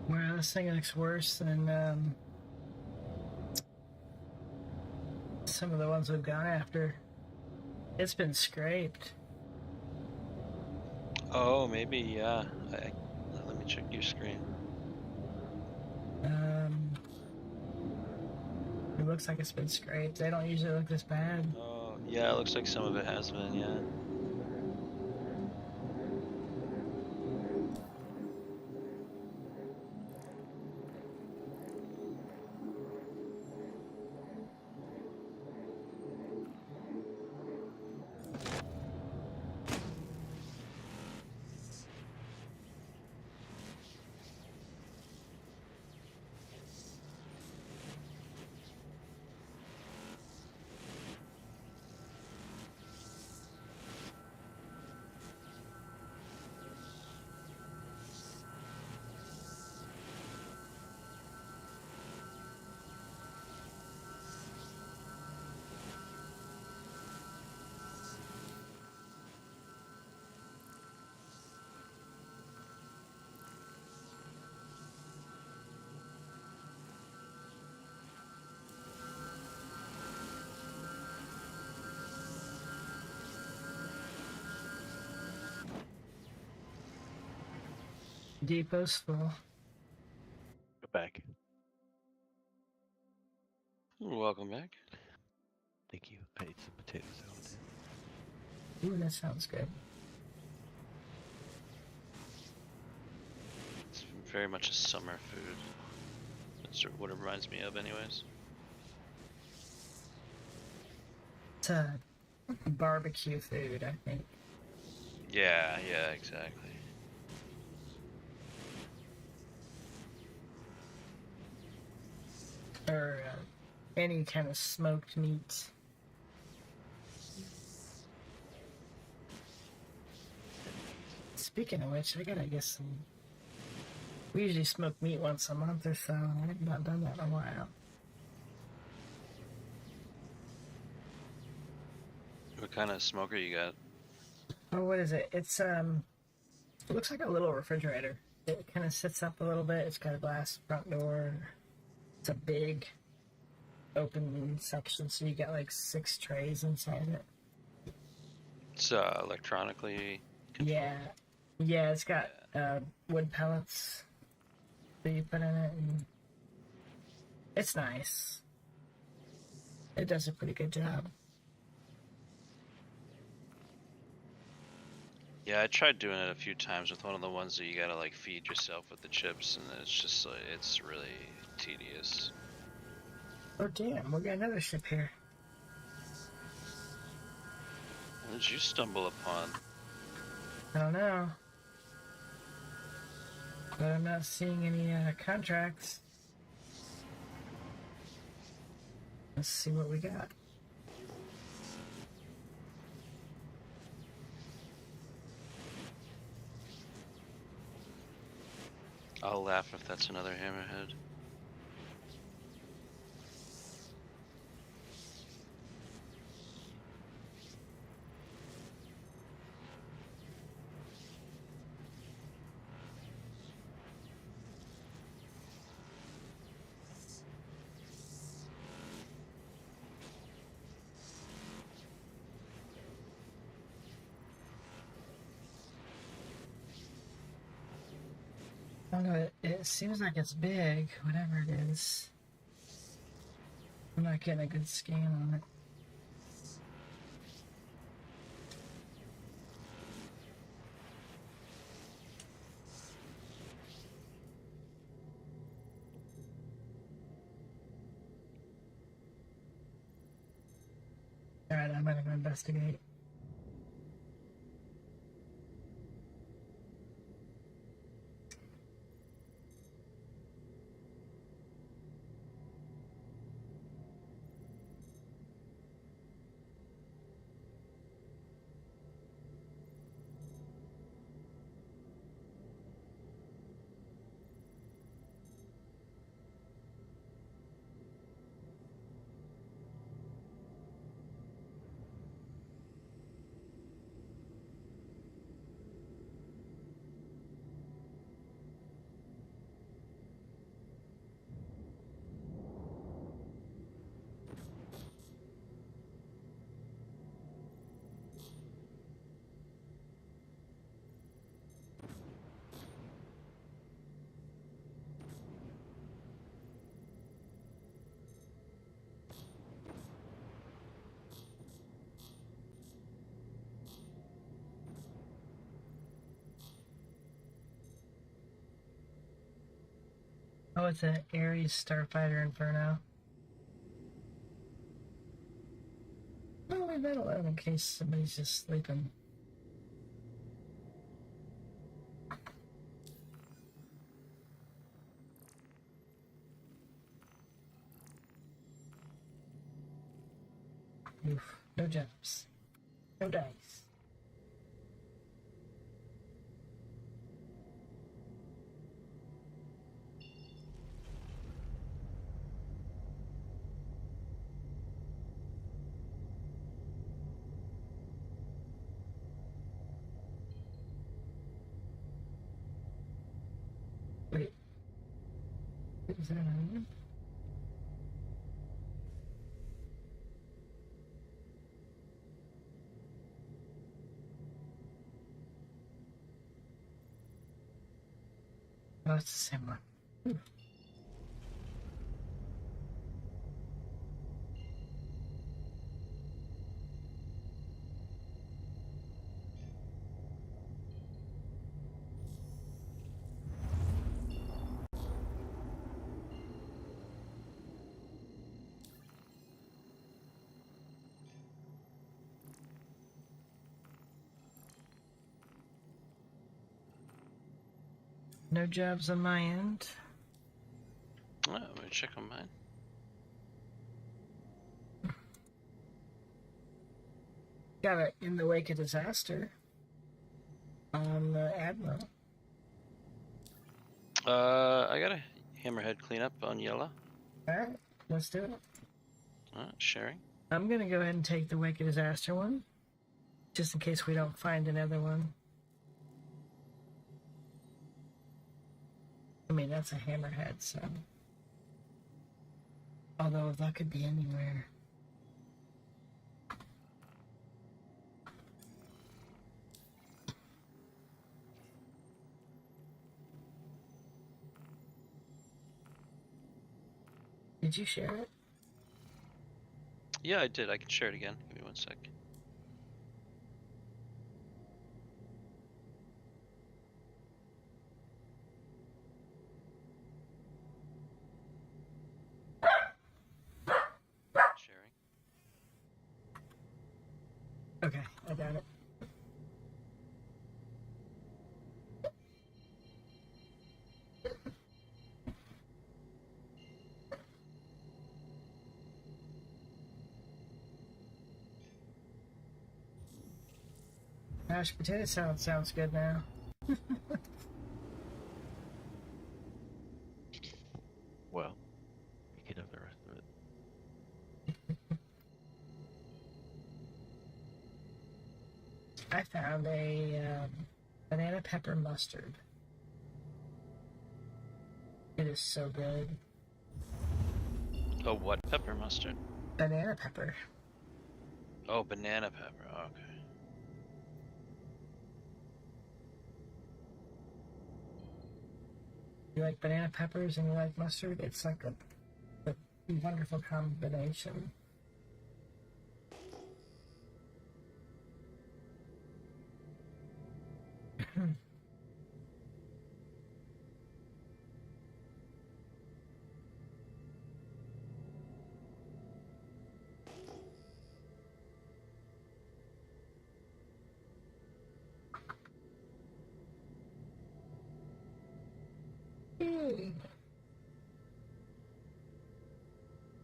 Wow, this thing looks worse than some of the ones we've gone after. It's been scraped. Oh, maybe, yeah. Let me check your screen. It looks like it's been scraped. They don't usually look this bad. Oh, yeah, it looks like some of it has been, yeah. Depot's full. Go back. Welcome back. Thank you. I ate some potato salad. Ooh, that sounds good. It's very much a summer food. That's what it reminds me of, anyways. It's a barbecue food, I think. Yeah, exactly. Or any kind of smoked meat. Speaking of which, I gotta get some. We usually smoke meat once a month or so, and I've not done that in a while. What kind of smoker you got? Oh, what is it? It's it looks like a little refrigerator. It kind of sits up a little bit. It's got a glass front door. It's a big open section, so you got like 6 trays inside it. It's electronically Yeah, yeah. It's got wood pellets that you put in it, and it's nice. It does a pretty good job. Yeah, I tried doing it a few times with one of the ones that you gotta like feed yourself with the chips, and it's just like it's really tedious. Oh damn, we got another ship here. What did you stumble upon? I don't know. But I'm not seeing any contracts. Let's see what we got. I'll laugh if that's another hammerhead. I don't know, it seems like it's big, whatever it is. I'm not getting a good scan on it. Alright, I'm gonna go investigate. Oh, it's an Ares Starfighter Inferno. I'll leave that alone in case somebody's just sleeping. Oof, no jumps. No dice. Wait. Is that another one? Oh, it's the same one. No jobs on my end. Oh, I'm gonna check on mine. Got it in the wake of disaster on the Admiral. I got a hammerhead cleanup on yellow. Alright, let's do it. Sharing. I'm gonna go ahead and take the wake of disaster one, just in case we don't find another one. I mean, that's a hammerhead, so. Although that could be anywhere. Did you share it? Yeah, I did. I can share it again. Give me 1 sec. Sharing. Okay, I got it. Mashed potato salad sounds good now. Well, you can have the rest of it. I found a banana pepper mustard. It is so good. Oh, what pepper mustard? Banana pepper. Oh, banana pepper. Oh, okay. You like banana peppers and you like mustard? It's like a wonderful combination.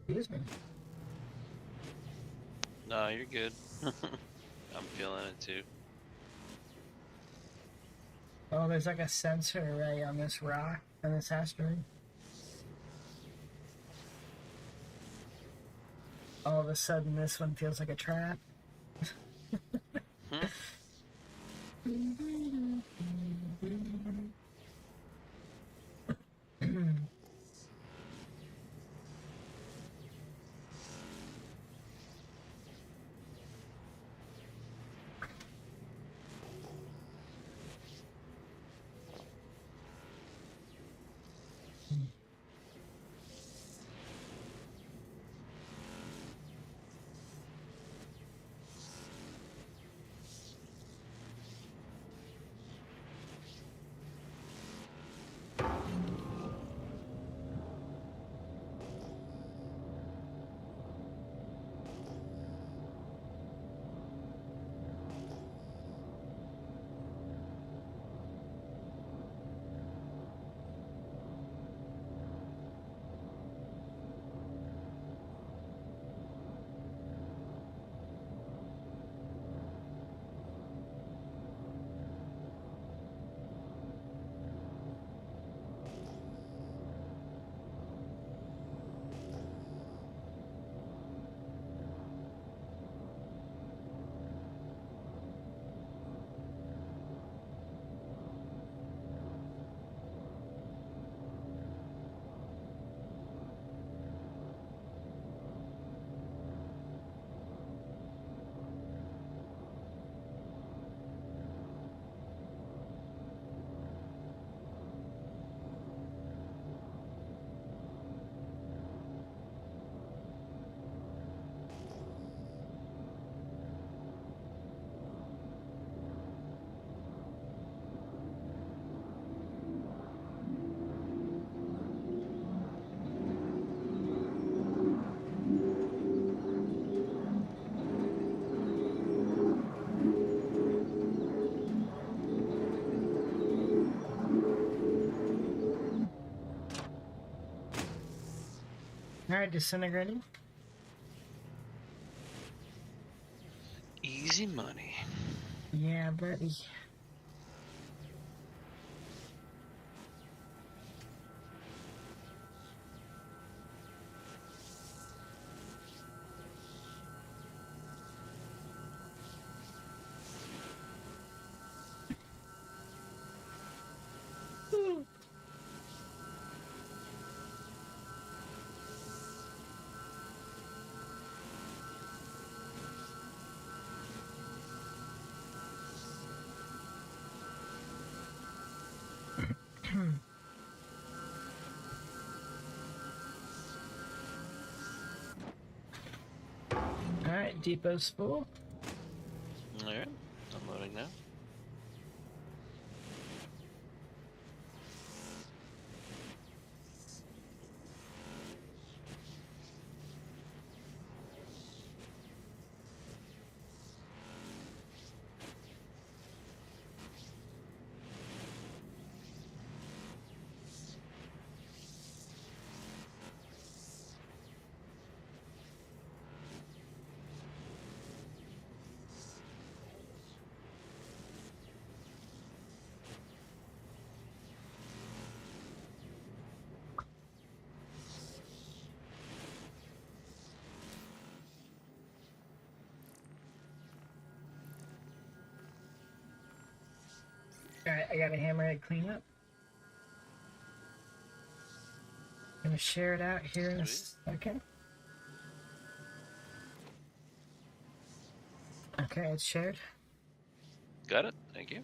Excuse me. No, you're good. I'm feeling it too. Oh, there's like a sensor array on this rock, on this asteroid. All of a sudden, this one feels like a trap. Alright, disintegrating. Easy money. Yeah, buddy. Alright, depot's full. Alright, unloading now. Alright, I got a hammerhead cleanup. Gonna share it out here in a second. Okay, it's shared. Got it. Thank you.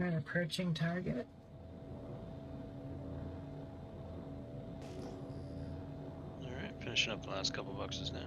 Alright, approaching target. Alright, finishing up the last couple boxes now.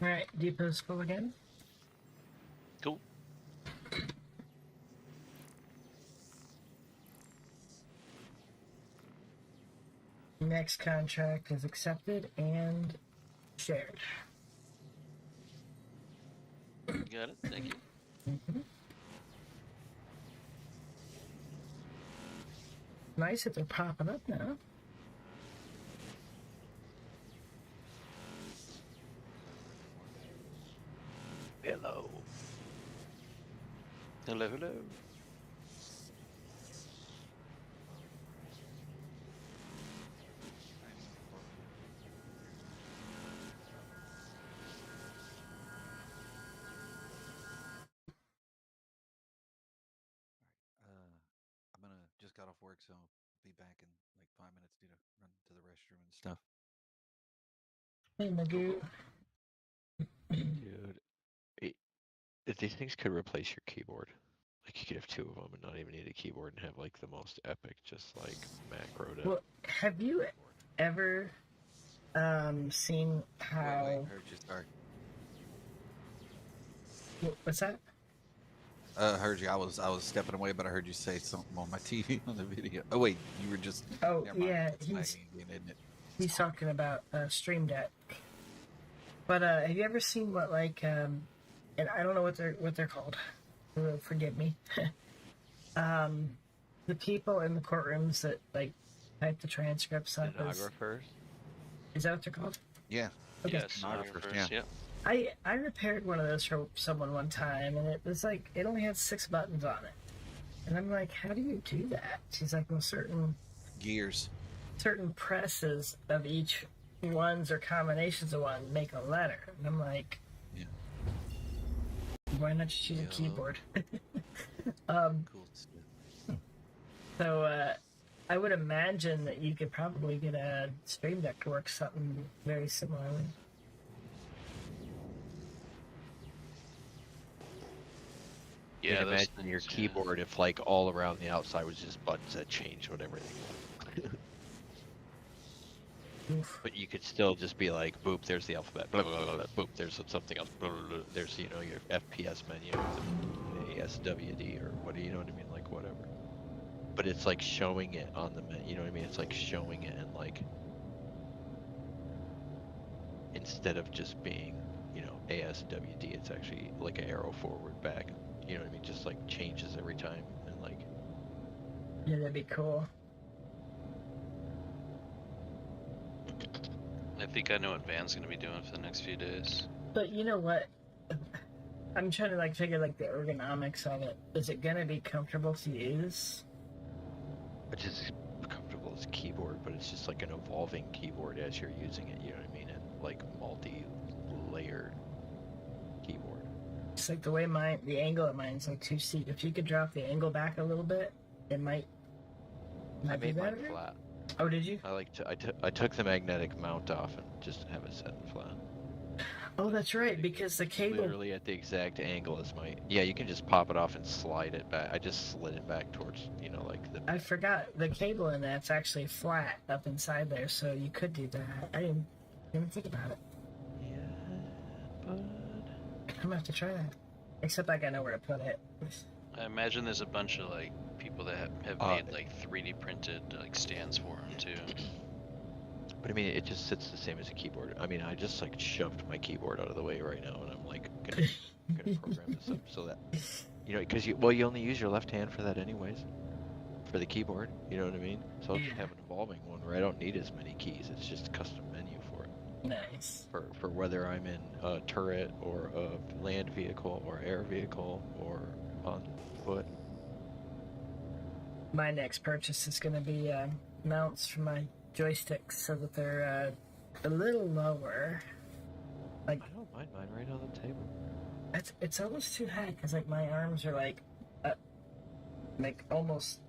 Alright, depot's full again. Cool. Next contract is accepted and shared. Got it. Thank you. Nice that they're popping up now. Hello. Hello, hello. I'm gonna just got off work, so I'll be back in like 5 minutes. Need to run to the restroom and stuff. Hey, Magoo. Dude, if these things could replace your keyboard, like you could have two of them and not even need a keyboard and have like the most epic, just like macroed Well, have you ever seen how? Wait, heard you. Sorry. What's that? Heard you. I was stepping away, but I heard you say something on my TV on the video. Oh wait, you were just. Oh never mind. yeah, It's lagging again, isn't it? he's talking about Stream Deck. But have you ever seen what like and I don't know what they're called. Forgive me. The people in the courtrooms that like type the transcripts up. Stenographers? Is that what they're called? Yeah. Okay. Yes, Stenographers, stenographers, yeah. yeah. I repaired one of those for someone one time, and it was like it only had 6 buttons on it, and I'm like, how do you do that? She's like, well, certain presses of each ones or combinations of one make a letter, and I'm like, Yeah. why not just use a Yeah. keyboard? Cool stuff. So I would imagine that you could probably get a Stream Deck to work something very similarly. You Yeah, can those imagine your things, yeah. keyboard if like all around the outside was just buttons that changed whatever they want. Oof. But you could still just be like, boop, there's the alphabet, blah, blah, blah, blah, boop, there's something else, blah, blah, blah, there's, you know, your FPS menu, the ASWD, or what do you know what I mean, like, whatever. But it's like showing it on the menu, you know what I mean, it's like showing it and like, instead of just being, you know, ASWD, it's actually like an arrow forward, back, you know what I mean, just like changes every time, and like, Yeah, that'd be cool. I think I know what Van's gonna be doing for the next few days. But you know what? I'm trying to like figure like the ergonomics of it. Is it gonna be comfortable to use? which is comfortable as a keyboard, but it's just like an evolving keyboard as you're using it, you know what I mean, and like multi-layered keyboard. It's like the way the angle of mine's like too steep. If you could drop the angle back a little bit, it might I be made mine better. flat. Oh, did you? I took the magnetic mount off and just have it set flat. Oh, that's right, because the cable. Literally at the exact angle as my. Yeah, you can just pop it off and slide it back. I just slid it back towards, you know, like the. I forgot the cable in that's actually flat up inside there, so you could do that. I didn't think about it. Yeah, bud. I'm gonna have to try that. Except like I know where to put it. I imagine there's a bunch of like people that have made like 3D printed like stands for them too. But I mean, it just sits the same as a keyboard. I mean, I just like shoved my keyboard out of the way right now, and I'm like gonna program this up so that, you know, because you only use your left hand for that anyways, for the keyboard. You know what I mean? So I'll just have an evolving one where I don't need as many keys. It's just a custom menu for it. Nice. For whether I'm in a turret or a land vehicle or air vehicle or on foot. My next purchase is gonna be mounts for my joysticks so that they're a little lower. Like I don't mind mine right on the table. it's almost too high because like my arms are like almost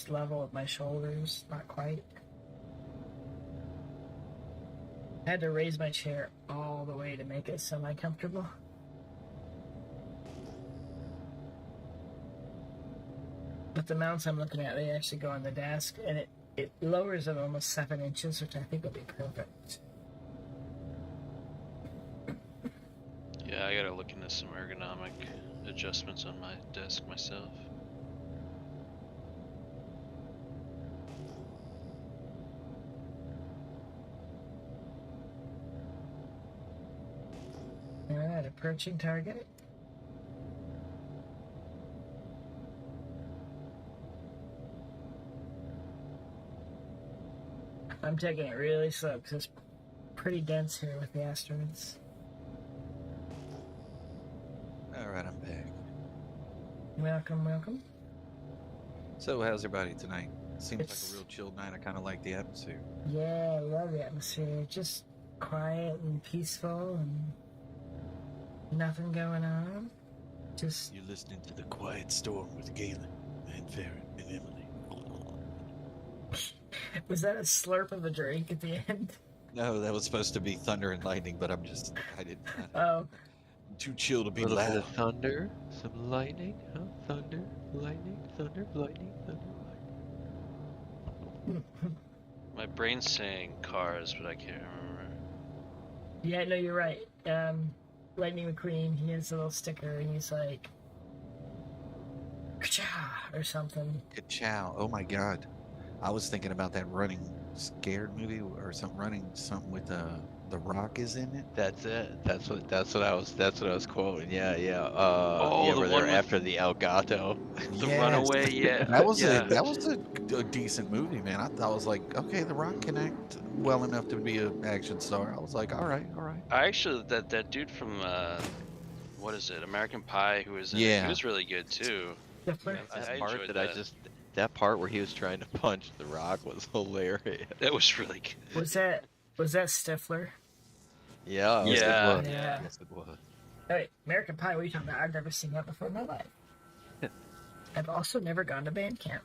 level with my shoulders, not quite. I had to raise my chair all the way to make it semi-comfortable. But the mounts I'm looking at, they actually go on the desk, and it lowers them almost 7 inches, which I think will be perfect. looking at some ergonomic adjustments on my desk myself. Alright, approaching target. I'm taking it really slow because it's pretty dense here with the asteroids. Alright, I'm back. Welcome, welcome. So, how's everybody tonight? Seems It's- like a real chill night. I kind of like the atmosphere. Yeah, I love the atmosphere. Just quiet and peaceful and nothing going on. Just You're listening to The Quiet Storm with Galen and Farron and Emily. was that a slurp of a drink at the end? No, that was supposed to be thunder and lightning, but I didn't. Oh, I'm too chill to A be little bit loud. of thunder, some lightning, huh? Thunder, lightning, thunder, lightning, thunder, lightning. My brain's saying cars, but I can't remember. yeah, no, you're right. Lightning McQueen, he has a little sticker and he's like, "Ka-chow," or something. Ka-chow. Oh my god. I was thinking about that running scared movie or something with the Rock is in it. That's it. That's what I was quoting. Yeah, yeah. Oh, Yeah, the where one they're with- after the Elgato. The Yes. Runaway, yeah. That was yeah. a decent movie, man. I was like, okay, The Rock can act well enough to be an action star. I was like, all right. I actually that dude from what is it, American Pie, who was in it, Yeah. he was really good too. Stifler? I part enjoyed that that part where he was trying to punch the Rock was hilarious. That was really good. Was that Stifler? Yeah. Yes, Yeah. it was. Yeah. Yes, it was. Hey, American Pie, what are you talking about? I've never seen that before in my life. I've also never gone to band camp.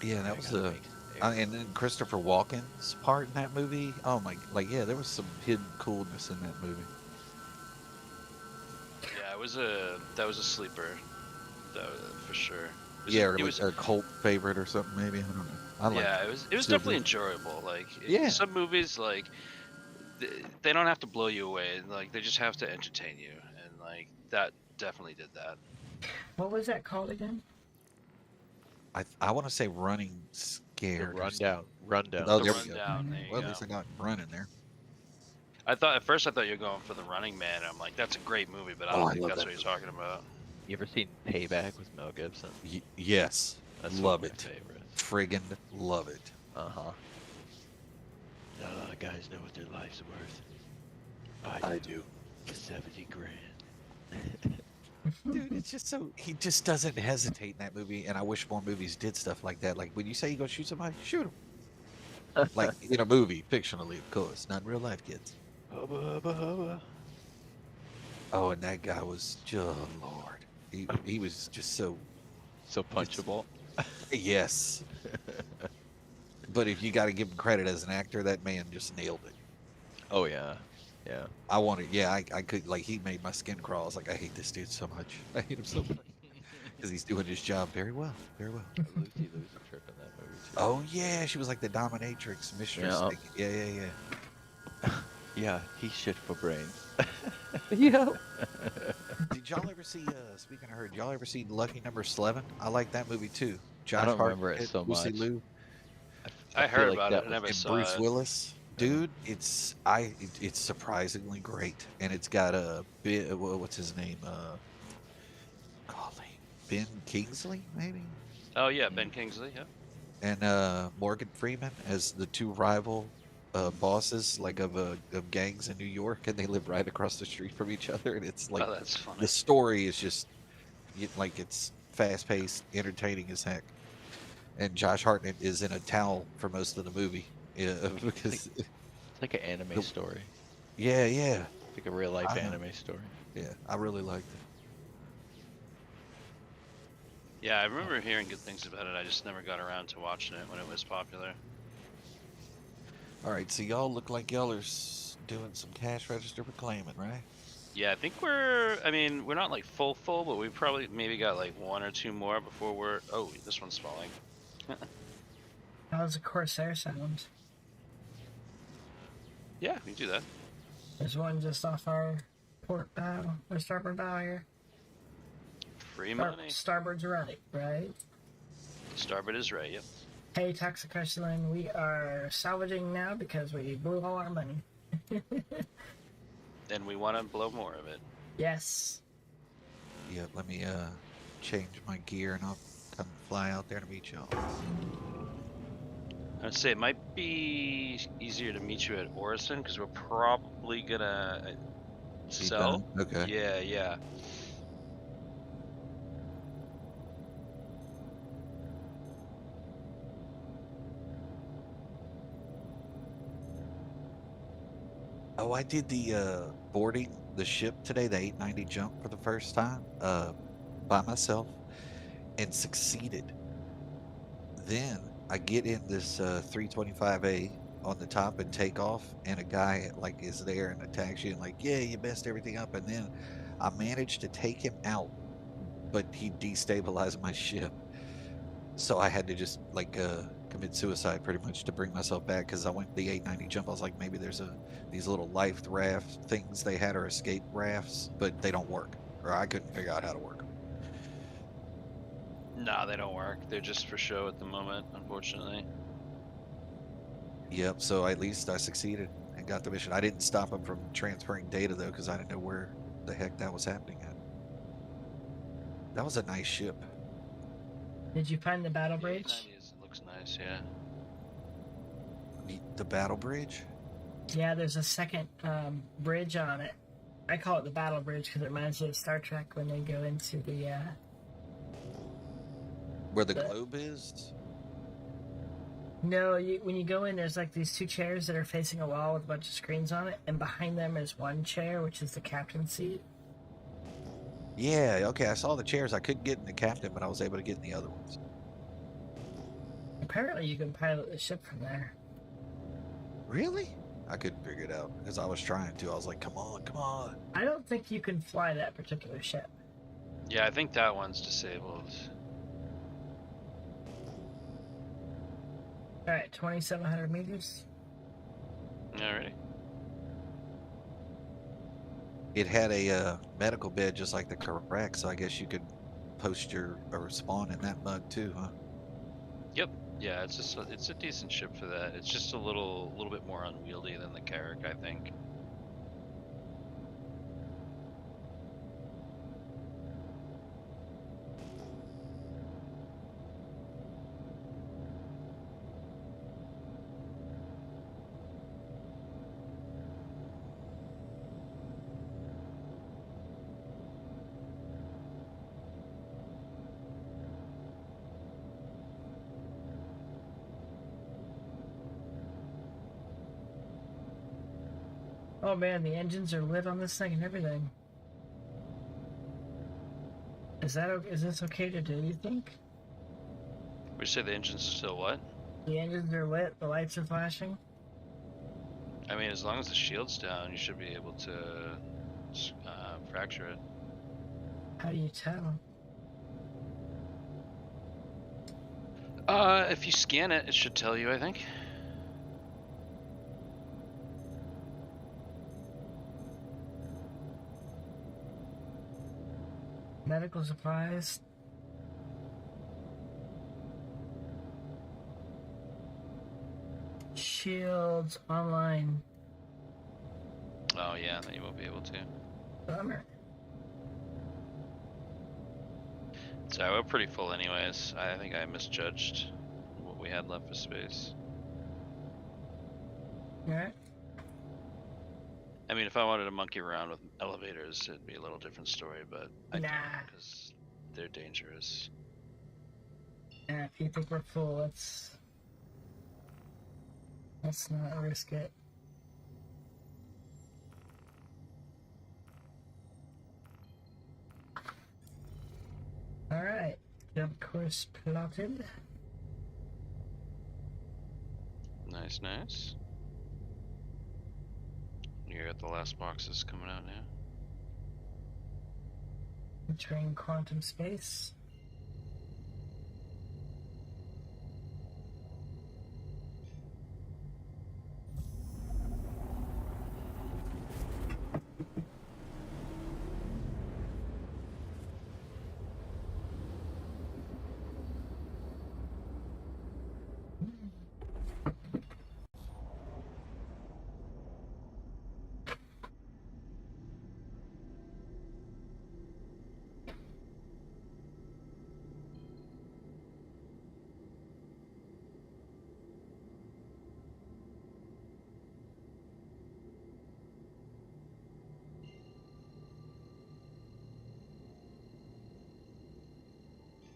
Yeah, that was gotta a. make- And then Christopher Walken's part in that movie. Oh my, yeah, there was some hidden coolness in that movie. Yeah, that was a sleeper, for sure. It was a cult favorite or something, maybe. I don't know. I like Yeah, it. it was Still definitely do. enjoyable. Like Yeah. some movies, like they don't have to blow you away. Like they just have to entertain you, and like that definitely did that. What was that called again? I want to say Running The Scared. or rundown. Rundown. Oh, The there we go. Rundown, there you Well, go. at least I got Run in there. At first I thought you were going for The Running Man. I'm like, that's a great movie, but I Oh, don't I think love that's that what you're talking about. You ever seen Payback with Mel Gibson? Yes. That's Love one it. of my favorites. Friggin' love it. Uh-huh. Not a lot of guys know what their life's worth. I do. 70 grand. Dude, it's just so he just doesn't hesitate in that movie, and I wish more movies did stuff like that. Like when you say you go shoot somebody, shoot him. Like in a movie, fictionally, of course, not in real life, kids. Hubba, hubba, hubba. Oh, and that guy was just Lord. He was just so So punchable. yes. But if you got to give him credit as an actor, that man just nailed it. Oh, yeah. Yeah. I could, like, he made my skin crawl. I was like, I hate this dude so much. I hate him so much. Because he's doing his job very well. Very well. Lucy trip in that movie, too. Oh, yeah. She was like the dominatrix mistress. Yeah. Like, yeah. Yeah, he's shit for brains. Yeah. Did y'all ever see, speaking of her, did y'all ever see Lucky Number 11? I like that movie, too. Josh don't Hartnett, remember it so Lucy much. Liu, I feel heard like about that it. I was- never and saw Bruce it. Willis. Dude, it's surprisingly great, and it's got what's his name? Golly, Ben Kingsley, maybe, Oh yeah, Ben Kingsley. Yeah. and Morgan Freeman as the two rival bosses, like of gangs in New York, and they live right across the street from each other, and it's like Oh, that's funny. the story is just like it's fast paced, entertaining as heck. And Josh Hartnett is in a towel for most of the movie, because It's like an anime Nope. story. yeah, It's like a real life I know. anime story. I really liked it. Yeah, I remember hearing good things about it. I just never got around to watching it when it was popular. All right, so y'all look like y'all are doing some cash register reclaiming, right? Yeah, I think we're not like full, but we probably maybe got like one or two more before we're. Oh, this one's falling. That was a Corsair sound. Yeah, we can do that. There's one just off our port bow, or starboard bow here. Free money. Starboard's right, right? Starboard is right, yep. Hey, Toxicrystalline, we are salvaging now because we blew all our money. And we want to blow more of it. Yes. Yeah, let me change my gear and I'll come fly out there to meet y'all. I'd say it might be easier to meet you at Orison because we're probably gonna sell. done? Okay. Yeah, yeah. Oh, I did the boarding the ship today, the 890 jump for the first time, by myself, and succeeded. Then I get in this 325A on the top and take off, and a guy like is there and attacks you and like, yeah, you messed everything up. And then I managed to take him out, but he destabilized my ship. So I had to just like commit suicide pretty much to bring myself back because I went the 890 jump. I was like, maybe there's these little life raft things they had or escape rafts, but they don't work, or I couldn't figure out how to work them. Nah, they don't work. They're just for show at the moment, unfortunately. Yep. So at least I succeeded and got the mission. I didn't stop him from transferring data though because I didn't know where the heck that was happening at. That was a nice ship. Did you find the battle Yeah, bridge? 890 looks nice, yeah. The battle bridge. Yeah, there's a second bridge on it. I call it the battle bridge because it reminds me of Star Trek when they go into the Where the globe is? No, when you go in, there's like these two chairs that are facing a wall with a bunch of screens on it, and behind them is one chair, which is the captain's seat. Yeah, okay, I saw the chairs. I couldn't get in the captain, but I was able to get in the other ones. Apparently, you can pilot the ship from there. Really? I couldn't figure it out because I was trying to. I was like, come on, come on. I don't think you can fly that particular ship. Yeah, I think that one's disabled. Alright, 2,700 meters. Alrighty. It had a medical bed just like the Correct, so I guess you could post your or spawn in that mug too, huh? Yep. Yeah, it's a decent ship for that. It's just a little bit more unwieldy than the Carrack, I think. Oh man, the engines are lit on this thing and everything. Is this okay to do, you think? We say the engines are still what? The engines are lit, the lights are flashing. I mean, as long as the shield's down, you should be able to fracture it. How do you tell? If you scan it, it should tell you, I think. Medical supplies. Shields online. Oh yeah, then you won't be able to. Bummer. So we're pretty full anyways. I think I misjudged what we had left for space. Alright. I mean, if I wanted to monkey around with elevators, it'd be a little different story, but I Nah. don't because they're dangerous. Yeah, if you think we're full, let's not risk it. Alright, jump course plotted. Nice, nice. You got the last boxes coming out now. Entering quantum space.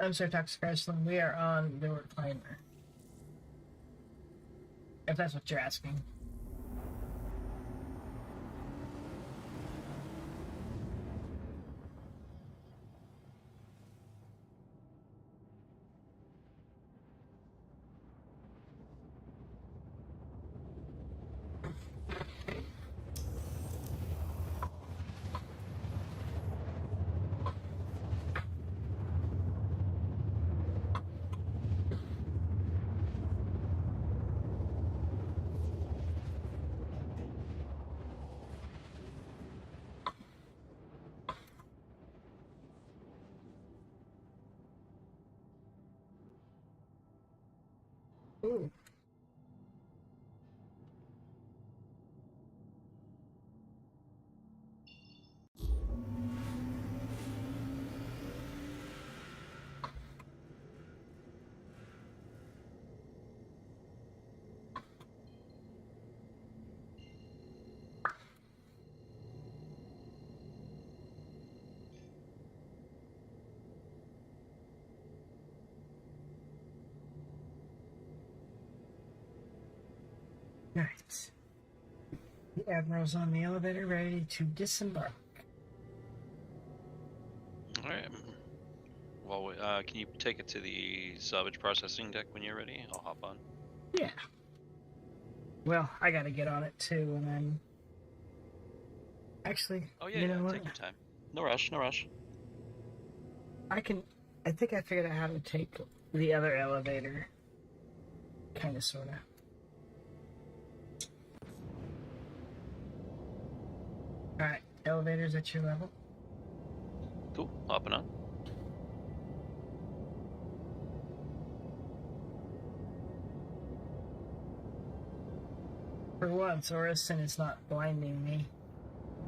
I'm sorry, Toxic Iceland. We are on the recliner. If that's what you're asking. Ooh. Right. The Admiral's on the elevator, ready to disembark. All right. Well, can you take it to the salvage processing deck when you're ready? I'll hop on. Yeah. Well, I gotta get on it too, and then... Actually, Oh yeah, you know yeah. what? Take your time. No rush. No rush. I think I figured out how to take the other elevator. Kinda, sorta. Alright, elevator's at your level. Cool. Hopping on. For once, Orison is not blinding me.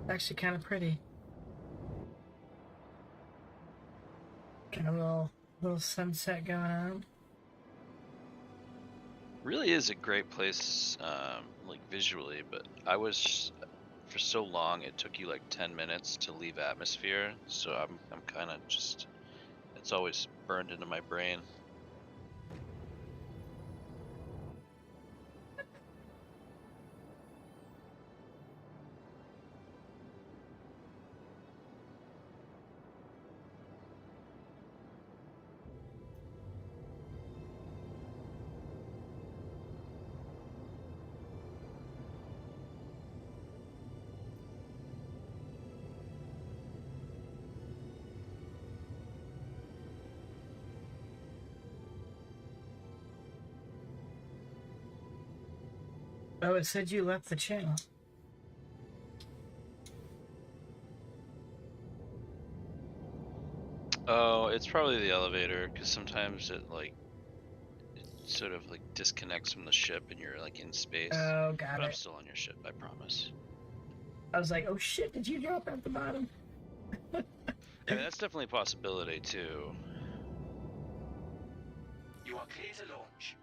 It's actually kind of pretty. Got a little sunset going on. Really is a great place, like visually, but I was for so long it took you like 10 minutes to leave atmosphere, so I'm kind of just, it's always burned into my brain. Oh, it said you left the channel. Oh, it's probably the elevator, because sometimes it sort of like disconnects from the ship and you're like in space. Oh, got But I'm it. still on your ship, I promise. I was like, oh shit, did you drop at the bottom? Yeah, that's definitely a possibility too. You are clear to launch.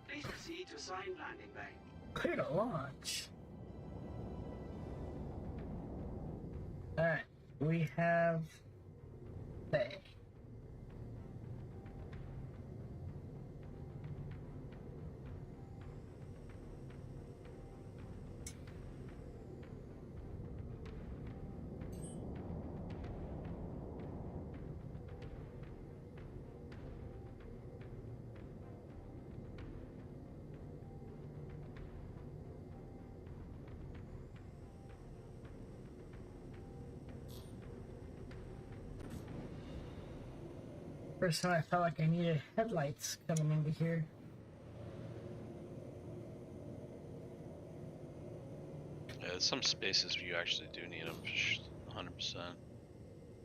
Please proceed to assigned landing bay. Clear to launch. Alright, we have Bay. First time I felt like I needed headlights coming into here. Yeah, some spaces you actually do need them, 100%.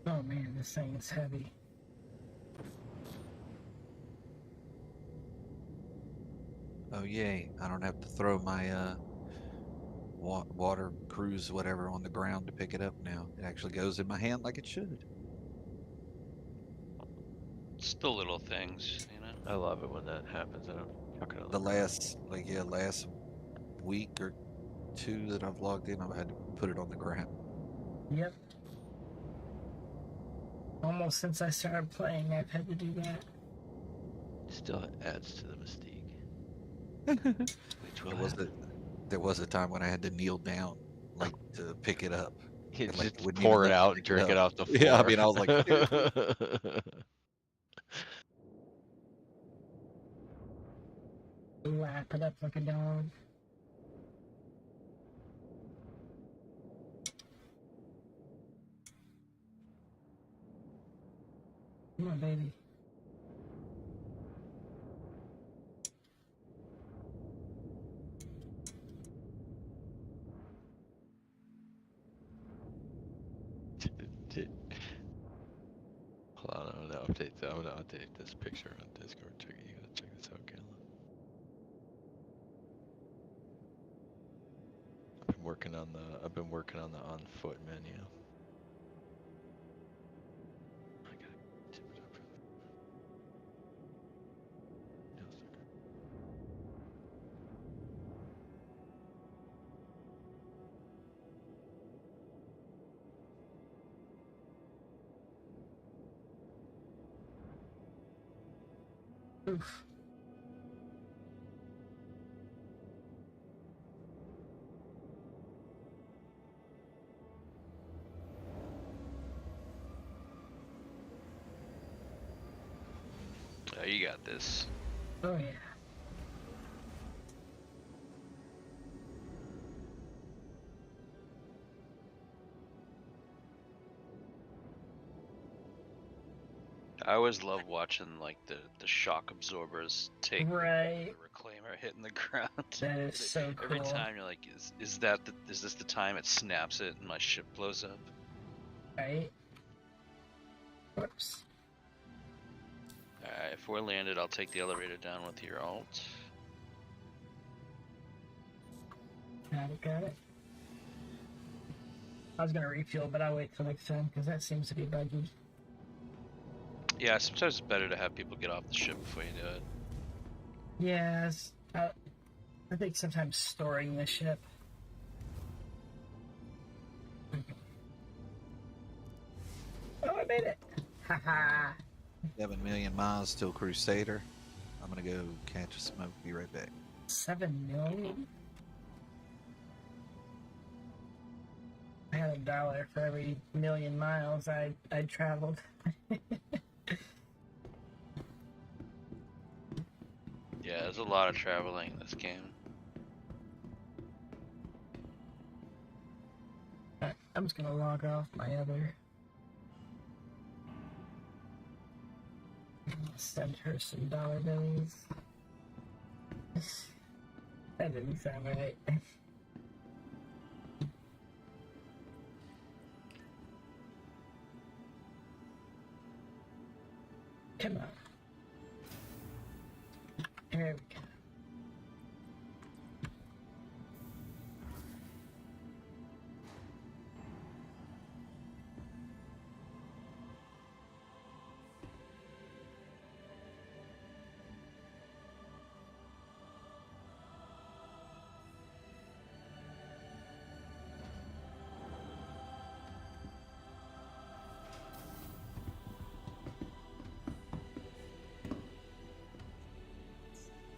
Oh man, this thing is heavy. Oh yay! I don't have to throw my water cruise whatever on the ground to pick it up now. It actually goes in my hand like it should. It's the little things, you know? I love it when that happens. I don't chuck it on The ground. last week or two that I've logged in, I've had to put it on the ground. Yep. Almost since I started playing, I've had to do that. Still adds to the mystique. Which will There was a time when I had to kneel down, like, to pick it up. You and, like, just wouldn't pour even it let me out and pick drink it up. off the floor. Yeah, I mean, I was like, seriously? Lap it up like a dog. Come on, baby. Hold on, I'm gonna update this picture on Discord. You gotta check this out, Caleb. I've been working on the on foot menu. I gotta tip it up for the nail sticker. Oof. Oh, you got this. Oh yeah. I always love watching like the shock absorbers take Right. the reclaimer hitting the ground. That is so cool. Every time you're like, is this the time it snaps it and my ship blows up? Right. Whoops. Alright, if we're landed, I'll take the elevator down with your alt. Got it. I was gonna refuel, but I'll wait till next time because that seems to be buggy. Yeah, sometimes it's better to have people get off the ship before you do it. Yes. I think sometimes storing the ship. Oh, I made it! Haha. 7 million miles till Crusader. I'm gonna go catch a smoke. Be right back. 7 million? I had $1 for every million miles I traveled. Yeah, there's a lot of traveling in this game. I'm just gonna log off my other. Send her some dollar bills. That didn't sound right. Come on. There we go.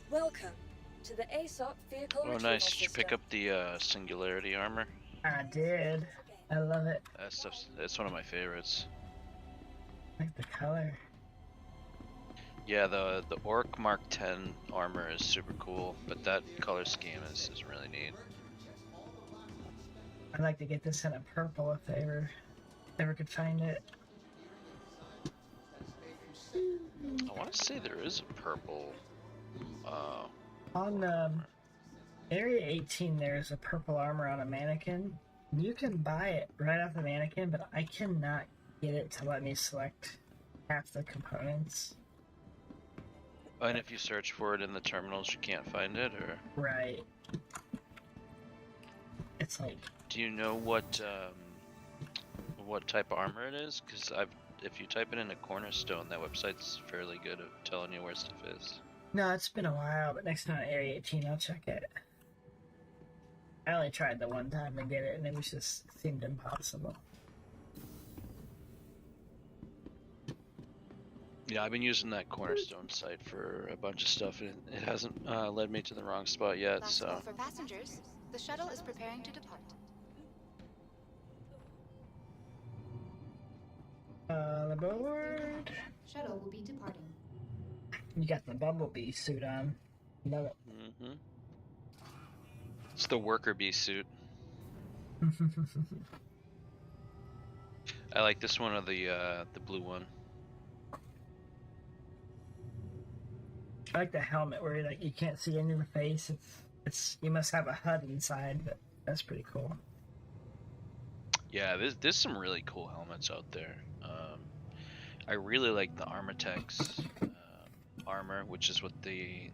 Welcome to the ASOP vehicle Oh, retrieval nice. Did you pick system. up the Singularity armor? I did. I love it. That's one of my favorites. I like the color. Yeah, the Orc Mark 10 armor is super cool, but that color scheme is really neat. I'd like to get this in a purple if they ever could find it. I want to say there is a purple. On Area 18, there's a purple armor on a mannequin. You can buy it right off the mannequin, but I cannot get it to let me select half the components. And if you search for it in the terminals, you can't find it, or? Right. It's like. Do you know what type of armor it is? Because if you type it into Cornerstone, that website's fairly good at telling you where stuff is. No, it's been a while, but next time at Area 18, I'll check it. I only tried the one time to get it, and it seemed impossible. Yeah, I've been using that Cornerstone site for a bunch of stuff, and it hasn't led me to the wrong spot yet. Last So call for passengers. The shuttle is preparing to depart. Aboard. Shuttle will be departing. You got the bumblebee suit on. Love it. hmm it's the worker bee suit. I like this one or the blue one. I like the helmet where like you can't see into the face. It's you must have a HUD inside, but that's pretty cool. Yeah, there's some really cool helmets out there. I really like the Armortex armor, which is what the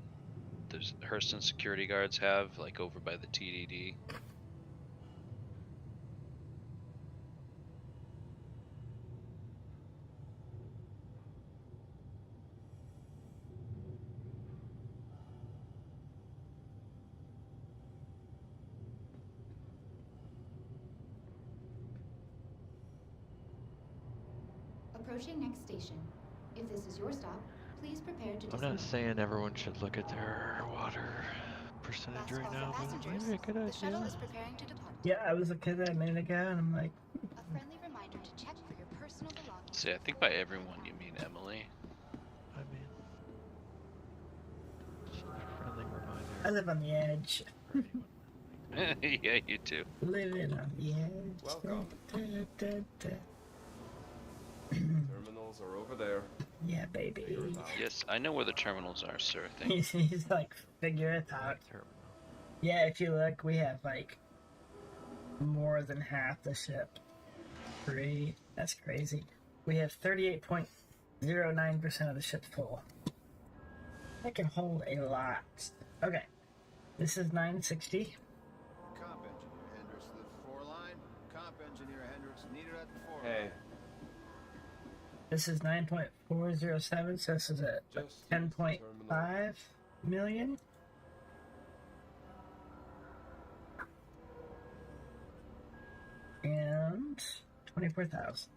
Hurston security guards have, like over by the TDD. Approaching next station. If this is your stop, please prepare to I'm disembark. not saying everyone should look at their water percentage Last right call now, for but passengers. maybe a good The shuttle idea. is preparing to depart. Yeah, I was looking at that a minute ago, and I'm like, A friendly reminder to check for your personal belongings. See, I think by everyone you mean Emily. I mean, just a friendly reminder. I live on the edge. for anyone. Yeah, you too. Living on the edge. Welcome. Da, da, da. Terminals are over there. Yeah, baby. Figure it out. Yes, I know where the terminals are, sir. Thank you. He's like, figure it out. Terminal. Yeah, if you look, we have like more than half the ship. Great. That's crazy. We have 38.09% of the ship full. That can hold a lot. Okay. This is 960. Comp engineer Hendricks to the fore line. Comp engineer Hendricks needed at the fore line. Hey, This is 9.407, so this is at just 10.5 million. And 24,000.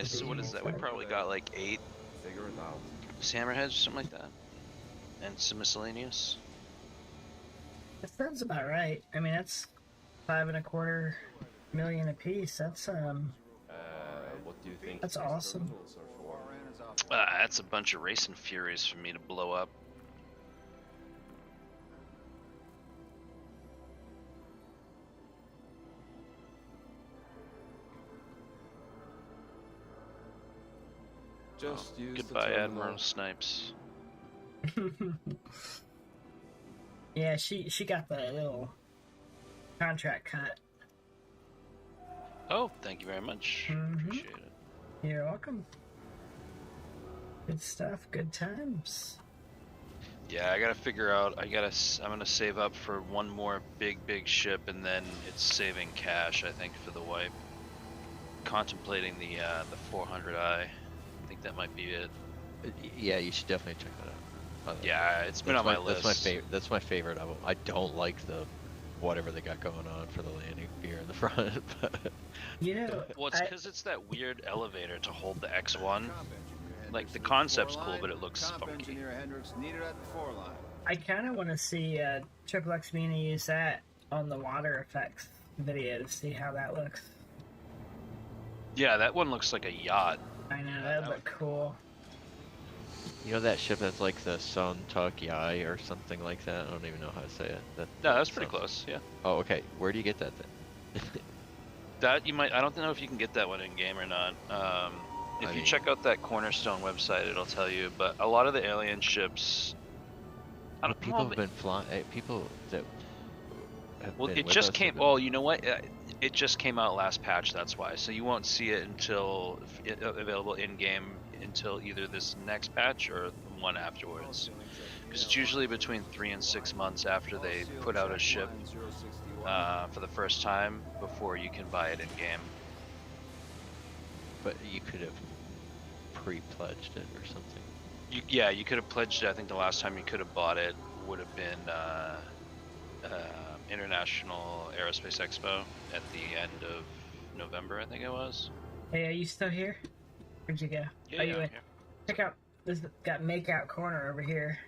So what is that? We probably got like 8 figure it out. Hammerheads or something like that. And some miscellaneous. That sounds about right. I mean, that's 5.25 million apiece. That's What do you think That's these awesome. terminals are for? Ran is off. That's a bunch of racing furies for me to blow up. Just use the Goodbye, terminal. Admiral Snipes. yeah, she got the little contract cut. Oh, thank you very much. Mhm. Appreciate it. You're welcome. Good stuff. Good times. Yeah, I gotta figure out. I'm gonna save up for one more big ship, and then it's saving cash. I think for the wipe. Contemplating the 400i. I think that might be it. Yeah, you should definitely check that out. Yeah, it's been on my list. That's my favorite of them. I don't like the whatever they got going on for the landing gear in the front. But You know, Well, it's because it's that weird elevator to hold the X1. Like, the concept's cool, but it looks Comp funky. engineer Hendricks needed at the fore line. I kind of want to see Triple X Mina use that on the water effects video to see how that looks. Yeah, that one looks like a yacht. I know, that would look cool. you know that ship that's like the Son Tuk Yai or something like that? I don't even know how to say it. No, that's pretty sounds- close, yeah. Oh, okay. Where do you get that then? That you might, I don't know if you can get that one in game or not. If I you mean- check out that Cornerstone website, it'll tell you. But a lot of the alien ships, I don't People know. have been flying. People that. Have Well, been it with just us came. have been- Well, you know what? It just came out last patch. That's why. So you won't see it until available in game until either this next patch or the one afterwards. Because it's usually between 3 and 6 months after they put out a ship for the first time before you can buy it in game. But you could have pre-pledged it or something. You could have pledged it. I think the last time you could have bought it would have been International Aerospace Expo at the end of November, I think it was. Hey, are you still here? Where'd you go? Yeah, Oh, yeah, you I'm went. here. Check out this. Got makeout corner over here.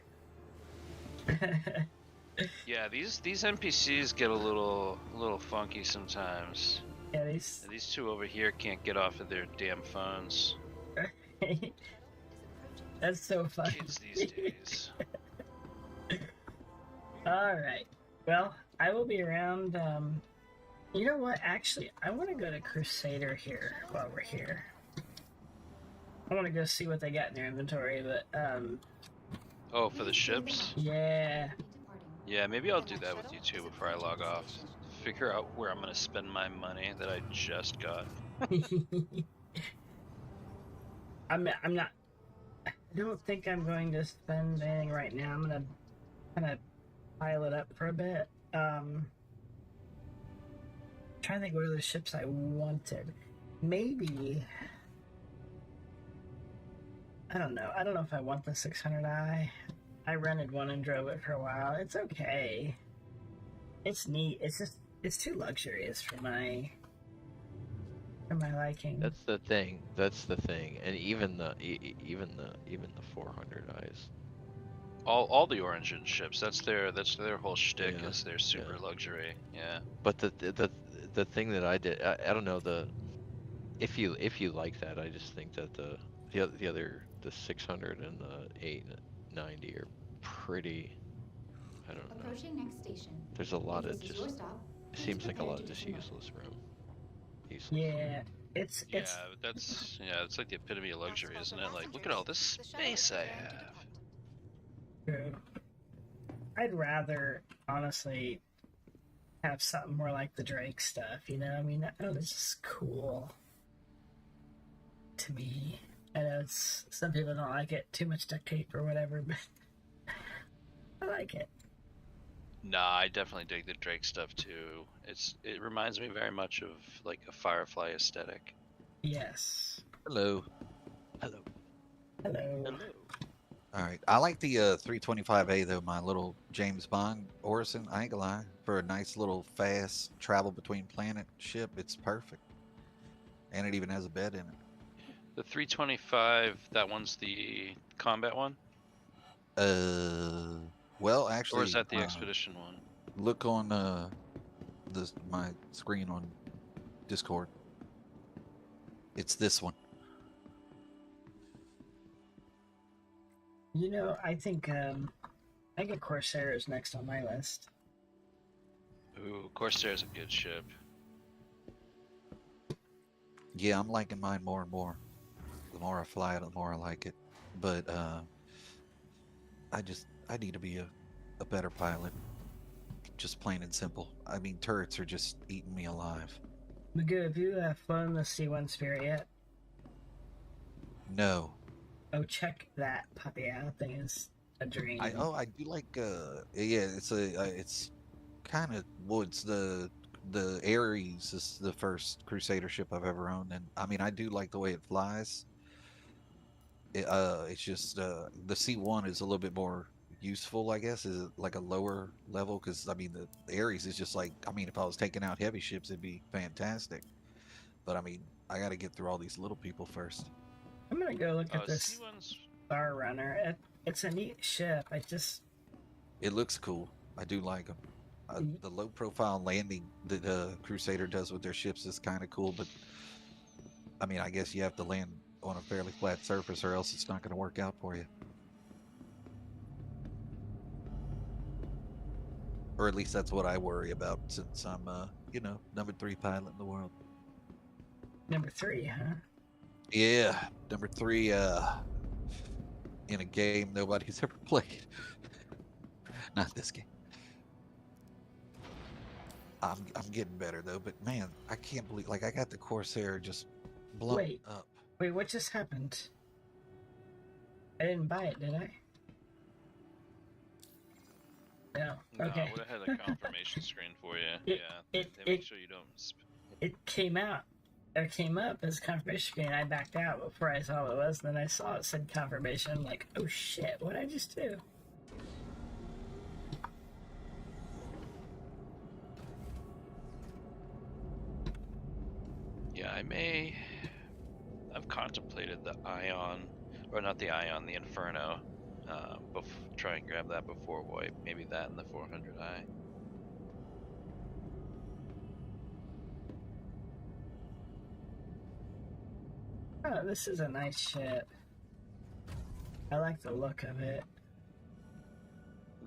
Yeah, these NPCs get a little funky sometimes. Yeah, These two over here can't get off of their damn phones. That's so funny. Kids these days. All right. Well, I will be around. You know what? Actually, I want to go to Crusader here while we're here. I want to go see what they got in their inventory, but Oh, for the ships? yeah. Yeah, maybe I'll do that with you too before I log off. Figure out where I'm gonna spend my money that I just got. I'm not. I don't think I'm going to spend anything right now. I'm gonna kind of pile it up for a bit. Trying to think what other ships I wanted. Maybe. I don't know. I don't know if I want the 600i. I rented one and drove it for a while. It's okay. It's neat. It's just it's too luxurious for my liking. That's the thing. That's the thing. And even the 400 eyes. All the Origin ships. That's their whole shtick. Yeah, Is their super luxury. Yeah. But the thing that I did, I don't know if you like that, I just think that the 600 and the 890 are pretty. I don't know. Approaching next station. There's a lot If of this is just. your stop, It please seems like a prepare lot to of just disembark. useless room. Yeah, it's It's like the epitome of luxury, isn't it? Like, look at all this space I have. true. I'd rather honestly have something more like the Drake stuff. You know, I mean, this is cool to me. I know some people don't like it, too much duct tape or whatever, but I like it. Nah, I definitely dig the Drake stuff too. It reminds me very much of like a Firefly aesthetic. Yes. Hello. Hello. Hello. All right. I like the 325A though, my little James Bond Orison. I ain't gonna lie. For a nice little fast travel between planet ship, it's perfect. And it even has a bed in it. The 325, that one's the combat one? Well, actually, Or is that the expedition one? Look on my screen on Discord. It's this one. You know, I think Corsair is next on my list. Ooh, Corsair's a good ship. Yeah, I'm liking mine more and more. The more I fly it, the more I like it. But I need to be a better pilot. Just plain and simple. I mean, turrets are just eating me alive. Magoo, have you flown the C1 Spirit yet? No. Oh, check that puppy out. That thing is a dream. I do like yeah, it's kind of it's the Ares is the first Crusader ship I've ever owned, and I mean I do like the way it flies. It's just the C1 is a little bit more useful, I guess, is like a lower level, because I mean the Ares is just like, I mean, if I was taking out heavy ships it'd be fantastic, but I mean I got to get through all these little people first. I'm gonna go look at this C1's... Star Runner. It's a neat ship. It looks cool. I do like them. The low profile landing that Crusader does with their ships is kind of cool, but I mean I guess you have to land on a fairly flat surface or else it's not going to work out for you. Or at least that's what I worry about, since I'm number 3 pilot in the world. Number 3, huh? Yeah, number 3 in a game nobody's ever played. Not this game. I'm getting better though, but man, I can't believe, like, I got the Corsair just blown up. Wait, what just happened? I didn't buy it, did I? No. Okay. I would have had a confirmation screen for you. They make sure you don't. It came out. It came up as confirmation screen. I backed out before I saw what it was, and then I saw it said confirmation. I'm like, oh shit, what did I just do? I've contemplated the Ion, or not the Ion, the Inferno. Try and grab that before wipe. Maybe that and the 400i. Oh, this is a nice ship. I like the look of it.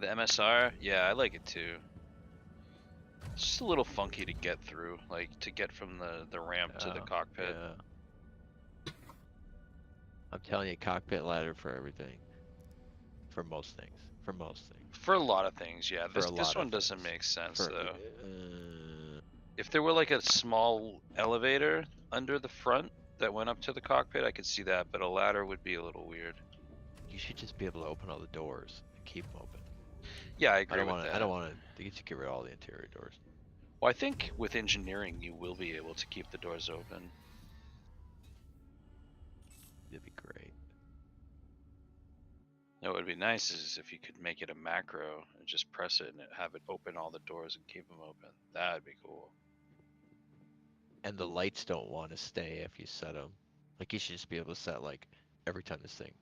The MSR, yeah, I like it too. It's just a little funky to get through, like to get from the ramp to the cockpit. Yeah. I'm telling you, cockpit ladder for everything. For most things. For most things. For a lot of things, yeah. For a lot This of one doesn't things. make sense For, though. If there were like a small elevator under the front that went up to the cockpit, I could see that, but a ladder would be a little weird. You should just be able to open all the doors and keep them open. Yeah, I agree with that. I don't want to get rid of all the interior doors. Well, I think with engineering, you will be able to keep the doors open. It'd be great. Now, what would be nice is if you could make it a macro and just press it and have it open all the doors and keep them open. That'd be cool. And the lights don't want to stay if you set them. Like you should just be able to set like every time this thing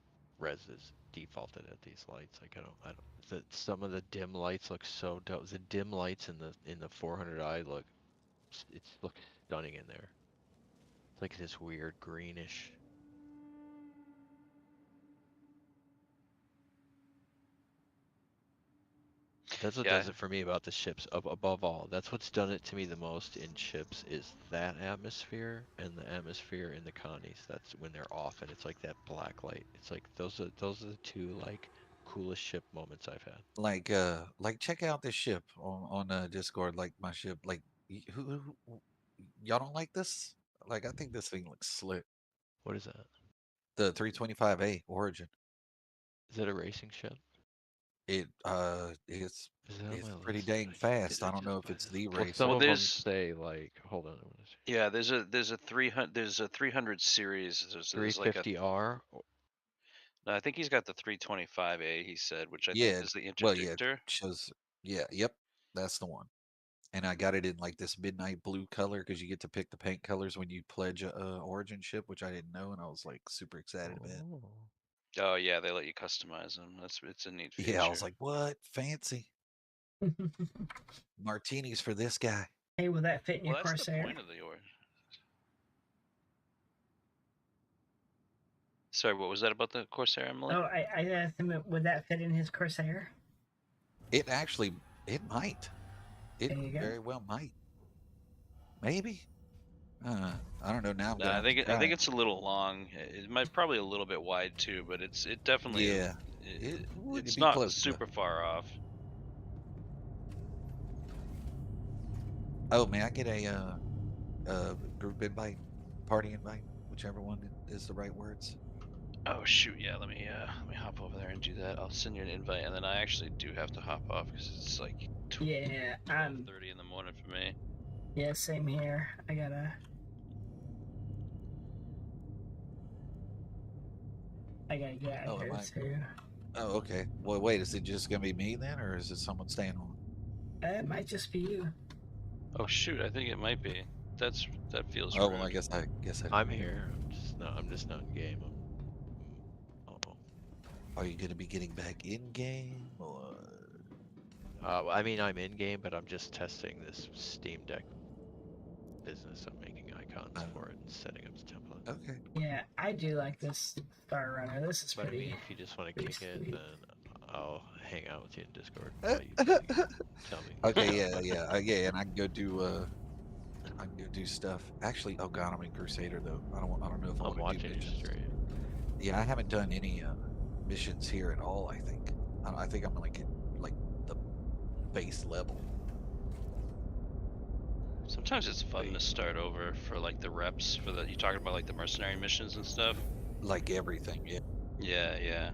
reses defaulted at these lights. Like I don't. Some of the dim lights look so dope. The dim lights in the 400i look, it's looks stunning in there. It's like this weird greenish. That's what does it for me about the ships. Above all, that's what's done it to me the most in ships is that atmosphere and the atmosphere in the Connies. That's when they're off and it's like that black light. It's like those are the two like coolest ship moments I've had. Like check out this ship on Discord. Like my ship. Like who y'all don't like this? Like I think this thing looks slick. What is that? The 325A Origin. Is it a racing ship? It's pretty dang fast. I don't know if it's the race. Some of them say like, hold on. Yeah, there's a 300 series. There's like a 350R. No, I think he's got the 325A. He said, which I think is the interdictor. Well, shows. Yep, that's the one. And I got it in like this midnight blue color because you get to pick the paint colors when you pledge a Origin ship, which I didn't know, and I was like super excited about. Oh yeah, they let you customize them. It's a neat feature. Yeah, I was like, what? Fancy. Martinis for this guy. Hey, will that fit in your Corsair? That's the point of the Origin. Sorry, what was that about the Corsair, Emily? Oh, I asked him, would that fit in his Corsair? It might. It very well might. Maybe. I don't know now. I think it's a little long. It might probably a little bit wide too, but it definitely it's not super far off. Oh, may I get a group invite, party invite, whichever one is the right words? Oh shoot, yeah. Let me hop over there and do that. I'll send you an invite, and then I actually do have to hop off because it's like 12:30 in the morning for me. Yeah, same here. I gotta get out here too. Oh, okay. Well, wait. Is it just gonna be me then, or is it someone staying on? It might just be you. Oh shoot, I think it might be. That feels. Oh, rude. well, I guess I'm here. I'm just not in game. Are you gonna be getting back in game, or? I mean, I'm in game, but I'm just testing this Steam Deck business. I'm making icons for it and setting up the template. Okay. Yeah, I do like this Star Runner. This is but pretty. I mean, if you just want to kick it, then I'll hang out with you in Discord. Tell me. Okay, yeah, and I can go do stuff. Actually, oh god, I'm in Crusader though. I don't know if I'm watching your stream. Yeah, I haven't done any missions here at all. I think I'm like at the base level. Sometimes it's fun to start over for like the reps for you talking about like the mercenary missions and stuff. Like everything, yeah. Yeah.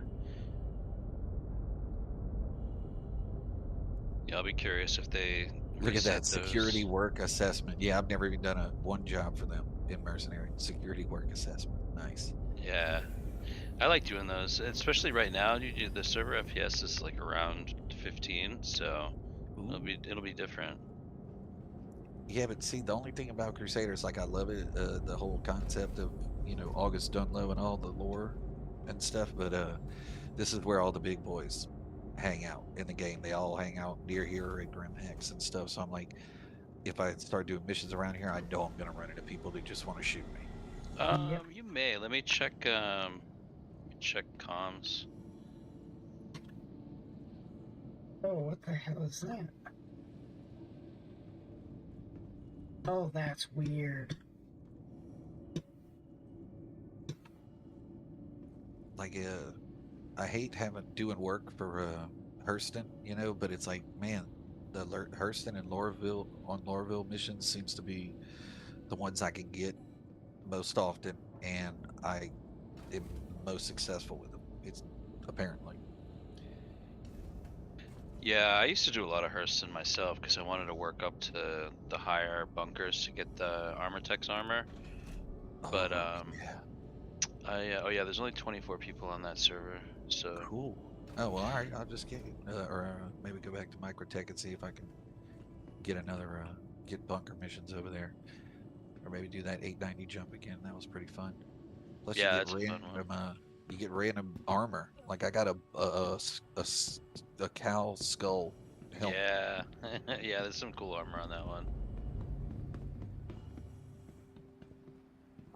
Yeah, I'll be curious if they look at that security work assessment. Yeah, I've never even done one job for them in mercenary security work assessment. Nice. Yeah, I like doing those, especially right now. The server FPS is like around 15, so it'll be different. Yeah, but see, the only thing about Crusaders, like I love it, the whole concept of, August Dunlow and all the lore and stuff, but this is where all the big boys hang out in the game. They all hang out near here at Grim Hex and stuff. So I'm like, if I start doing missions around here, I know I'm gonna run into people that just want to shoot me. You may. Let me check. Check comms. Oh, what the hell is that? Oh, that's weird. Like, I hate doing work for Hurston, but it's like, man, the Hurston and Lorville missions seems to be the ones I can get most often, and I am most successful with them. It's apparently. Yeah, I used to do a lot of Hurston myself because I wanted to work up to the higher bunkers to get the Armortex armor. But yeah. oh yeah, there's only 24 people on that server, so cool. Oh well, all right. I'll just get maybe go back to Microtech and see if I can get another get bunker missions over there, or maybe do that 890 jump again. That was pretty fun. Plus, yeah, you that's get a fun one. you get random armor. Like I got a cow skull helmet. Yeah, yeah, there's some cool armor on that one.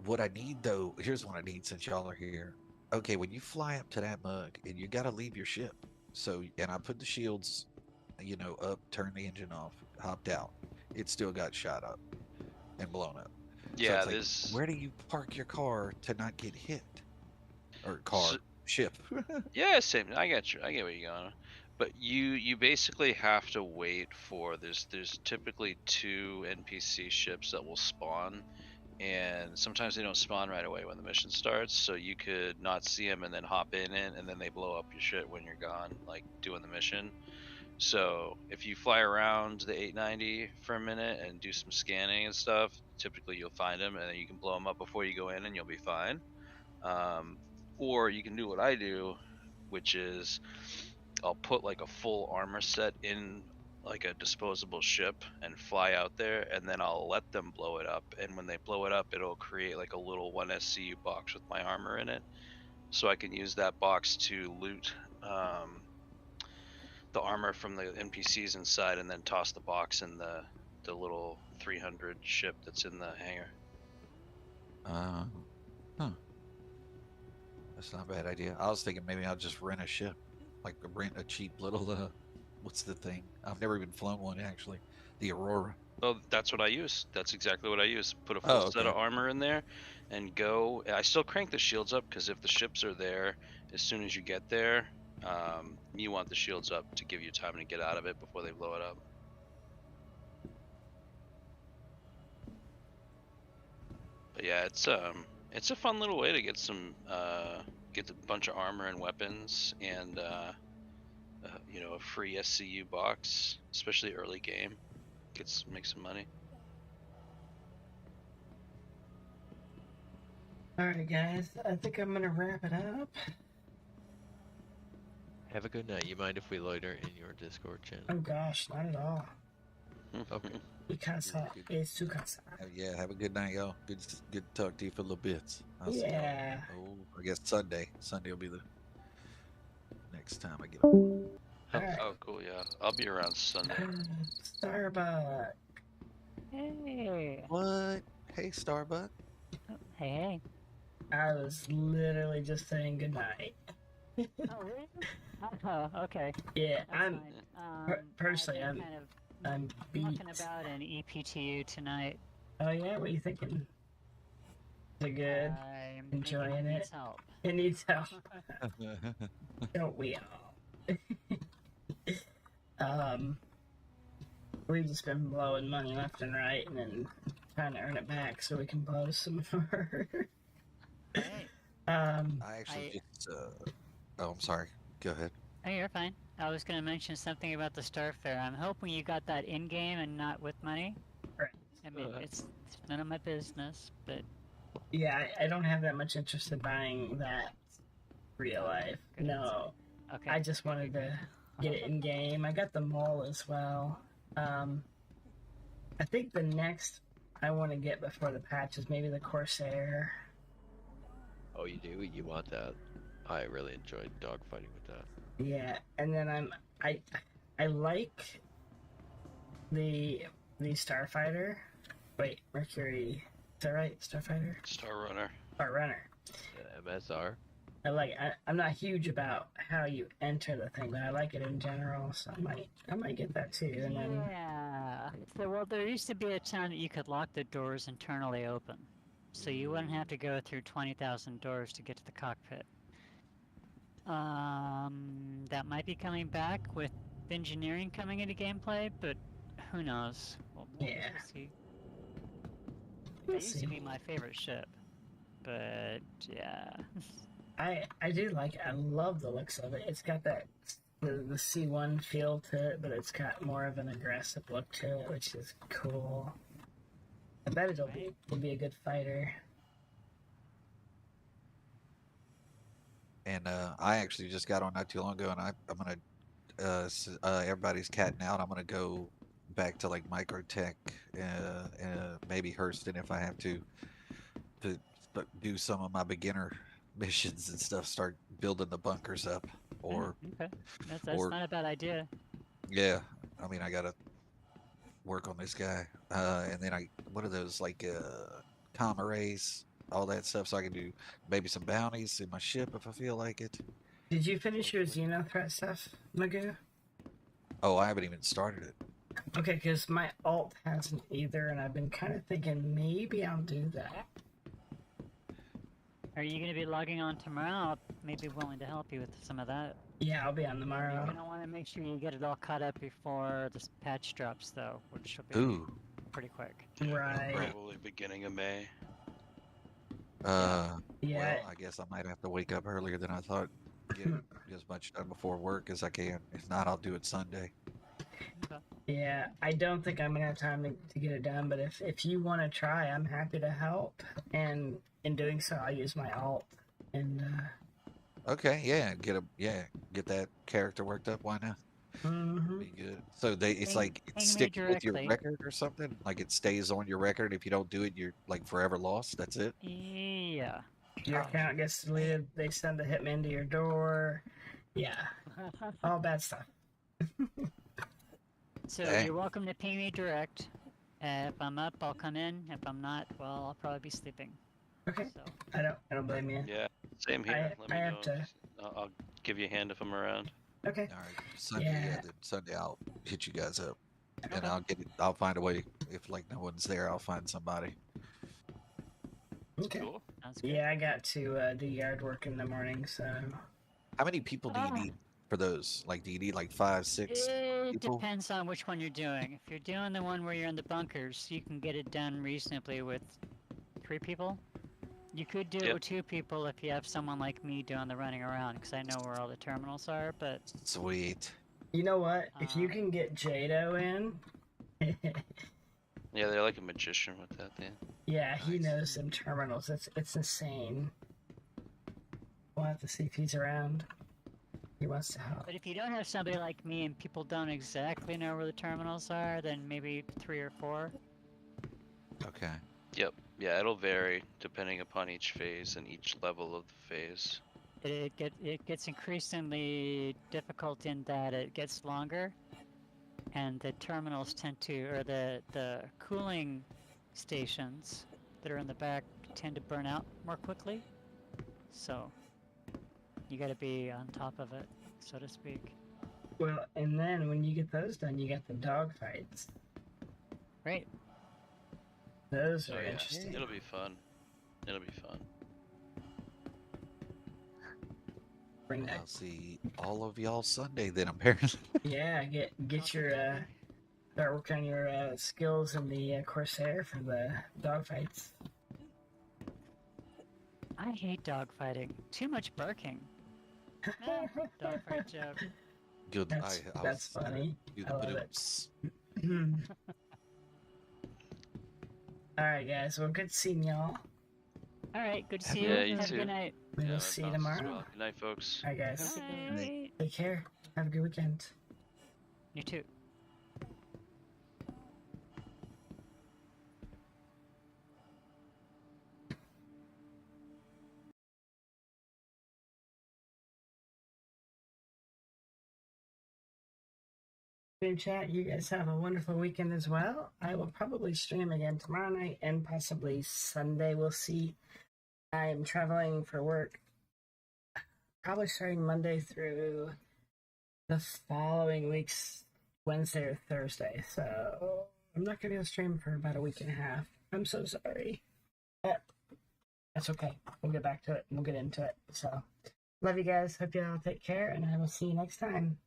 What I need though, here's what I need since y'all are here. Okay, when you fly up to that mug, and you got to leave your ship. So, and I put the shields, up, turned the engine off, hopped out. It still got shot up and blown up. Yeah, so it's like, where do you park your car to not get hit? Or ship. Yeah, same. I get where you're going. But you basically have to wait for there's typically 2 NPC ships that will spawn, and sometimes they don't spawn right away when the mission starts, so you could not see them and then hop in it, and then they blow up your shit when you're gone, like doing the mission. So if you fly around the 890 for a minute and do some scanning and stuff, typically you'll find them, and then you can blow them up before you go in, and you'll be fine. Or you can do what I do, which is I'll put like a full armor set in like a disposable ship and fly out there, and then I'll let them blow it up, and when they blow it up, it'll create like a little 1 SCU box with my armor in it, so I can use that box to loot the armor from the NPCs inside, and then toss the box in the little 300 ship that's in the hangar. That's not a bad idea. I was thinking maybe I'll just rent a ship, like rent a cheap little what's the thing? I've never even flown one actually. The Aurora. Oh, that's what I use. That's exactly what I use. Put a full set of armor in there and go. I still crank the shields up because if the ships are there, as soon as you get there, you want the shields up to give you time to get out of it before they blow it up. But yeah, it's a fun little way to get some get a bunch of armor and weapons, and a free SCU box, especially early game. Make some money. Alright guys, I think I'm gonna wrap it up. Have a good night. You mind if we loiter in your Discord channel? Oh gosh, not at all. Okay. It's too casa. Yeah, have a good night, y'all. Good to talk to you for a little bit. I'll see Yeah. y'all. I guess Sunday. Sunday will be the next time I get on. Right. Oh, cool, yeah. I'll be around Sunday. Starbuck. Hey. What? Hey, Starbuck. Hey. I was literally just saying goodnight. Oh, really? Oh, okay. Yeah, That's personally, I'm I'm beat. talking about an EPTU tonight. Oh yeah, what are you thinking? Is it good? I'm Enjoying thinking it it? needs help. It needs help. Don't we all? We've just been blowing money left and right, and then trying to earn it back so we can blow some more. Hey. I actually just. Oh, I'm sorry. Go ahead. Oh, you're fine. I was going to mention something about the Star Fair. I'm hoping you got that in-game and not with money. Right. I mean, it's none of my business, but... Yeah, I don't have that much interest in buying that real life. No. Okay. I just wanted to get it in-game. I got the mall as well. I I think the next I want to get before the patch is maybe the Corsair. Oh, you do? You want that? I really enjoyed dogfighting with that. Yeah, and then I like the Starfighter. Wait, Mercury. Is that right? Starfighter? Star Runner. Star Runner. MSR. I'm not huge about how you enter the thing, but I like it in general, so I might get that too. And then Yeah. So, well, there used to be a time that you could lock the doors internally open, so you wouldn't have to go through 20,000 doors to get to the cockpit. That might be coming back with engineering coming into gameplay, but who knows? We'll see. That used to be my favorite ship, but yeah. I do like it. I love the looks of it. It's got that the C1 feel to it, but it's got more of an aggressive look to it, which is cool. I bet it'll be a good fighter. And I actually just got on not too long ago, and I'm gonna everybody's catting out. I'm gonna go back to like Microtech, maybe Hurston if I have to do some of my beginner missions and stuff. Start building the bunkers up, or okay, that's not a bad idea. Yeah, I mean I gotta work on this guy, and then what are those like comm arrays, all that stuff, so I can do maybe some bounties in my ship if I feel like it. Did you finish your Xenothreat stuff, Magoo? Oh, I haven't even started it. Okay, because my alt hasn't either, and I've been kind of thinking maybe I'll do that. Are you going to be logging on tomorrow? I'll maybe willing to help you with some of that. Yeah, I'll be on tomorrow. You're going to want to make sure you get it all caught up before this patch drops, though, which will be pretty quick. Right. Probably beginning of May. Yeah. Well, I guess I might have to wake up earlier than I thought. Get as much done before work as I can. If not, I'll do it Sunday. Yeah, I don't think I'm gonna have time to get it done, but if you want to try, I'm happy to help. And in doing so, I'll use my alt. And okay, yeah, get that character worked up. Why not? Be good. So it's like it sticks with your record or something. Like it stays on your record. If you don't do it, you're like forever lost. That's it. Yeah. Your account gets deleted. They send a hitman to your door. Yeah, all bad stuff. So you're welcome to ping me direct. If I'm up, I'll come in. If I'm not, well, I'll probably be sleeping. Okay. So. I don't blame you. Yeah, same here. Let me I know. have to. I'll give you a hand if I'm around. Okay. All right. Sunday, then Sunday I'll hit you guys up, and I'll find a way. If like no one's there, I'll find somebody. Okay. Cool. Yeah, I got to do yard work in the morning, so. How many people do you need for those? Like, do you need like 5, 6 It people? depends on which one you're doing. If you're doing the one where you're in the bunkers, you can get it done reasonably with 3 people. You could do it with 2 people if you have someone like me doing the running around, because I know where all the terminals are, but... Sweet. You know what? If you can get Jado in... Yeah, they're like a magician with that thing. Yeah, he knows some terminals. It's insane. We'll have to see if he's around. He wants to help. But if you don't have somebody like me and people don't exactly know where the terminals are, then maybe 3 or 4. Okay. Yep. Yeah, it'll vary depending upon each phase and each level of the phase. It gets increasingly difficult in that it gets longer, and the terminals tend to, or the cooling stations that are in the back tend to burn out more quickly. So you got to be on top of it, so to speak. Well, and then when you get those done, you got the dog fights. Right. Those are interesting. It'll be fun. It'll be fun. I'll see all of y'all Sunday then, apparently. Yeah, get your start working on your skills in the Corsair for the dogfights. I hate dogfighting. Too much barking. Dogfight joke. Good. That's funny. I love it. Alright, guys. Well, good seeing y'all. Alright, good to see Yeah, you. you Have too. a good night. We'll see you tomorrow. Well, good night, folks. Alright, guys. Bye. Take care. Have a good weekend. You too. Stream chat, you guys have a wonderful weekend as well. I will probably stream again tomorrow night and possibly Sunday. We'll see. I'm traveling for work, probably starting Monday through the following week's Wednesday or Thursday. So I'm not going to be able to stream for about a week and a half. I'm so sorry. But that's okay. We'll get back to it and we'll get into it. So love you guys. Hope you all take care, and I will see you next time.